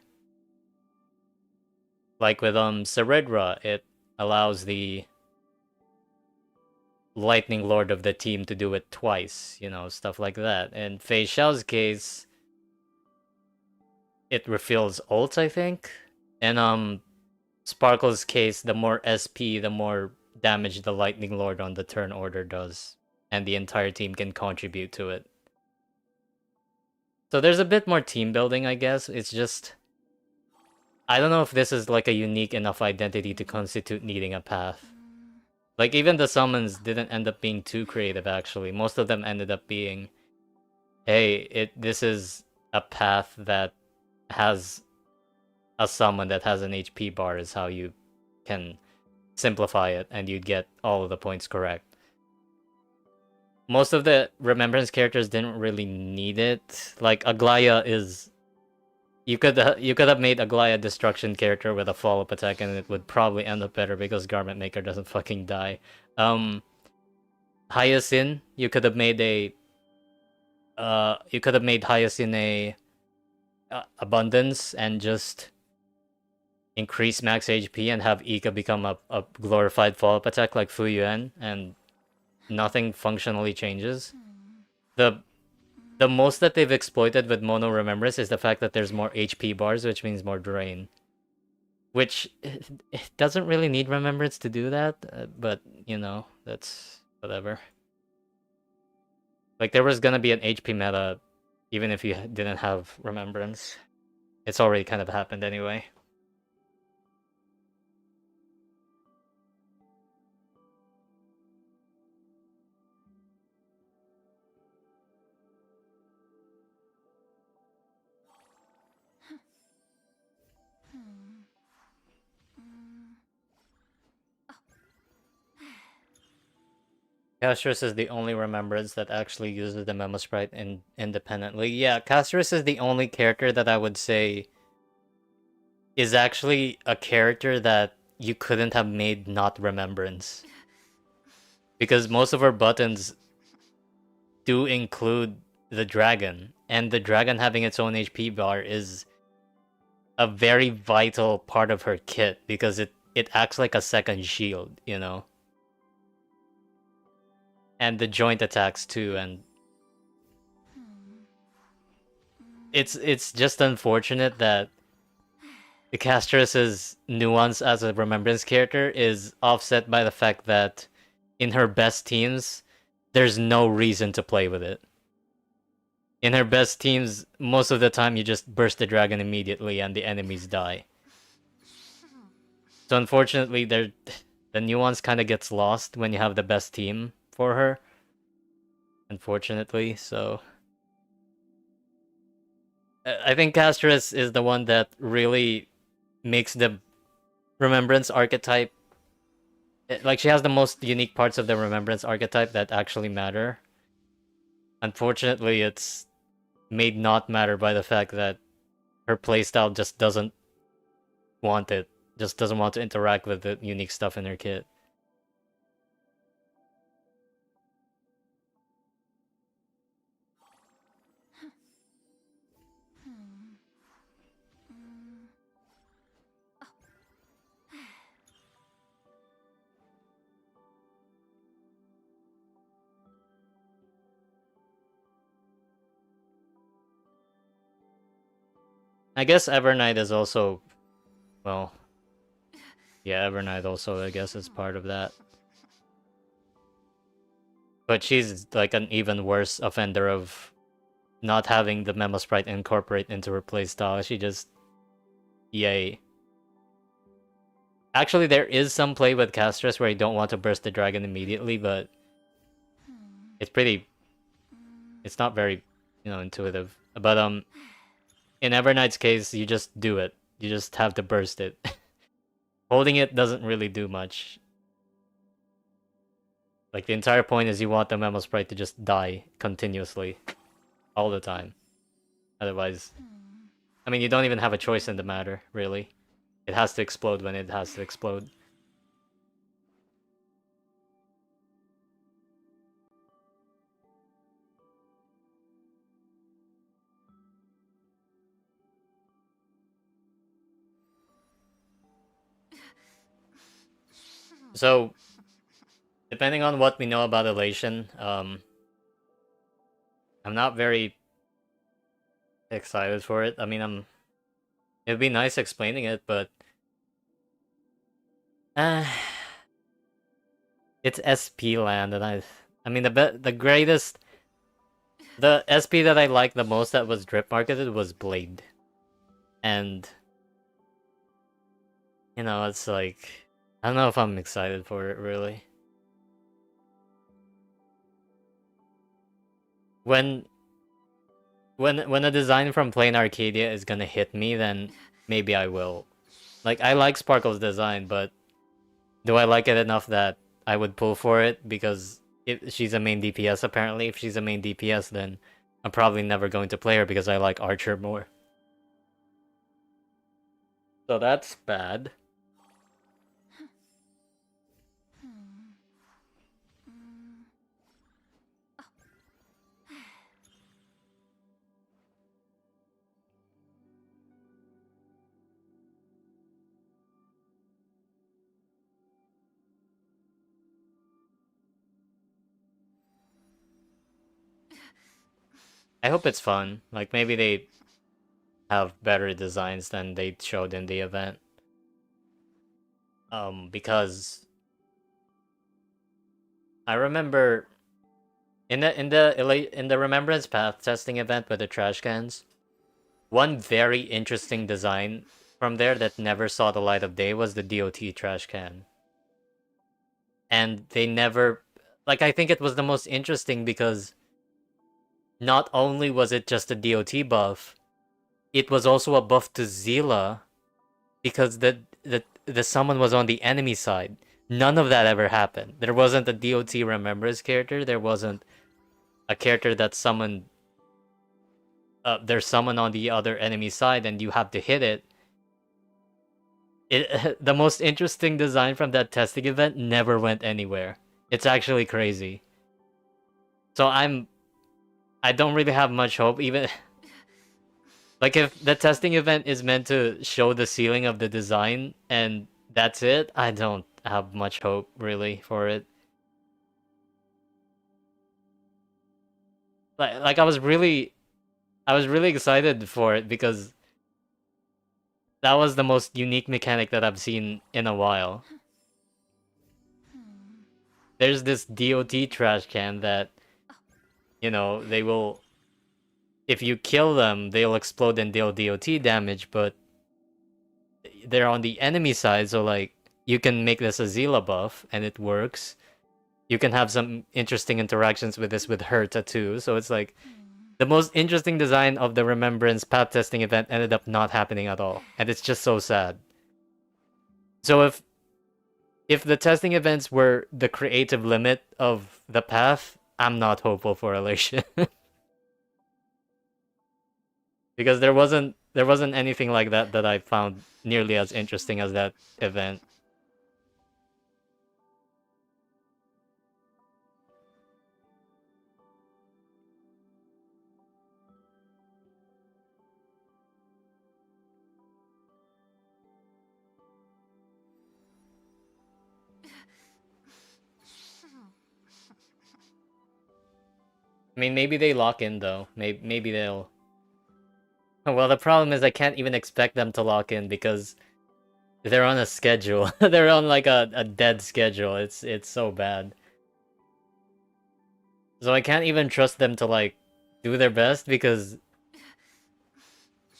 Like with Ceredra, it allows the lightning lord of the team to do it twice, stuff like that. In Fei Xiao's case, it refills ults, I think. And Sparkle's case, the more SP, the more damage the lightning lord on the turn order does, and the entire team can contribute to it. So there's a bit more team building, I guess. It's just I don't know if this is like a unique enough identity to constitute needing a path. Like even the summons didn't end up being too creative actually. Most of them ended up being, hey, this is a path that has a summon that has an HP bar is how you can simplify it and you'd get all of the points correct. Most of the remembrance characters didn't really need it. Like Aglaya is you could have made Aglaya destruction character with a follow-up attack and it would probably end up better because Garment Maker doesn't fucking die. Hyacinth, you could have made Hyacinth a abundance and just increase max HP and have Ika become a glorified follow-up attack like Fu Yuan, and nothing functionally changes. The most that they've exploited with Mono Remembrance is the fact that there's more HP bars, which means more drain. Which it doesn't really need Remembrance to do that, but that's whatever. Like there was gonna be an HP meta even if you didn't have Remembrance. It's already kind of happened anyway. Castris is the only remembrance that actually uses the Memo Sprite independently. Yeah, Castris is the only character that I would say is actually a character that you couldn't have made not remembrance. Because most of her buttons do include the dragon, and the dragon having its own HP bar is a very vital part of her kit because it acts like a second shield, you know. And the joint attacks too, and it's just unfortunate that the Castress's nuance as a remembrance character is offset by the fact that in her best teams, there's no reason to play with it. In her best teams, most of the time you just burst the dragon immediately and the enemies die. So unfortunately, the nuance kind of gets lost when you have the best team for her. Unfortunately, so I think Castress is the one that really makes the remembrance archetype, like she has the most unique parts of the remembrance archetype that actually matter. Unfortunately, it's made not matter by the fact that her playstyle just doesn't want it, just doesn't want to interact with the unique stuff in her kit. I guess Evernight is also, well, yeah, Evernight also I guess is part of that. But she's like an even worse offender of not having the Memo Sprite incorporate into her playstyle. She just, yay. Actually, there is some play with Castress where you don't want to burst the dragon immediately, but it's pretty, it's not very, intuitive. But in Evernight's case, you just do it. You just have to burst it. Holding it doesn't really do much. Like, the entire point is you want the Memo Sprite to just die continuously. All the time. Otherwise, I mean, you don't even have a choice in the matter, really. It has to explode when it has to explode. So, depending on what we know about Elation, I'm not very excited for it. I mean, it'd be nice explaining it, but it's SP land, and I mean the greatest, the SP that I liked the most that was drip marketed was Blade, and it's like I don't know if I'm excited for it really. When a design from Plain Arcadia is gonna hit me, then maybe I will. Like, I like Sparkle's design, but do I like it enough that I would pull for it? Because she's a main DPS, apparently. If she's a main DPS, then I'm probably never going to play her because I like Archer more. So that's bad. I hope it's fun. Like, maybe they have better designs than they showed in the event. Because I remember in the Remembrance Path testing event with the trash cans, one very interesting design from there that never saw the light of day was the DOT trash can. And they never, like, I think it was the most interesting because not only was it just a DOT buff, it was also a buff to Zila because the summon was on the enemy side. None of that ever happened. There wasn't a DOT remembers character. There wasn't a character that summoned. There's someone on the other enemy side, and you have to hit it. The most interesting design from that testing event never went anywhere. It's actually crazy. So I don't really have much hope. Even like if the testing event is meant to show the ceiling of the design and that's it, I don't have much hope really for it. Like I was really excited for it because that was the most unique mechanic that I've seen in a while. There's this DOT trash can that, you know, they will, if you kill them, they'll explode and deal DOT damage, but they're on the enemy side, so like you can make this a Zila buff and it works. You can have some interesting interactions with this with Herta too, so it's like the most interesting design of the Remembrance path testing event ended up not happening at all, and it's just so sad. So if the testing events were the creative limit of the path, I'm not hopeful for Elation. Because there wasn't anything like that that I found nearly as interesting as that event. I mean, maybe they lock in though. Maybe they'll. Well, the problem is I can't even expect them to lock in because they're on a schedule. They're on like a dead schedule. It's so bad. So I can't even trust them to like do their best because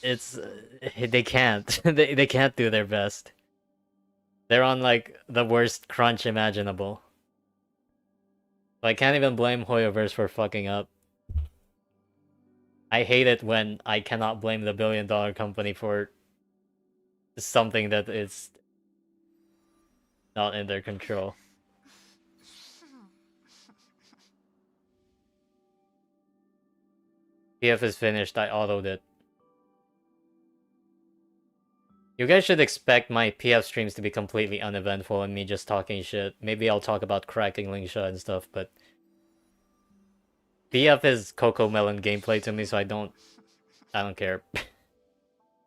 it's they can't. They can't do their best. They're on like the worst crunch imaginable. So I can't even blame Hoyoverse for fucking up. I hate it when I cannot blame the billion-dollar company for something that is not in their control. PF is finished, I autoed it. You guys should expect my PF streams to be completely uneventful and me just talking shit. Maybe I'll talk about cracking Lingsha and stuff, but PF is Coco Melon gameplay to me, so I don't care.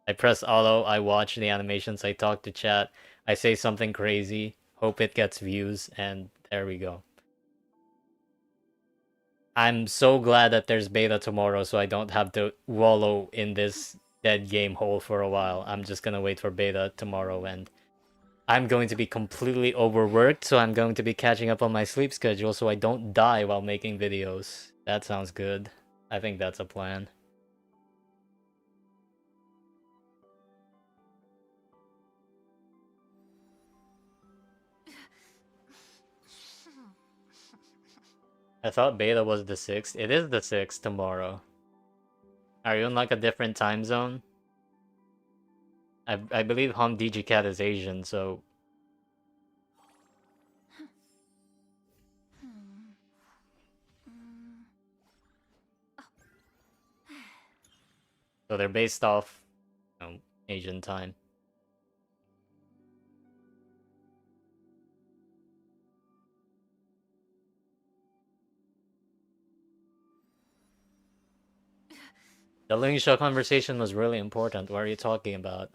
I press auto, I watch the animations, I talk to chat, I say something crazy, hope it gets views, and there we go. I'm so glad that there's beta tomorrow so I don't have to wallow in this dead game hole for a while. I'm just gonna wait for beta tomorrow, and I'm going to be completely overworked, so I'm going to be catching up on my sleep schedule so I don't die while making videos. That sounds good. I think that's a plan. I thought beta was the 6th. It is the 6th tomorrow. Are you in like a different time zone? I believe Hom DigiCat is Asian, so... So they're based off, you know, Asian time. The Lingsha conversation was really important. What are you talking about?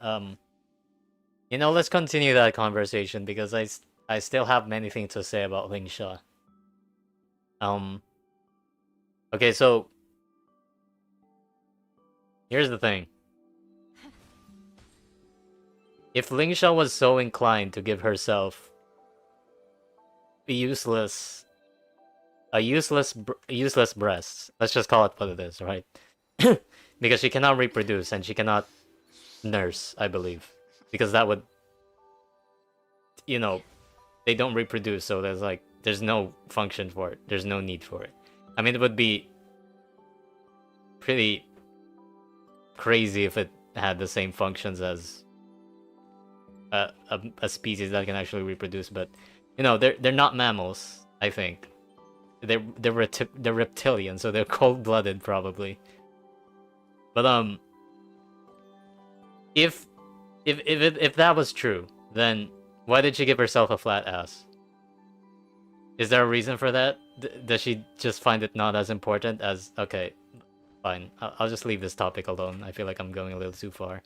You know, let's continue that conversation because I still have many things to say about Lingsha. Okay, so here's the thing. If Lingsha was so inclined to give herself useless breasts, let's just call it what it is, right? Because she cannot reproduce and she cannot nurse, I believe, because that would, you know, they don't reproduce, so there's no function for it, there's no need for it. I mean, it would be pretty crazy if it had the same functions as a species that can actually reproduce, but You know, they're not mammals. I think they're reptilian, so they're cold-blooded probably. But if if that was true, then why did she give herself a flat ass? Is there a reason for that? Does she just find it not as important as... Okay, fine. I'll just leave this topic alone. I feel like I'm going a little too far.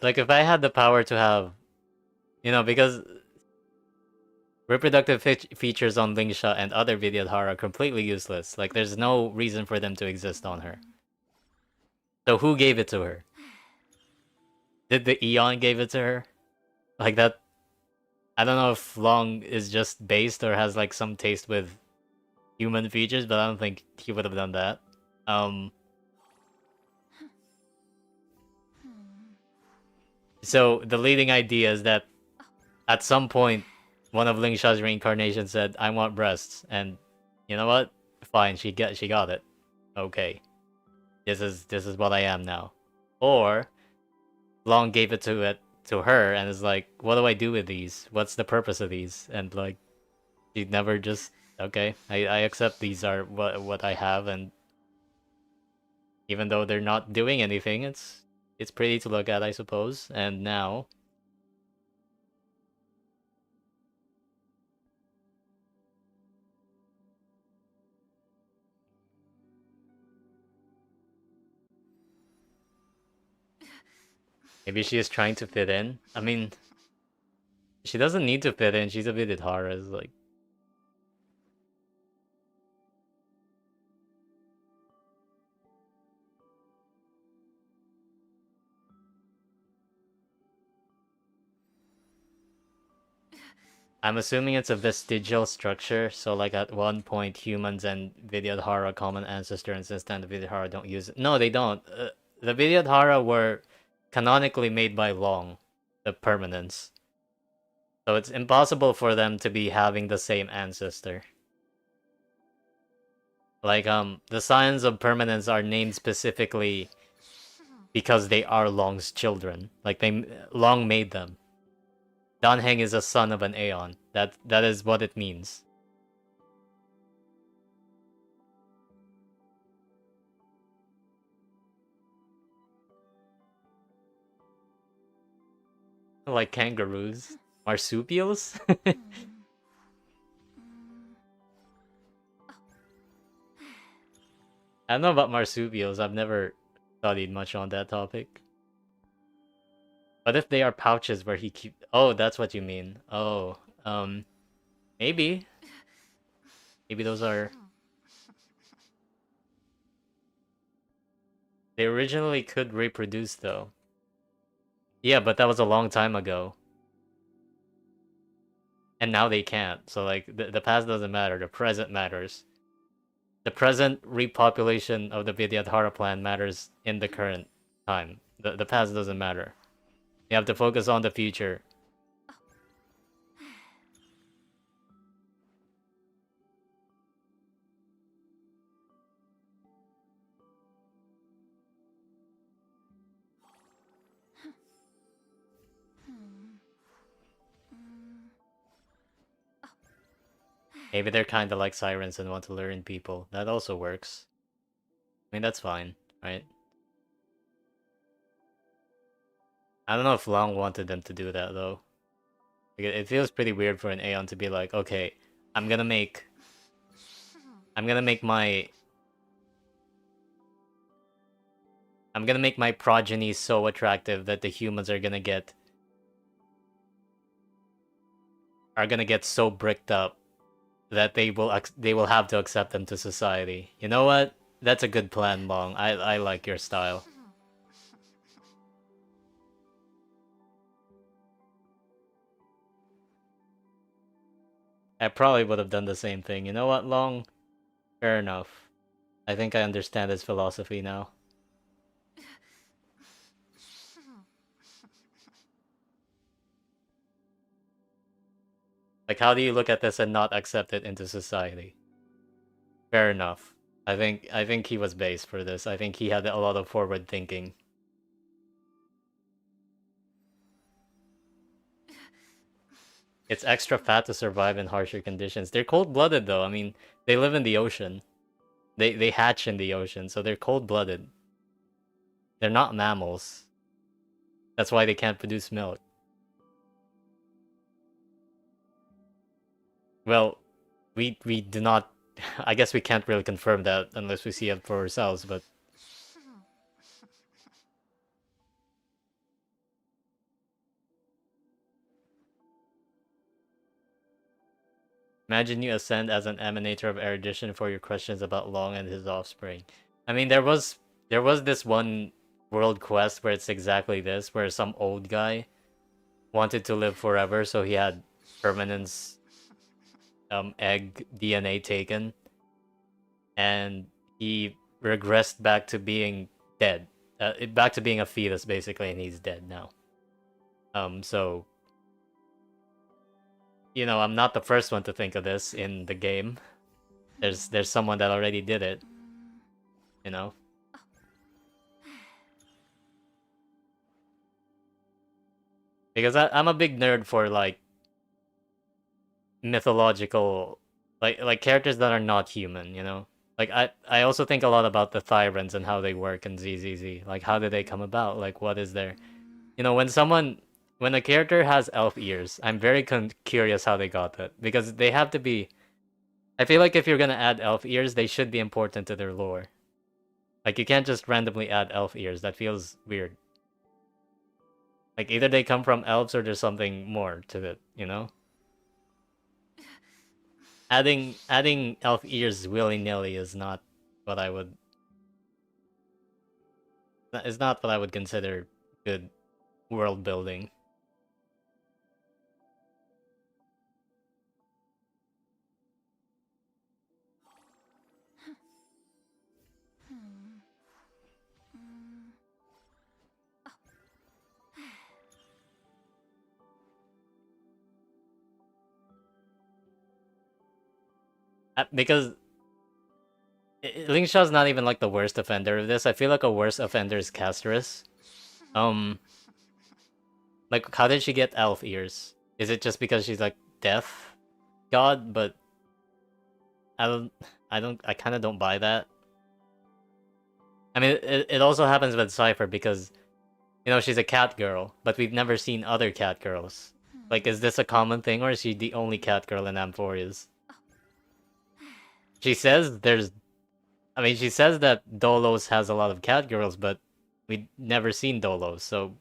Like if I had the power to have... You know, because reproductive features on Lingsha and other Vidyadhara are completely useless. Like, there's no reason for them to exist on her. So who gave it to her? Did the Eon gave it to her? Like that... I don't know if Long is just based or has like some taste with human features, but I don't think he would have done that. So the leading idea is that at some point, one of Lingsha's reincarnations said, "I want breasts," and you know what? Fine, she got it. Okay, this is what I am now. Or Long gave it to her and is like, "What do I do with these? What's the purpose of these?" And like, she never just... Okay, I accept these are what I have, and even though they're not doing anything, it's pretty to look at, I suppose. And now... maybe she is trying to fit in. I mean, she doesn't need to fit in. She's a Vidyadhara. It's like... I'm assuming it's a vestigial structure, so like at one point humans and Vidyadhara common ancestor, and since then the Vidyadhara don't use it. No, they don't. The Vidyadhara were canonically made by Long, the permanents. So it's impossible for them to be having the same ancestor. Like, the Scions of Permanence are named specifically because they are Long's children. Like, Long made them. Danheng is a son of an Aeon. That is what it means. Like kangaroos. Marsupials? I don't know about marsupials. I've never studied much on that topic. But if they are pouches where he keep... Oh, that's what you mean. Oh, maybe. Maybe those are... They originally could reproduce, though. Yeah, but that was a long time ago. And now they can't. So, like, the past doesn't matter. The present matters. The present repopulation of the Vidyadhara plan matters in the current time. The past doesn't matter. You have to focus on the future. Maybe they're kind of like sirens and want to lure in people. That also works. I mean, that's fine, right? I don't know if Long wanted them to do that, though. Like, it feels pretty weird for an Aeon to be like, okay, I'm gonna make my... I'm gonna make my progeny so attractive that the humans are gonna get so bricked up that they will have to accept them to society. You know what? That's a good plan, Long. I like your style. I probably would have done the same thing. You know what, Long? Fair enough. I think I understand his philosophy now. Like, how do you look at this and not accept it into society? Fair enough. I think he was based for this. I think he had a lot of forward thinking. It's extra fat to survive in harsher conditions. They're cold-blooded though. I mean, they live in the ocean. They hatch in the ocean, so they're cold-blooded. They're not mammals. That's why they can't produce milk. Well, we do not. I guess we can't really confirm that unless we see it for ourselves. But imagine you ascend as an emanator of erudition for your questions about Long and his offspring. I mean, there was this one world quest where it's exactly this, where some old guy wanted to live forever, so he had permanence egg DNA taken, and he regressed back to being dead, back to being a fetus basically, and he's dead now. So you know, I'm not the first one to think of this in the game. There's someone that already did it, you know. Because I'm a big nerd for like mythological, like characters that are not human, you know. Like I also think a lot about the Thyrans and how they work in ZZZ. Like how did they come about? Like what is their, you know, when a character has elf ears, I'm very curious how they got that because they have to be. I feel like if you're gonna add elf ears, they should be important to their lore. Like you can't just randomly add elf ears. That feels weird. Like either they come from elves or there's something more to it, you know? Adding elf ears willy-nilly is not what I would is not what I would consider good world building. Because Lingshaw's not even like the worst offender of this. I feel like a worse offender is Casterus. Um, like how did she get elf ears? Is it just because she's like deaf god? But I don't, I kind of don't buy that. I mean, it also happens with Cypher because, you know, she's a cat girl, but we've never seen other cat girls. Like, is this a common thing, or is she the only cat girl in Amphorias? She says there's, I mean, she says that Dolos has a lot of cat girls, but we've never seen Dolos, so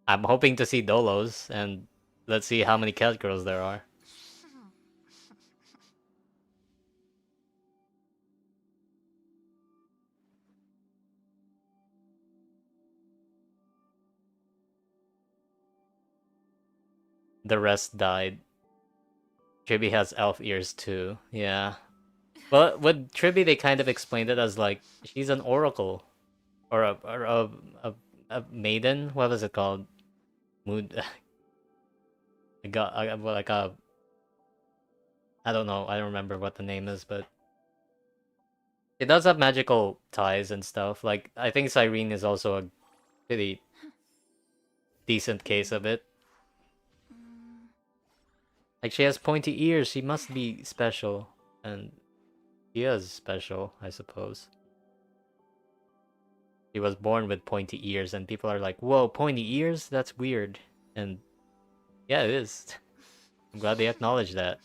I'm hoping to see Dolos, and let's see how many cat girls there are. The rest died. Triby has elf ears too, yeah. Well, with Triby, they kind of explained it as like she's an oracle, or a maiden. What was it called? Mood. I got well, like a. I don't know. I don't remember what the name is, but it does have magical ties and stuff. Like I think Cyrene is also a pretty decent case of it. Like she has pointy ears. She must be special, and she is special, I suppose. She was born with pointy ears, and people are like, "Whoa, pointy ears? That's weird." And yeah, it is. I'm glad they acknowledge that.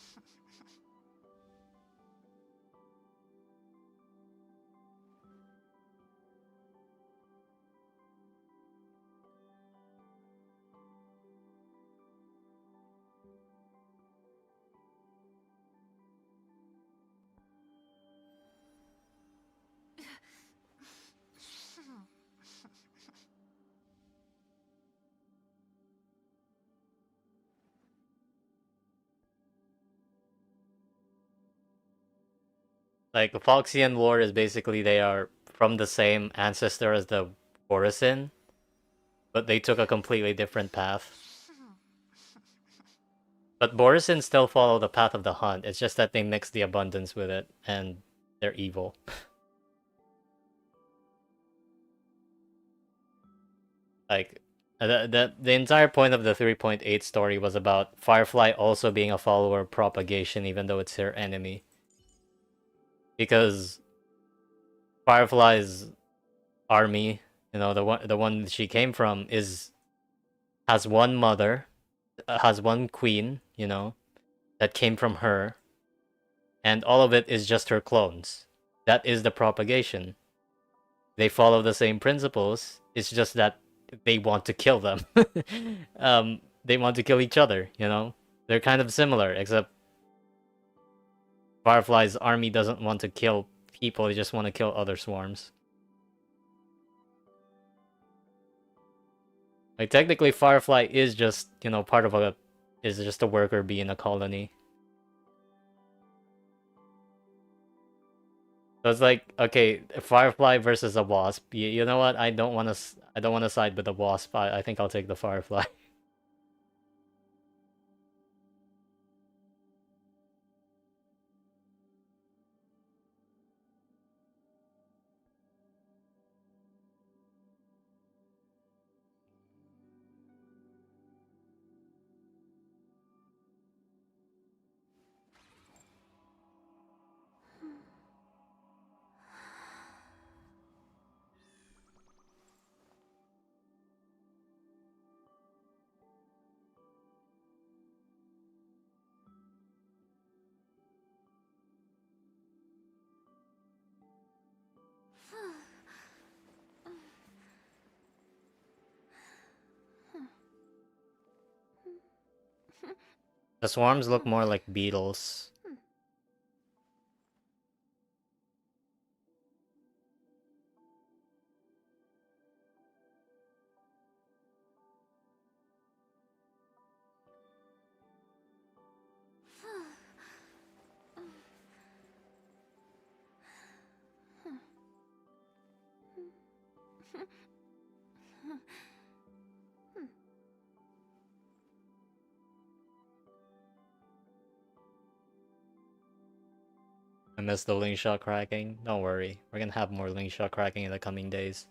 Like the Foxian War is basically they are from the same ancestor as the Borisin, but they took a completely different path. But Borisin still follow the path of the hunt. It's just that they mix the abundance with it, and they're evil. Like the entire point of the 3.8 story was about Firefly also being a follower of propagation, even though it's her enemy. Because Firefly's army, you know, the one she came from has one mother, has one queen, you know, that came from her, and all of it is just her clones. That is the propagation. They follow the same principles. It's just that they want to kill them. They want to kill each other, you know? They're kind of similar, except Firefly's army doesn't want to kill people, they just want to kill other swarms. Like, technically, Firefly is just, you know, is just a worker bee in a colony. So it's like, okay, Firefly versus a wasp. You know what? I don't want to side with the wasp. I think I'll take the Firefly. The swarms look more like beetles. I miss the link shot cracking. Don't worry, we're gonna have more link shot cracking in the coming days.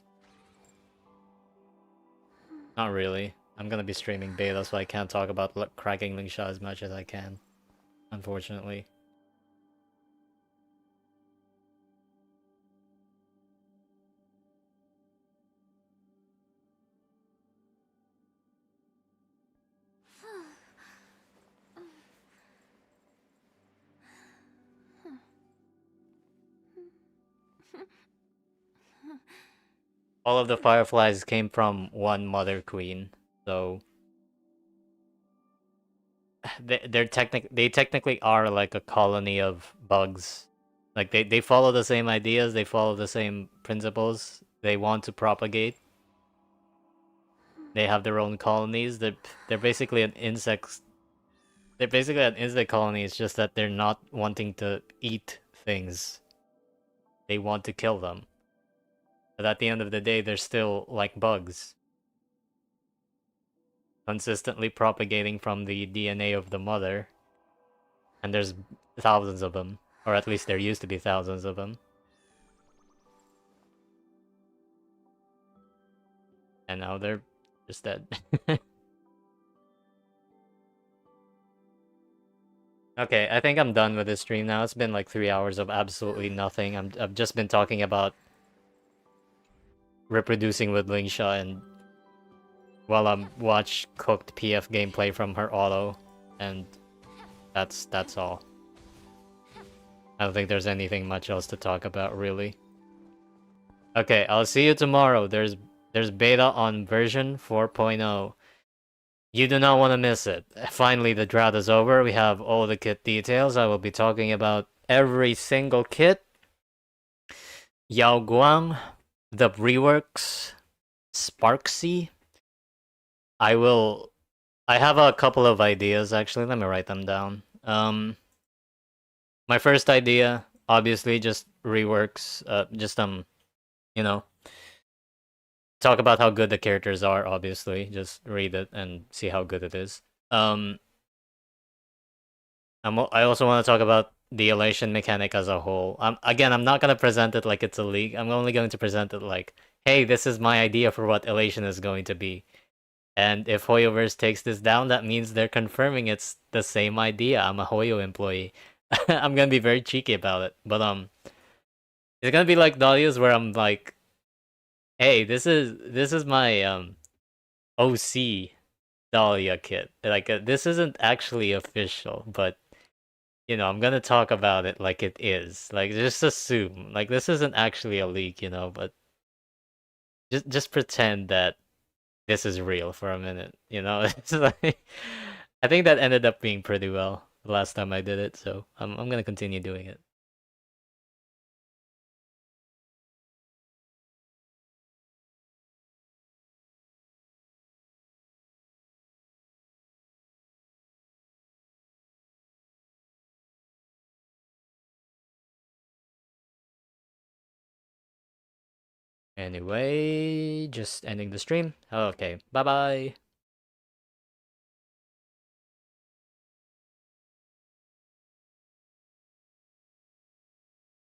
Not really. I'm gonna be streaming beta, so I can't talk about cracking link shot as much as I can, unfortunately. All of the fireflies came from one mother queen, so they technically are like a colony of bugs. Like they follow the same ideas, they follow the same principles. They want to propagate. They have their own colonies. They're basically an insect. They're basically an insect colony. It's just that they're not wanting to eat things. They want to kill them. But at the end of the day, they're still like bugs, consistently propagating from the DNA of the mother. And there's thousands of them, or at least there used to be thousands of them. And now they're just dead. Okay, I think I'm done with this stream now. It's been like 3 hours of absolutely nothing. I've just been talking about reproducing with Lingsha, and while I'm watch cooked PF gameplay from her auto, and that's all. I don't think there's anything much else to talk about, really. Okay, I'll see you tomorrow. There's beta on version 4.0. You do not want to miss it. Finally, the drought is over. We have all the kit details. I will be talking about every single kit. Yao Guang, the reworks, Sparksy. I have a couple of ideas, actually. Let me write them down. My first idea obviously just reworks. Just you know, talk about how good the characters are. Obviously, just read it and see how good it is. Um, I also want to talk about the elation mechanic as a whole. I'm not gonna present it like it's a league. I'm only going to present it like, hey, this is my idea for what elation is going to be. And if Hoyoverse takes this down, that means they're confirming it's the same idea. I'm a Hoyo employee. I'm gonna be very cheeky about it, but it's gonna be like Dahlia's where I'm like, hey, this is my OC Dahlia kit. Like this isn't actually official, but I'm gonna talk about it like it is. Like just assume like this isn't actually a leak, but just pretend that this is real for a minute. It's like I think that ended up being pretty well the last time I did it, so I'm gonna continue doing it. Anyway, just ending the stream. Okay, bye bye.